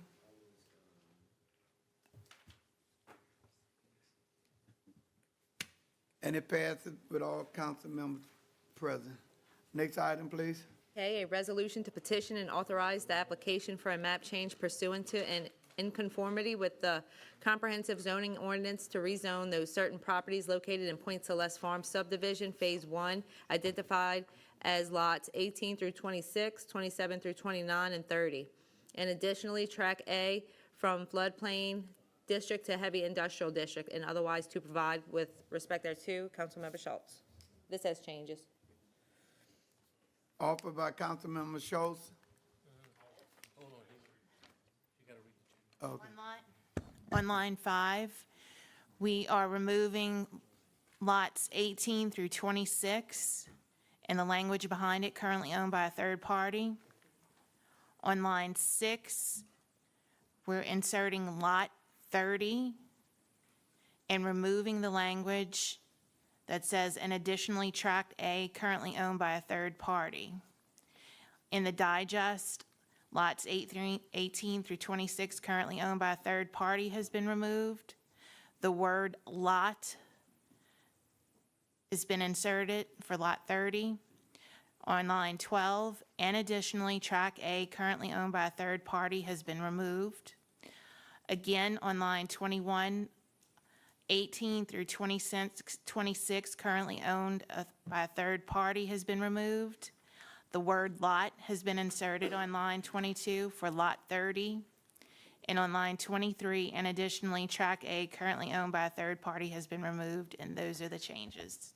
And it passes with all council members present. Next item, please. Okay, a resolution to petition and authorize the application for a map change pursuant to and in conformity with the comprehensive zoning ordinance to rezone those certain properties located in Point Celeste Farm subdivision, Phase 1, identified as lots 18 through 26, 27 through 29, and 30. And additionally, Track A from floodplain district to heavy industrial district, and otherwise to provide with respect thereto. Councilmember Schultz. This has changes. Offered by Councilmember Schultz. Okay. on line 5, we are removing lots 18 through 26 and the language behind it, currently owned by a third party. On line 6, we're inserting lot 30 and removing the language that says, and additionally, Tract A currently owned by a third party. In the digest, lots 18 through 26 currently owned by a third party has been removed. The word lot has been inserted for lot 30. On line 12, and additionally, Tract A currently owned by a third party has been removed. Again, on line 21, 18 through 26 currently owned by a third party has been removed. The word lot has been inserted on line 22 for lot 30. And on line 23, and additionally, Track A currently owned by a third party has been removed, and those are the changes.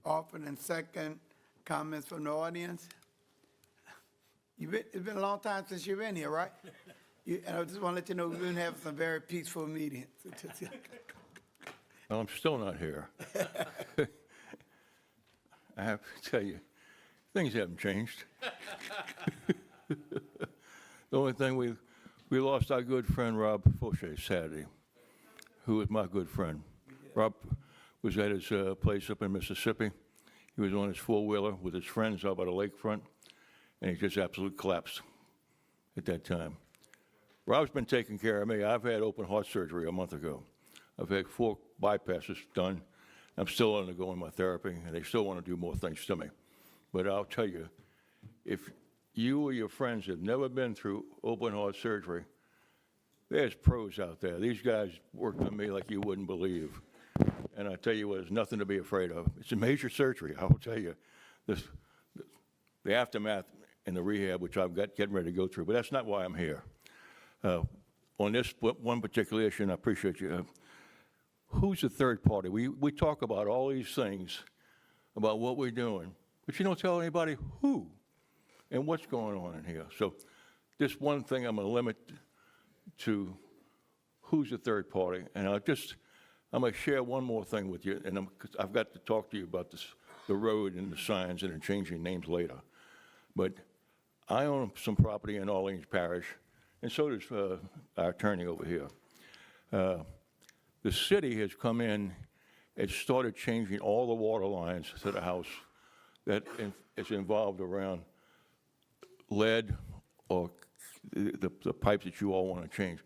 Offered and second. Comments from the audience? It's been a long time since you've been here, right? And I just want to let you know, we've been having some very peaceful meetings. Well, I'm still not here. I have to tell you, things haven't changed. The only thing we lost our good friend Rob Fauché Saturday, who was my good friend. Rob was at his place up in Mississippi. He was on his four-wheeler with his friends out by the lakefront, and he just absolutely collapsed at that time. Rob's been taking care of me. I've had open heart surgery a month ago. I've had 4 bypasses done. I'm still undergoing my therapy, and they still want to do more things to me. But I'll tell you, if you or your friends have never been through open heart surgery, there's pros out there. These guys worked on me like you wouldn't believe. And I tell you what, there's nothing to be afraid of. It's a major surgery, I will tell you. the aftermath and the rehab, which I've got getting ready to go through, but that's not why I'm here. On this one particular issue, and I appreciate you, who's the third party? We talk about all these things, about what we're doing, but you don't tell anybody who and what's going on in here. So this one thing I'm going to limit to who's the third party. And I'm going to share one more thing with you, and 'cause I've got to talk to you about the road and the signs and the changing names later. But I own some property in Orleans Parish, and so does our attorney over here. The city has come in and started changing all the water lines to the house that is involved around lead or the pipes that you all want to change.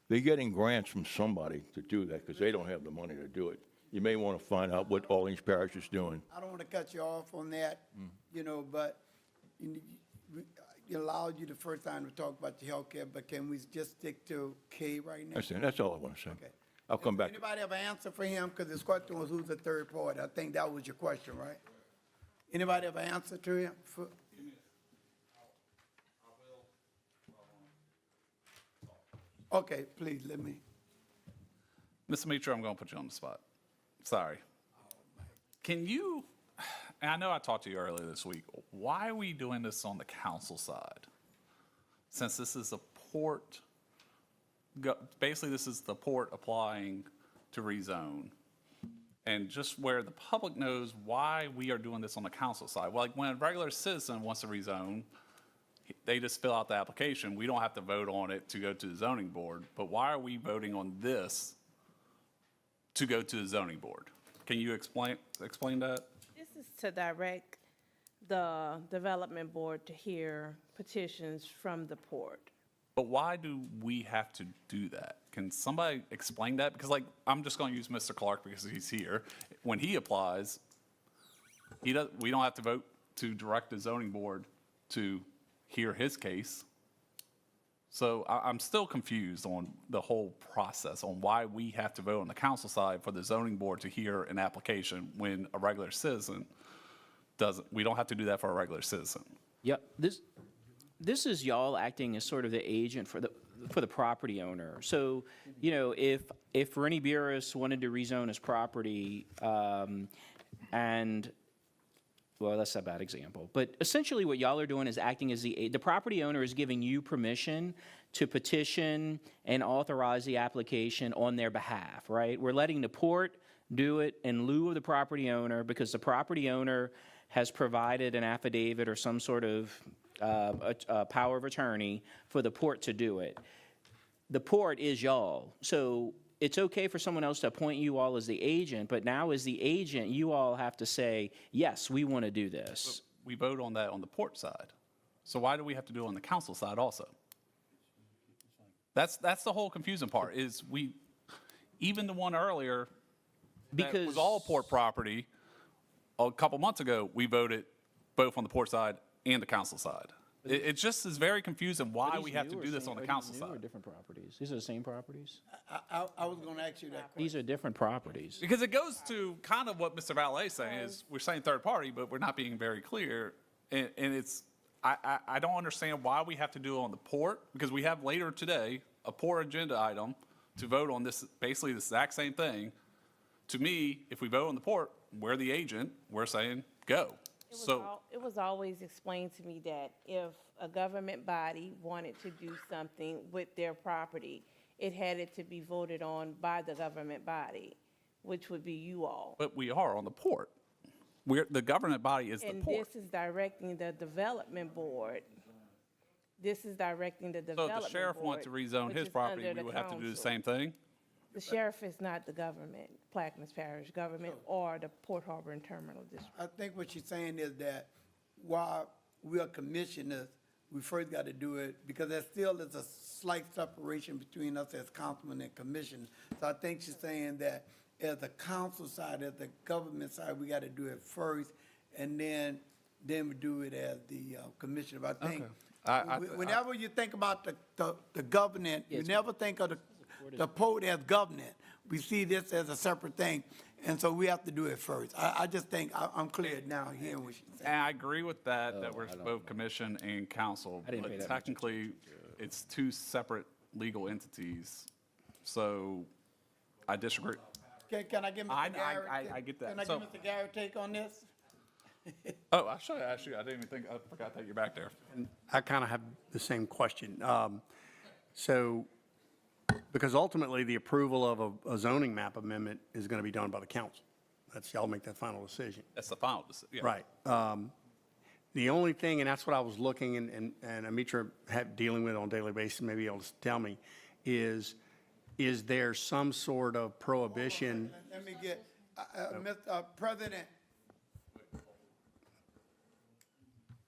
They're getting grants from somebody to do that because they don't have the money to do it. You may want to find out what Orleans Parish is doing. I don't want to cut you off on that, but it allowed you the first time to talk about the healthcare, but can we just stick to K right now? That's all I want to say. Okay. I'll come back. Anybody have an answer for him? Because his question was who's the third party. I think that was your question, right? Anybody have an answer to him? Okay, please, let me. Mr. Mitra, I'm going to put you on the spot. Sorry. Can you, and I know I talked to you earlier this week, why are we doing this on the council side? Since this is a port, basically this is the port applying to rezone. And just where the public knows why we are doing this on the council side. Well, like when a regular citizen wants to rezone, they just fill out the application. We don't have to vote on it to go to the zoning board. But why are we voting on this to go to the zoning board? Can you explain that? This is to direct the development board to hear petitions from the port. But why do we have to do that? Can somebody explain that? Because I'm just going to use Mr. Clark because he's here. When he applies, we don't have to vote to direct the zoning board to hear his case. So I'm still confused on the whole process, on why we have to vote on the council side for the zoning board to hear an application when a regular citizen doesn't. We don't have to do that for a regular citizen. Yep, this is y'all acting as sort of the agent for the property owner. So, if Rennie Burris wanted to rezone his property, well, that's a bad example. But essentially what y'all are doing is acting as the property owner is giving you permission to petition and authorize the application on their behalf, right? We're letting the port do it in lieu of the property owner because the property owner has provided an affidavit or some sort of a power of attorney for the port to do it. The port is y'all. So it's okay for someone else to appoint you all as the agent, but now as the agent, you all have to say, yes, we want to do this. But we vote on that on the port side. So why do we have to do it on the council side also? That's the whole confusing part, is even the one earlier, that was all port property, a couple months ago, we voted both on the port side and the council side. It just is very confusing why we have to do this on the council side. These are different properties. These are the same properties? I was going to ask you that question. These are different properties. Because it goes to kind of what Mr. Valet is saying, is we're saying third party, but we're not being very clear. And it's, I don't understand why we have to do it on the port, because we have later today a port agenda item to vote on this, basically the exact same thing. To me, if we vote on the port, we're the agent, we're saying go. It was always explained to me that if a government body wanted to do something with their property, it had to be voted on by the government body, which would be you all. But we are on the port. The government body is the port. And this is directing the development board. This is directing the development board. So if the sheriff wants to rezone his property, we would have to do the same thing? The sheriff is not the government, Plaquemines Parish government, or the Port Harbor and Terminal District. I think what she's saying is that while we are commissioners, we first got to do it, because there still is a slight separation between us as councilmen and commissioners. So I think she's saying that as the council side, as the government side, we got to do it first, and then we do it as the commissioner. But I think whenever you think about the government, you never think of the port as government. We see this as a separate thing. And so we have to do it first. I just think, I'm clear now hearing what she's saying. And I agree with that, that we're both commission and council, didn't pay but that much technically, it's two separate legal entities. So I disagree. Can I get Mr. I Garrett? get that. Can I So- get Mr. Garrett take on this? Oh, I should ask you, I didn't even think, I forgot that you're back there. I kind of have the same question. So, because ultimately, the approval of a zoning map amendment is going to be done by the council. That's, y'all make that final decision. That's the final decision. Right. The only thing, and that's what I was looking, and Amitra dealing with on a daily basis, maybe able to tell me, is there some sort of prohibition? Let me get, Mr. President.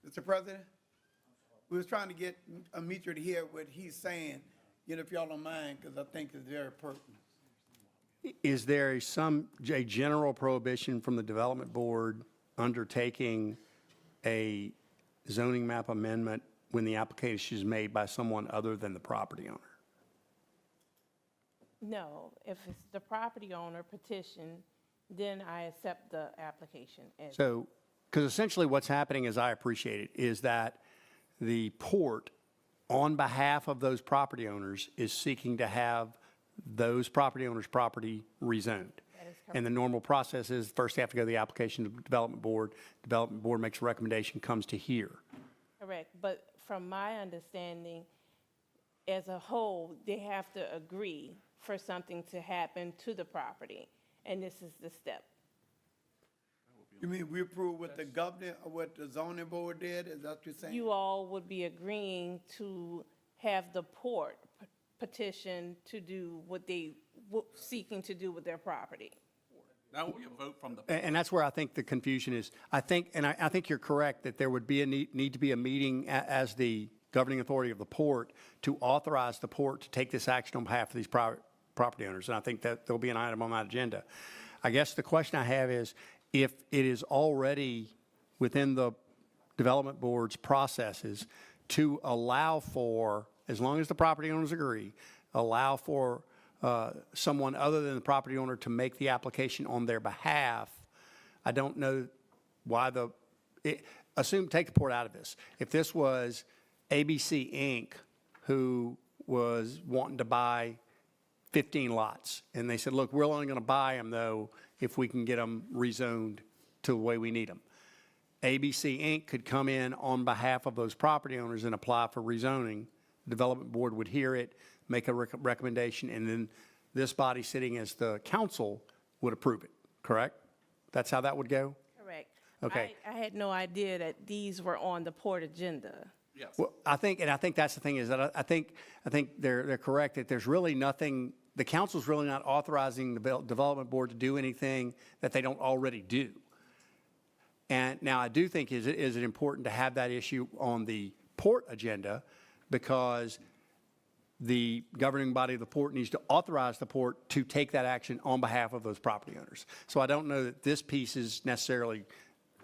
Mr. President, we was trying to get Amitra to hear what he's saying, if y'all don't mind, because I think it's very pertinent. Is there a general prohibition from the development board undertaking a zoning map amendment when the application is made by someone other than the property owner? No, if it's the property owner petition, then I accept the application. So, because essentially what's happening, as I appreciate it, is that the port, on behalf of those property owners, is seeking to have those property owners' property rezoned. And the normal process is first they have to go to the application to the development board makes a recommendation, comes to here. Correct, but from my understanding, as a whole, they have to agree for something to happen to the property, and this is the step. You mean we approve what the governor, what the zoning board did? Is that what you're saying? You all would be agreeing to have the port petition to do what they seeking to do with their property. That will be a vote from the. And that's where I think the confusion is. I think you're correct that there would be a need to be a meeting as the governing authority of the port to authorize the port to take this action on behalf of these property owners. And I think that there'll be an item on that agenda. I guess the question I have is, if it is already within the development board's processes to allow for, as long as the property owners agree, allow for someone other than the property owner to make the application on their behalf, I don't know why take the port out of this. If this was ABC Inc., who was wanting to buy 15 lots, and they said, look, we're only going to buy them, though, if we can get them rezoned to the way we need them. ABC Inc. could come in on behalf of those property owners and apply for rezoning. The development board would hear it, make a recommendation, and then this body sitting as the council would approve it, correct? That's how that would go? Correct. Okay. I had no idea that these were on the port agenda. Yes. Well, I think that's the thing, is that I think they're correct, that there's really nothing, the council's really not authorizing the development board to do anything that they don't already do. And now I do think, is it important to have that issue on the port agenda, because the governing body of the port needs to authorize the port to take that action on behalf of those property owners. So I don't know that this piece is necessarily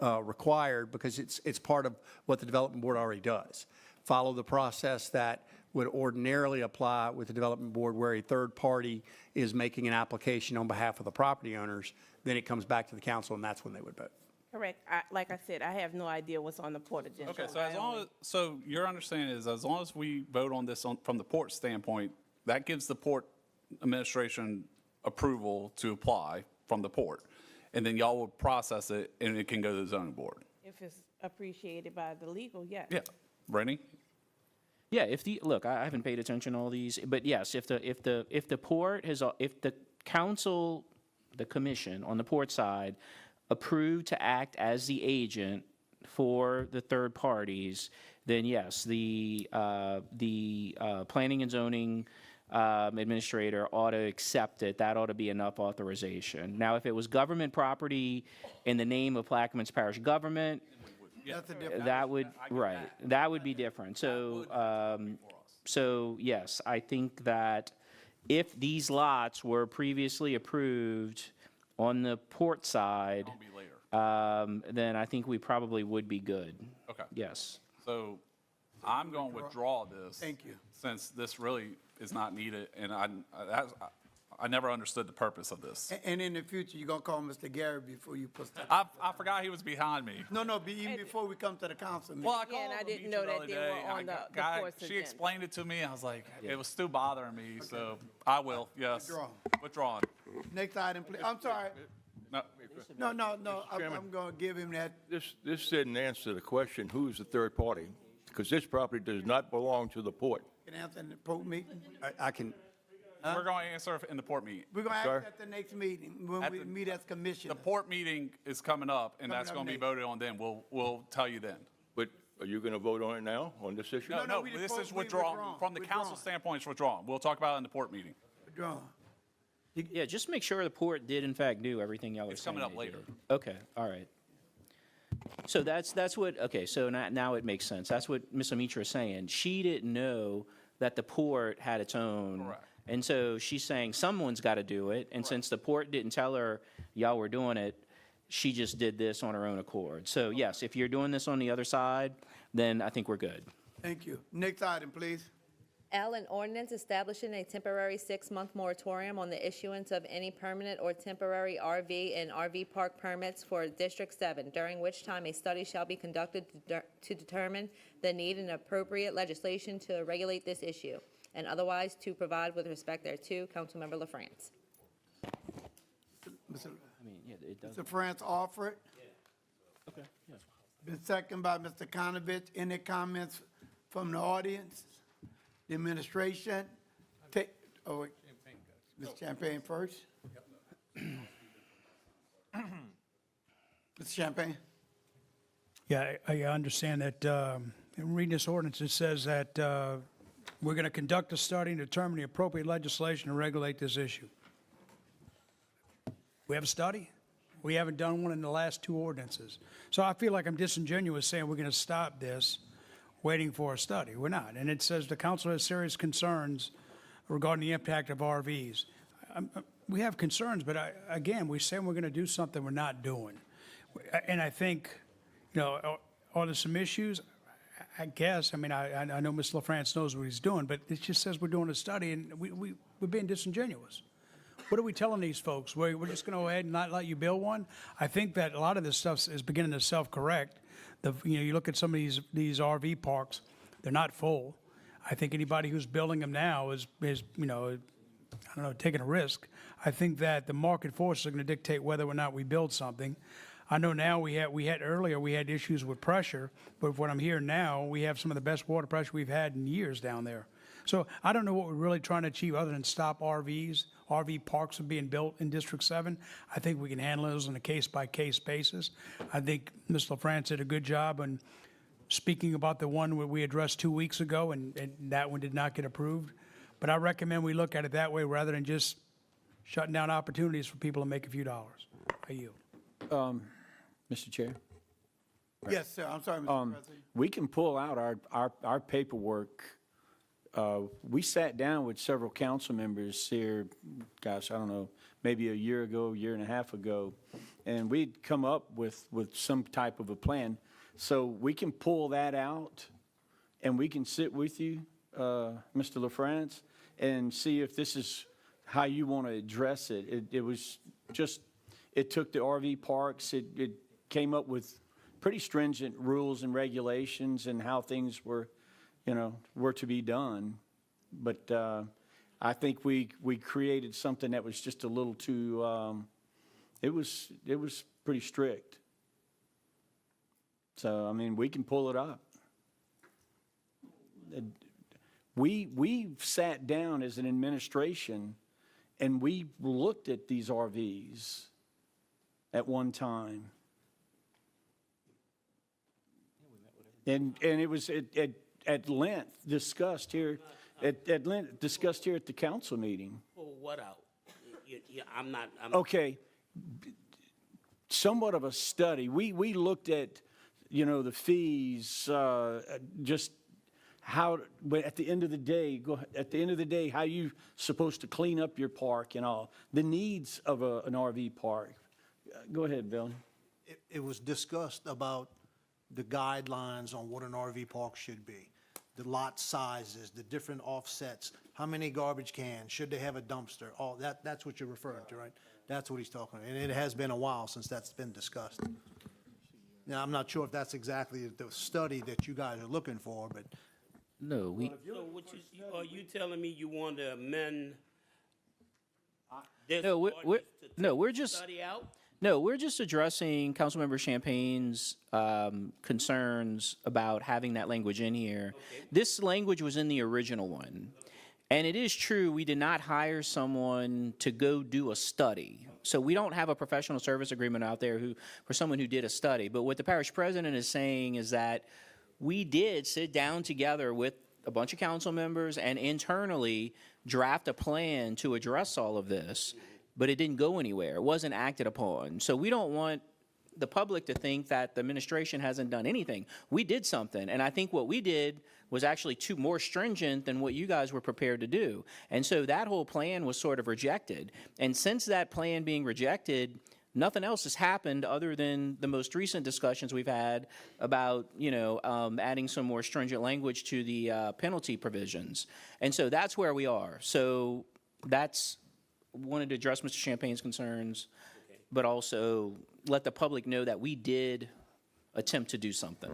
required, because it's part of what the development board already does. Follow the process that would ordinarily apply with the development board, where a third party is making an application on behalf of the property owners, then it comes back to the council, and that's when they would vote. Correct. Like I said, I have no idea what's on the port agenda. Okay, so so your understanding is, as long as we vote on this from the port standpoint, that gives the port administration approval to apply from the port, and then y'all will process it, and it can go to the zoning board. If it's appreciated by the legal, yes. Yeah, Rennie? Yeah, look, I haven't paid attention to all these, but yes, if the port if the council, the commission on the port side approved to act as the agent for the third parties, then yes, the planning and zoning administrator ought to accept it. That ought to be enough authorization. Now, if it was government property in the name of Plaquemines Parish government, That's a different. that would be different. So yes, I think that if these lots were previously approved on the port side, then I think we probably would be good. Okay. Yes. So I'm going to withdraw this. Thank you. Since this really is not needed, and I never understood the purpose of this. And in the future, you're gonna call Mr. Gary before you put stuff. I forgot he was behind me. No, even before we come to the council meeting. Well, I Yeah, and called I the didn't meet know the that other they day, were and on the guy- course She agenda. explained it to me, I was like, it was still bothering me, so I will, yes. Withdrawn. Next item, please. I'm sorry. No, No, Chairman. I'm gonna give him that. This didn't answer the question, who's the third party? Because this property does not belong to the port. Can answer in the port meeting. I can, We're going to answer in the port meeting. We're gonna Sorry? ask at the next meeting, when At we the- meet as The commissioners. port meeting is coming up, and that's up going to be next. voted on then. We'll tell you then. But are you going to vote on it now, on this issue? No, we this didn't is vote, we withdrawn. withdrawn, From the council withdrawn. standpoint, it's withdrawn. We'll talk about it in the port meeting. Withdrawn. Yeah, just make sure the port did in fact do everything y'all are It's saying coming up they later. did. Okay, all right. So that's what, okay, so now it makes sense. That's what Ms. Amitra is saying. She didn't know that the port had its own. Correct. And so she's saying someone's got to do it, and since the port didn't tell her y'all were doing it, she just did this on her own accord. So yes, if you're doing this on the other side, then I think we're good. Thank you. Next item, please. L, an ordinance establishing a temporary 6-month moratorium on the issuance of any permanent or temporary RV and RV park permits for District 7, during which time a study shall be conducted to determine the need and appropriate legislation to regulate this issue, and otherwise to provide with respect thereto. Councilmember LaFrance. Mr. I mean, yeah, it does. Mr. France offered. Okay, yeah. Been seconded by Mr. Konovich. Any comments from the audience? The administration? Take, oh, wait. Ms. Champagne first. Mr. Champagne? Yeah, I understand that, in reading this ordinance, it says that we're going to conduct a study and determine the appropriate legislation to regulate this issue. We have a study? We haven't done one in the last 2 ordinances. So I feel like I'm disingenuous saying we're going to stop this waiting for a study. We're not. And it says the council has serious concerns regarding the impact of RVs. We have concerns, but again, we say we're going to do something we're not doing. And I think, are there some issues? I guess. I mean, I know Mr. LaFrance knows what he's doing, but it just says we're doing a study, and we're being disingenuous. What are we telling these folks? We're just going to go ahead and not let you build one? I think that a lot of this stuff is beginning to self-correct. You look at some of these RV parks, they're not full. I think anybody who's building them now is taking a risk. I think that the market forces are going to dictate whether or not we build something. I know now we had issues with pressure, but what I'm hearing now, we have some of the best water pressure we've had in years down there. So I don't know what we're really trying to achieve other than stop RVs. RV parks are being built in District 7. I think we can handle those on a case-by-case basis. I think Ms. LaFrance did a good job on speaking about the one we addressed 2 weeks ago, and that one did not get approved. But I recommend we look at it that way rather than just shutting down opportunities for people to make a few dollars. I yield. Mr. Chair? Yes, sir. I'm sorry, Mr. President. We can pull out our paperwork. We sat down with several council members here, gosh, I don't know, maybe a year ago, year and a half ago, and we'd come up with some type of a plan. So we can pull that out, and we can sit with you, Mr. LaFrance, and see if this is how you want to address it. It was just, it took the RV parks, it came up with pretty stringent rules and regulations and how things were to be done. But I think we created something that was just a little too, it was pretty strict. So, I mean, we can pull it up. We sat down as an administration and we looked at these RVs at one time. And it was at length discussed here, at length discussed here at the council meeting. Pull what out? I'm not. Okay, somewhat of a study. We looked at, the fees, just how, but at the end of the day, how you supposed to clean up your park and all, the needs of an RV park. Go ahead, Bill. It was discussed about the guidelines on what an RV park should be. the lot sizes, the different offsets, how many garbage cans, should they have a dumpster, all that's what you're referring to, right? That's what he's talking about, and it has been a while since that's been discussed. Now, I'm not sure if that's exactly the study that you guys are looking for, but No, we, So what are you telling me you want to amend this no, we're, ordinance to no, we're take the just, study out? no, we're just addressing Councilmember Champagne's concerns about having that language in here. This language was in the original one. And it is true, we did not hire someone to go do a study. So we don't have a professional service agreement out there for someone who did a study. But what the parish president is saying is that we did sit down together with a bunch of council members and internally draft a plan to address all of this, but it didn't go anywhere. It wasn't acted upon. So we don't want the public to think that the administration hasn't done anything. We did something, and I think what we did was actually more stringent than what you guys were prepared to do. And so that whole plan was sort of rejected. And since that plan being rejected, nothing else has happened other than the most recent discussions we've had about, adding some more stringent language to the penalty provisions. And so that's where we are. So wanted to address Mr. Champagne's concerns, but also let the public know that we did attempt to do something.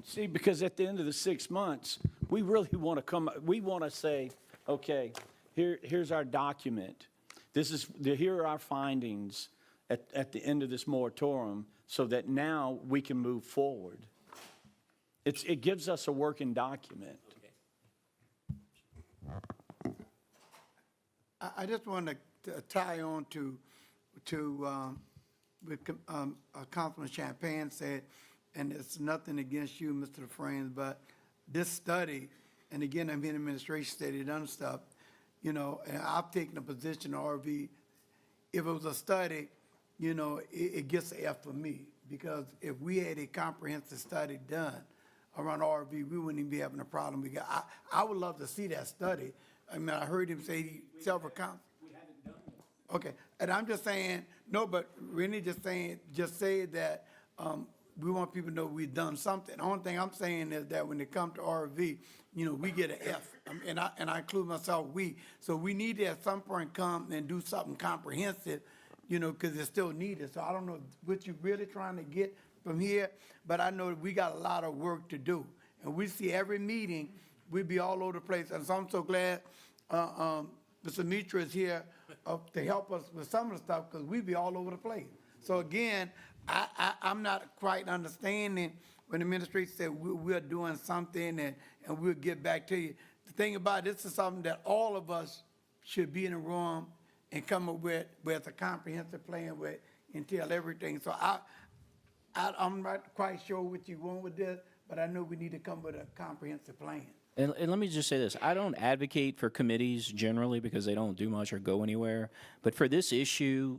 See, because at the end of the 6 months, we really want to we want to say, okay, here's our document. Here are our findings at the end of this moratorium so that now we can move forward. It gives us a working document. I just want to tie on to what Councilman Champagne said, and it's nothing against you, Mr. LaFrance, but this study, and again, I'm in administration study, done stuff, and I've taken a position on RV. If it was a study, it gets an F for me, because if we had a comprehensive study done around RV, we wouldn't even be having a problem. Because I would love to see that study. I mean, I heard him say several counts. We haven't done it. Okay, and I'm just saying, no, but Rennie just say that we want people to know we've done something. The only thing I'm saying is that when it comes to RV, we get an F, and I include myself, we. So we need to at some point come and do something comprehensive, because it's still needed. So I don't know what you're really trying to get from here, but I know that we got a lot of work to do. And we see every meeting, we be all over the place. And so I'm so glad Mr. Mitra is here to help us with some of the stuff, because we be all over the place. So again, I'm not quite understanding when the administration said we're doing something and we'll get back to you. The thing about this is something that all of us should be in a room and come up with a comprehensive plan with and tell everything. So I'm not quite sure what you want with this, but I know we need to come with a comprehensive plan. And let me just say this. I don't advocate for committees generally because they don't do much or go anywhere. But for this issue,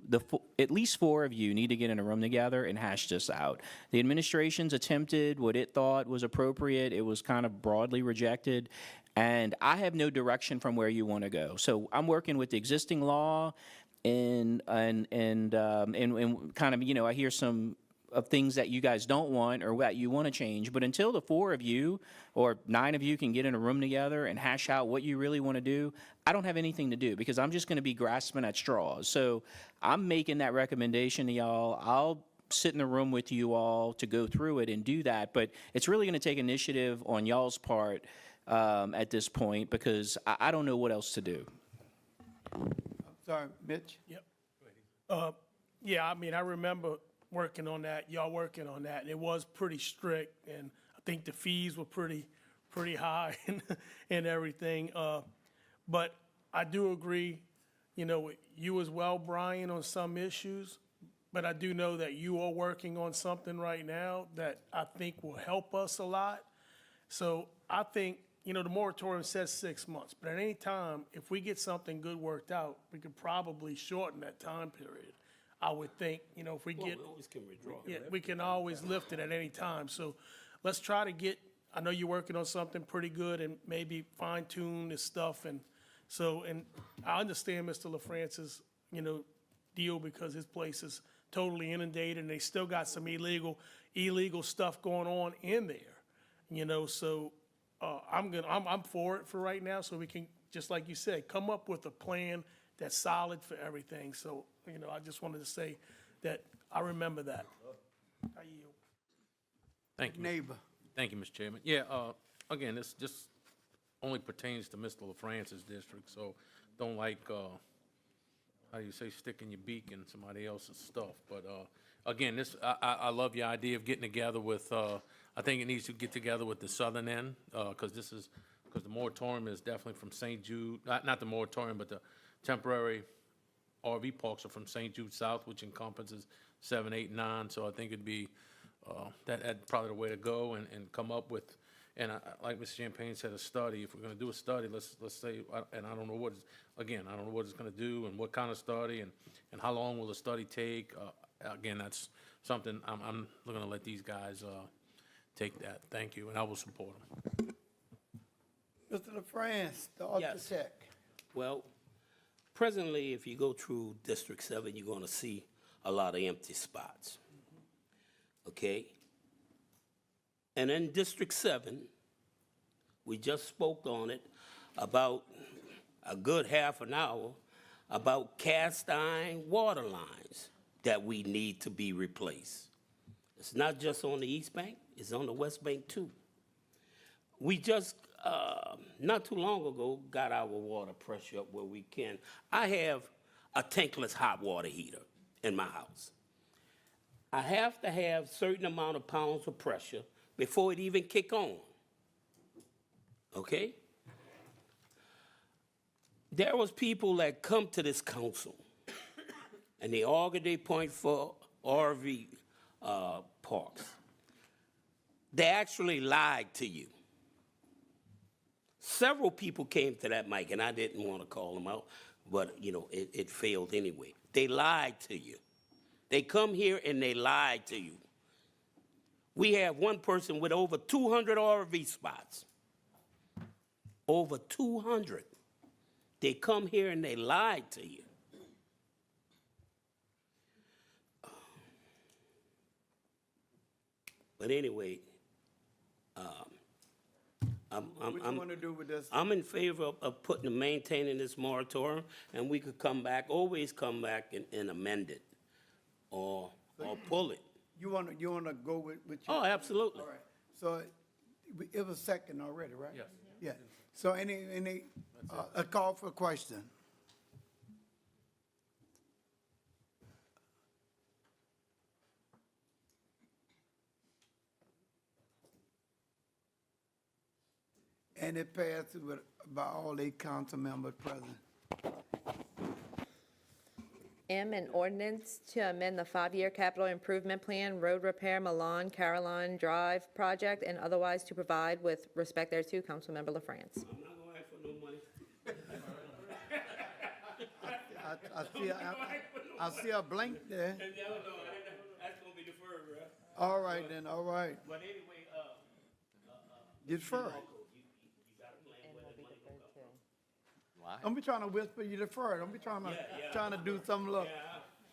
at least 4 of you need to get in a room together and hash this out. The administration's attempted what it thought was appropriate. It was kind of broadly rejected. And I have no direction from where you want to go. So I'm working with the existing law and kind of, I hear some of things that you guys don't want or that you want to change. But until the 4 of you or 9 of you can get in a room together and hash out what you really want to do, I don't have anything to do because I'm just going to be grasping at straws. So I'm making that recommendation to y'all. I'll sit in the room with you all to go through it and do that. But it's really going to take initiative on y'all's part at this point because I don't know what else to do. Sorry, Mitch? Yep. Yeah, I mean, I remember working on that, y'all working on that, and it was pretty strict, and I think the fees were pretty high and everything. But I do agree, with you as well, Brian, on some issues, but I do know that you are working on something right now that I think will help us a lot. So I think, the moratorium says 6 months, but at any time, if we get something good worked out, we could probably shorten that time period. I would think, if we get, we always can withdraw. yeah, we can always lift it at any time. So let's try to get, I know you're working on something pretty good and maybe fine tune this stuff. And I understand Mr. LaFrance's, deal because his place is totally inundated and they still got some illegal stuff going on in there, so I'm for it for right now, so we can, just like you said, come up with a plan that's solid for everything. So, I just wanted to say that I remember that. I yield. Thank you. Neighbor. Thank you, Mr. Chairman. Yeah, again, this just only pertains to Mr. LaFrance's district, so don't like, how do you say, sticking your beak in somebody else's stuff. But, again, I love your idea of getting together with, I think it needs to get together with the southern end, because the moratorium is definitely from St. Jude, not the moratorium, but the temporary RV parks are from St. Jude South, which encompasses 7, 8, 9, so I think it'd be, that's probably the way to go and come up with, and like Mr. Champagne said, a study. If we're gonna do a study, let's say, and I don't know what it's gonna do and what kind of study and how long will the study take. Again, that's something I'm gonna let these guys, take that. Thank you, and I will support them. Mr. LaFrance, the Yes. architect. Well, presently, if you go through District 7, you're going to see a lot of empty spots. Okay? And in District 7, we just spoke on it about a good half an hour about cast iron water lines that we need to be replaced. It's not just on the East Bank, it's on the West Bank too. We just, not too long ago, got our water pressure up where we can. I have a tankless hot water heater in my house. I have to have certain amount of pounds of pressure before it even kick on. Okay? There was people that come to this council and they argue their point for RV parks. They actually lied to you. Several people came to that mic, and I didn't want to call them out, but, it failed anyway. They lied to you. They come here and they lied to you. We have one person with over 200 RV spots. Over 200. They come here and they lied to you. But anyway, What you want to do with this? I'm in favor of maintaining this moratorium, and we could always come back and amend it, or pull it. You want to go with your? Oh, absolutely. All right. So it was second already, right? Yes. Yeah. So a call for question. And it passes by all 8 council members present. M, an ordinance to amend the 5-year capital improvement plan, road repair Milan Caroline Drive project, and otherwise to provide with respect thereto. Councilmember LaFrance. I'm not going to ask for no money. I see a blank there. No, that's going to be deferred, right? All right then, all right. But anyway, Defer. Don't be trying to whisper, you defer. Don't be trying to do some little,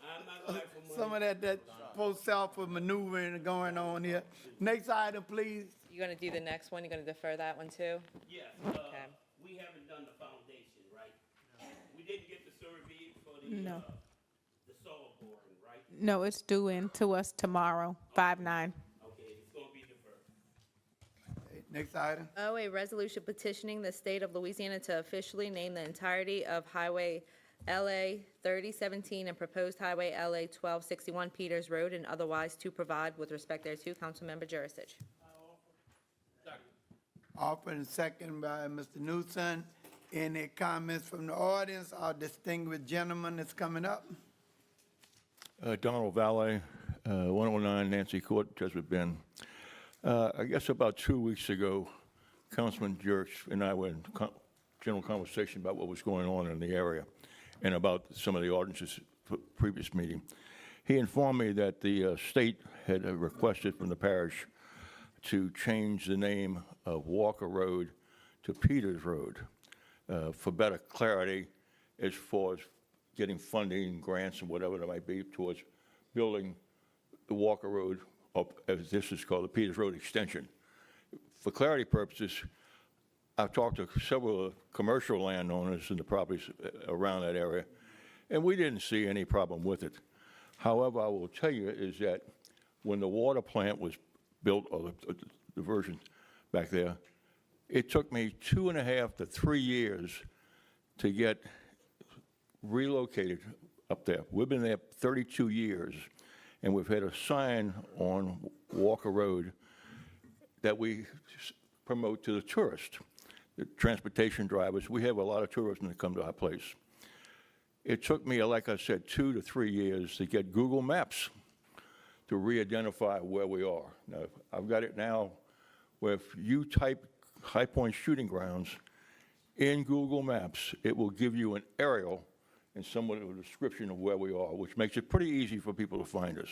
I'm not going to ask for money. some of that post-alpha maneuvering going on here. Next item, please. You're going to do the next one? You're going to defer that one too? Yes, Okay. we haven't done the foundation, right? We didn't get the survey for the, No. The soil boring, right? No, it's due in to us tomorrow, 5/9. Okay, it's going to be deferred. Next item. O, a resolution petitioning the state of Louisiana to officially name the entirety of Highway LA 3017 and proposed Highway LA 1261 Peters Road, and otherwise to provide with respect thereto. Councilmember Jurisic. Offered and second by Mr. Newsom. Any comments from the audience? Our distinguished gentleman is coming up. Donald Valet, 109 Nancy Court, Jesuit Bend. I guess about 2 weeks ago, Councilman Jurich and I were in general conversation about what was going on in the area and about some of the ordinances for previous meeting. He informed me that the state had requested from the parish to change the name of Walker Road to Peters Road for better clarity as far as getting funding, grants, and whatever there might be towards building the Walker Road up, as this is called, the Peters Road Extension. For clarity purposes, I've talked to several commercial landowners in the properties around that area, and we didn't see any problem with it. However, I will tell you is that when the water plant was built, or the diversion back there, it took me 2.5 to 3 years to get relocated up there. We've been there 32 years, and we've had a sign on Walker Road that we promote to the tourists, the transportation drivers. We have a lot of tourists that come to our place. It took me, like I said, 2 to 3 years to get Google Maps to re-identify where we are. Now, I've got it now where if you type High Point Shooting Grounds in Google Maps, it will give you an aerial and somewhat of a description of where we are, which makes it pretty easy for people to find us.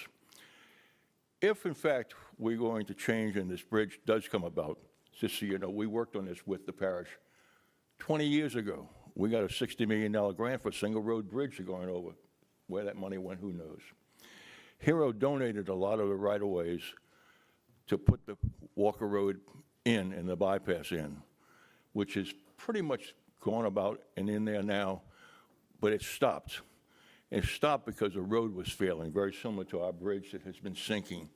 If, in fact, we're going to change and this bridge does come about, just so you know, we worked on this with the parish 20 years ago. We got a $60 million grant for a single road bridge going over. Where that money went, who knows? Hero donated a lot of the right-of-ways to put the Walker Road in and the bypass in, which is pretty much gone about and in there now, but it stopped. It stopped because the road was failing, very similar to our bridge that has been sinking.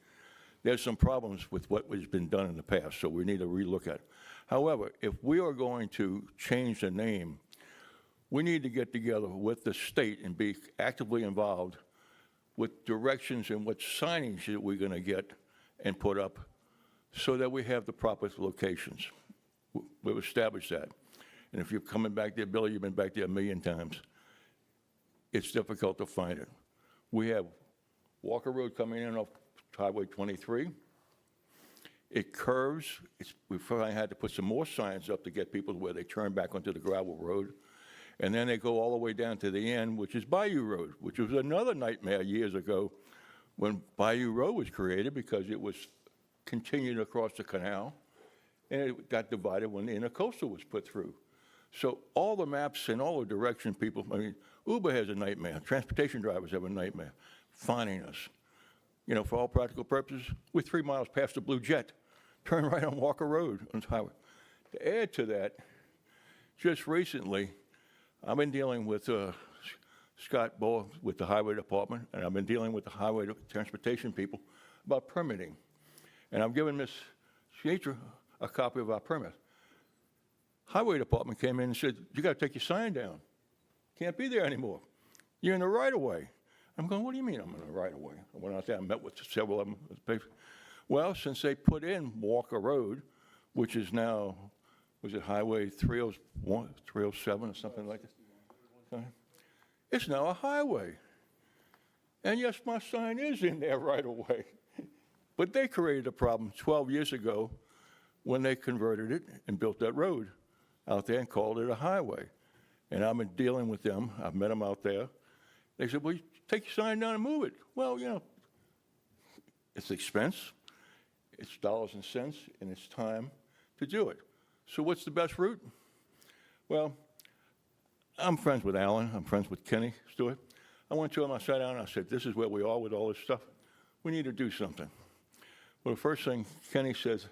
There's some problems with what has been done in the past, so we need to relook at it. However, if we are going to change the name, we need to get together with the state and be actively involved with directions and what signage that we're going to get and put up so that we have the proper locations. We've established that. And if you're coming back there, Billy, you've been back there a million times. It's difficult to find it. We have Walker Road coming in off Highway 23. It curves. We finally had to put some more signs up to get people where they turn back onto the gravel road. And then they go all the way down to the end, which is Bayou Road, which was another nightmare years ago when Bayou Road was created because it was continued across the canal, and it got divided when the intercoastal was put through. So all the maps and all the direction people, I mean, Uber has a nightmare. Transportation drivers have a nightmare finding us. You know, for all practical purposes, we're 3 miles past the Blue Jet. Turn right on Walker Road on the highway. To add to that, just recently, I've been dealing with Scott Bowe with the Highway Department, and I've been dealing with the Highway Transportation people about permitting. And I'm giving Ms. Sinatra a copy of our permit. Highway Department came in and said, you got to take your sign down. Can't be there anymore. You're in the right-of-way. I'm going, what do you mean I'm in the right-of-way? I went out there and met with several of them. Well, since they put in Walker Road, which is now, was it Highway 301, 307 or something like that? It's now a highway. And yes, my sign is in there right away. But they created a problem 12 years ago when they converted it and built that road out there and called it a highway. And I've been dealing with them. I've met them out there. They said, well, take your sign down and move it. Well, you know, it's expense, it's dollars and cents, and it's time to do it. So what's the best route? Well, I'm friends with Alan. I'm friends with Kenny Stewart. I went to him, I sat down, and I said, this is where we are with all this stuff. We need to do something. Well, the first thing Kenny says,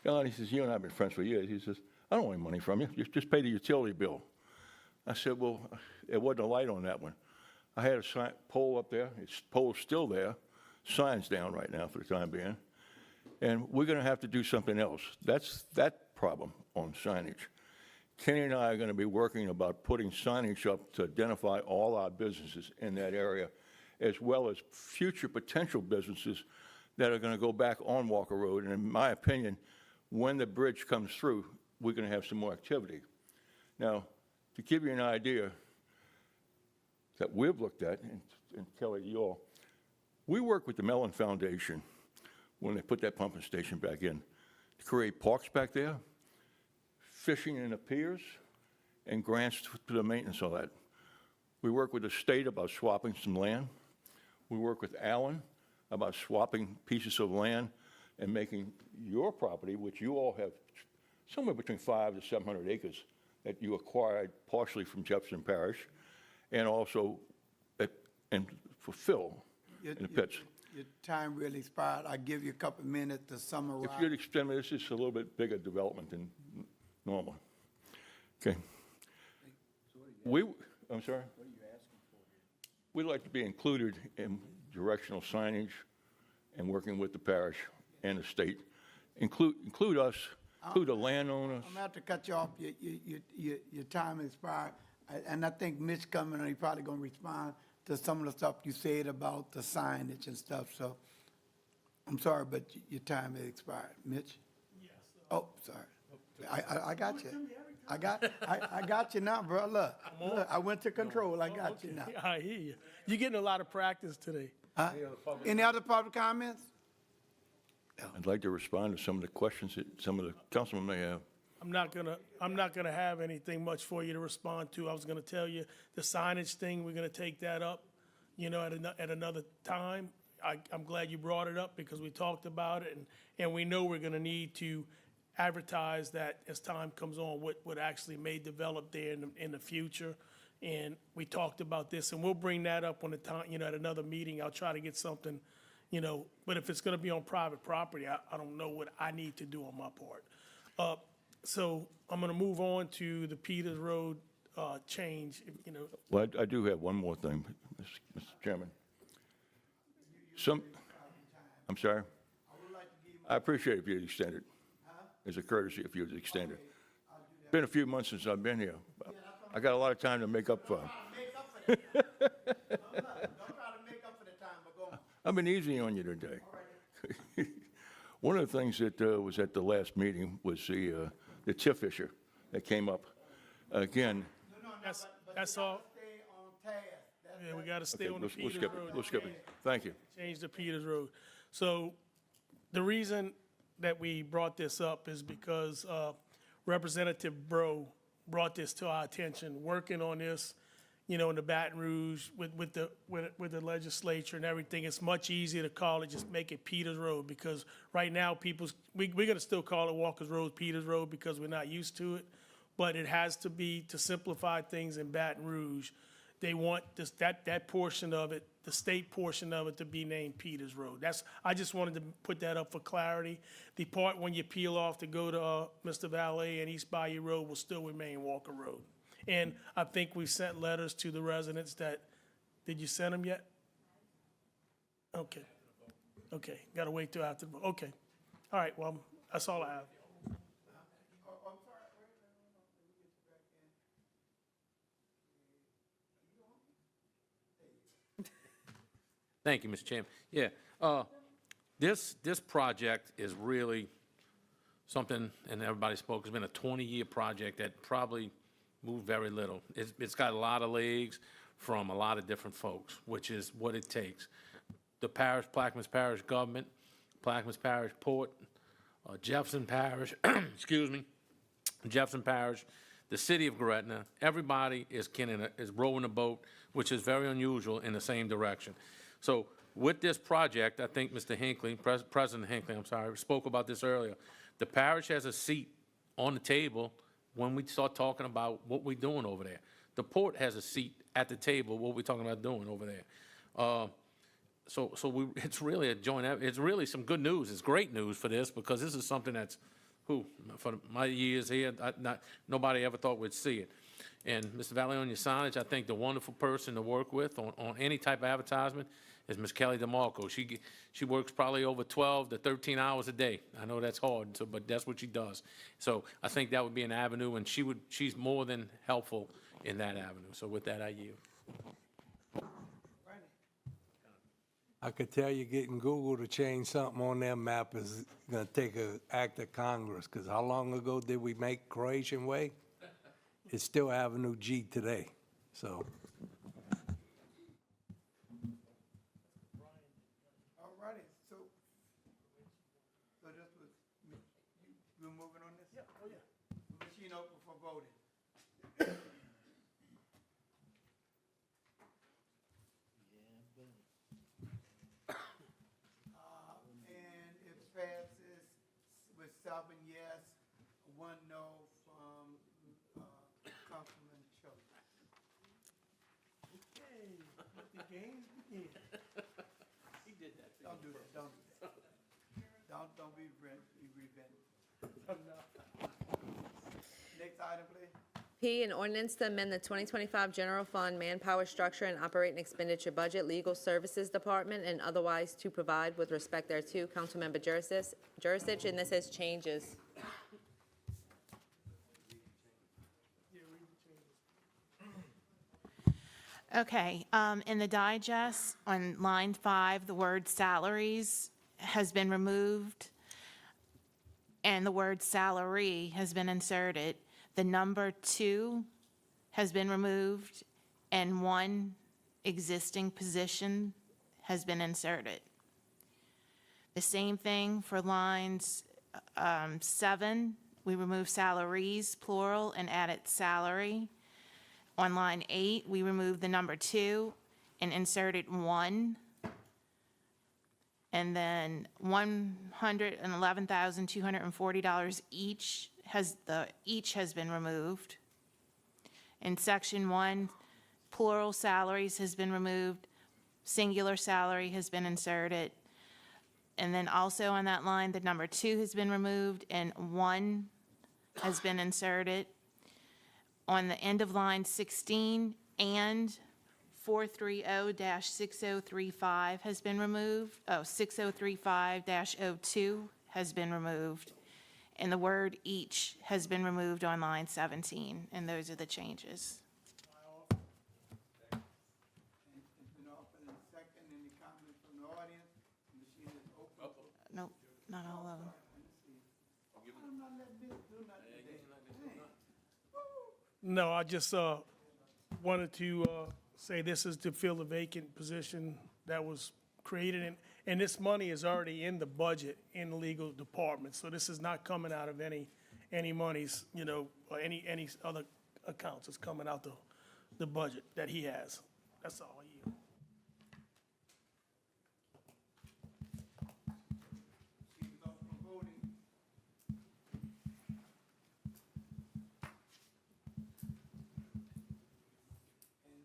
God, he says, you and I have been friends for years. He says, I don't want any money from you. Just pay the utility bill. I said, well, there wasn't a light on that one. I had a sign, pole up there. Its pole's still there. Sign's down right now for the time being. And we're going to have to do something else. That's that problem on signage. Kenny and I are going to be working about putting signage up to identify all our businesses in that area, as well as future potential businesses that are going to go back on Walker Road. And in my opinion, when the bridge comes through, we're going to have some more activity. Now, to give you an idea that we've looked at, and Kelly, you all, we worked with the Mellon Foundation when they put that pumping station back in to create parks back there, fishing in the piers, and grants to the maintenance of that. We work with the state about swapping some land. We work with Alan about swapping pieces of land and making your property, which you all have somewhere between 500 to 700 acres that you acquired partially from Jefferson Parish, and also and for Phil in the pits. Your time really expired. I'll give you a couple of minutes to summarize. If you'd extend me, this is a little bit bigger development than normal. Okay. I'm sorry? What are you asking for here? We'd like to be included in directional signage and working with the parish and the state. Include us, include the landowners. I'm gonna have to cut you off. Your time expired. And I think Mitch coming, he probably gonna respond to some of the stuff you said about the signage and stuff, so I'm sorry, but your time has expired. Mitch? Yes. Oh, sorry. I got you. I got you now, bro. Look, I went to control. I got you now. I hear you. You're getting a lot of practice today. Huh? Any other public comments? I'd like to respond to some of the questions that some of the councilmen may have. I'm not gonna have anything much for you to respond to. I was gonna tell you the signage thing, we're gonna take that up, at another time. I'm glad you brought it up because we talked about it and we know we're gonna need to advertise that as time comes on, what actually may develop there in the future. And we talked about this and we'll bring that up when the time, at another meeting. I'll try to get something, but if it's gonna be on private property, I don't know what I need to do on my part. So I'm going to move on to the Peters Road change, Well, I do have one more thing, Mr. Chairman. I'm sorry? I appreciate if you extend it. As a courtesy, if you would extend it. It's been a few months since I've been here. I got a lot of time to make up for. I've been easy on you today. One of the things that was at the last meeting was the TIF issue that came up. Again. That's all. Yeah, we got to stay on the Peters Road. We'll skip it. Thank you. Change the Peters Road. So the reason that we brought this up is because Representative Bro brought this to our attention, working on this, in the Baton Rouge with the legislature and everything. It's much easier to call it, just make it Peters Road, because right now we're gonna still call it Walker's Road, Peters Road, because we're not used to it. But it has to be, to simplify things in Baton Rouge. They want that portion of it, the state portion of it, to be named Peters Road. I just wanted to put that up for clarity. The part when you peel off to go to Mr. Valet and East Bayou Road will still remain Walker Road. And I think we've sent letters to the residents did you send them yet? Okay. Gotta wait till after, okay. All right, well, that's all I have. Thank you, Mr. Chairman. Yeah, this project is really something, and everybody spoke, it's been a 20-year project that probably moved very little. It's got a lot of legs from a lot of different folks, which is what it takes. The parish, Plaquemines Parish government, Plaquemines Parish Port, Jefferson Parish, Jefferson Parish, the city of Gretna, everybody is rowing the boat, which is very unusual, in the same direction. So with this project, I think Mr. Hinckley, President Hinckley, spoke about this earlier. The parish has a seat on the table when we start talking about what we're doing over there. The port has a seat at the table, what we're talking about doing over there. It's really a joint effort. It's really some good news. It's great news for this, because this is something that's, for my years here, nobody ever thought we'd see it. And Mr. Valet, on your signage, I think the wonderful person to work with on any type of advertisement is Ms. Kelly DeMarco. She works probably over 12 to 13 hours a day. I know that's hard, but that's what she does. So I think that would be an avenue, and she's more than helpful in that avenue. So with that, I yield. I could tell you getting Google to change something on their map is going to take an act of Congress, because how long ago did we make Croatian Way? It's still Avenue G today, so. All righty, so this was, we're moving on this? Yeah, oh yeah. Machine open for voting. And it passes with 7 yes, 1 no from Councilman Cho. Okay, let the games begin. He did that. Don't do that, don't do that. Don't be revenge. I'm not. P, an ordinance to amend the 2025 general fund manpower structure and operating expenditure budget, legal services department, and otherwise to provide with respect thereto. Councilmember Jurist, and this has changes. Okay, in the digest, on line 5, the word salaries has been removed, and the word salary has been inserted. The number 2 has been removed, and 1 existing position has been inserted. The same thing for lines 7, we removed salaries, plural, and added salary. On line 8, we removed the number 2 and inserted 1. And then $111,240 each has been removed. In section 1, plural salaries has been removed, singular salary has been inserted. And then also on that line, the number 2 has been removed and 1 has been inserted. On the end of line 16, and 430-6035 has been removed. 6035-02 has been removed. And the word each has been removed on line 17, and those are the changes. It's been offered and second. Any comments from the audience? The machine is open. Nope, not all of them. I'm not letting Bill do nothing today. No, I just wanted to say this is to fill a vacant position that was created, and this money is already in the budget in the legal department, so this is not coming out of any monies, or any other accounts. It's coming out the budget that he has. That's all. She's up for voting. And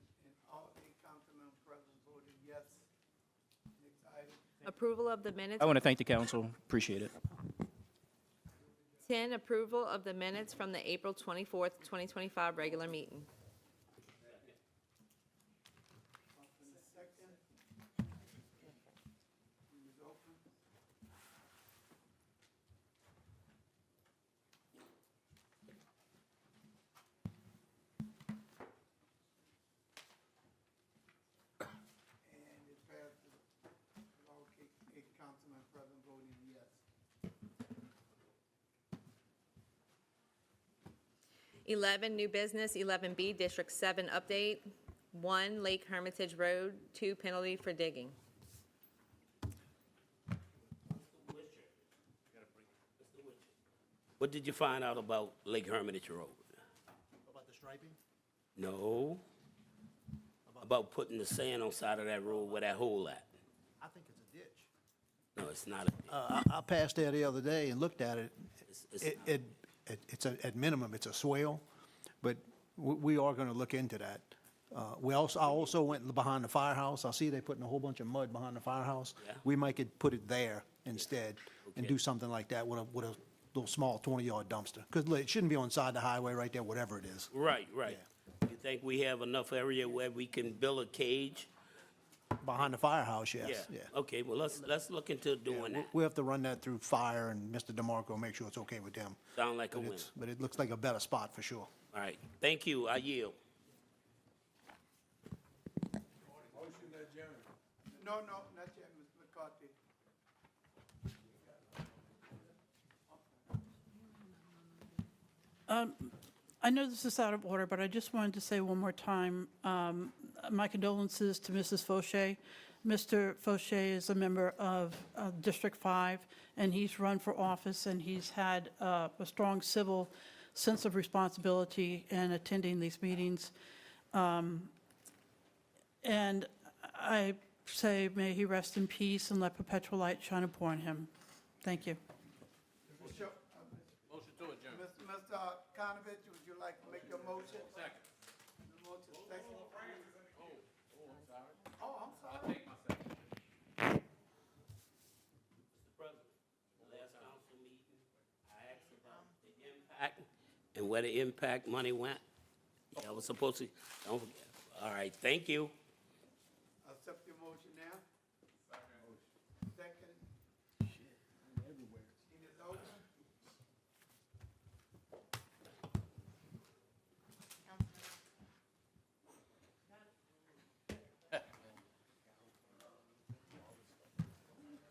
all 8 councilmen present voted yes. Next item. Approval of the minutes. I want to thank the council. Appreciate it. 10, approval of the minutes from the April 24th, 2025 regular meeting. Open the second. Room is open. And it passes. All 8 councilmen present voting yes. 11, new business. 11B, District 7 update. 1, Lake Hermitage Road. 2, penalty for digging. What did you find out about Lake Hermitage Road? About the striping? No. About putting the sand on side of that road where that hole at? I think it's a ditch. No, it's not. I passed there the other day and looked at it. It's at minimum, it's a swale, but we are gonna look into that. I also went behind the firehouse. I see they putting a whole bunch of mud behind the firehouse. Yeah. We might could put it there instead and Okay. do something like that with a little small 20-yard dumpster. Because it shouldn't be on the side of the highway right there, whatever it is. Right. You think we have enough area where we can build a cage? Behind the firehouse, yes, yeah. Okay, well, let's look into doing that. We have to run that through fire and Mr. DeMarco, make sure it's okay with them. Sound like a win. But it looks like a better spot for sure. All right, thank you, I yield. No, not yet, Mr. McCarthy. I know this is out of order, but I just wanted to say one more time, my condolences to Mrs. Fauché. Mr. Fauché is a member of District 5, and he's run for office, and he's had a strong civil sense of responsibility in attending these meetings. And I say, may he rest in peace and let perpetual light shine upon him. Thank you. Motion to adjourn. Mr. Conovich, would you like to make your motion? Second. Motion second. Oh, I'm sorry. Mr. President, last council meeting, I asked about the impact and where the impact money went. I was supposed to, don't forget. All right, thank you. Accept your motion.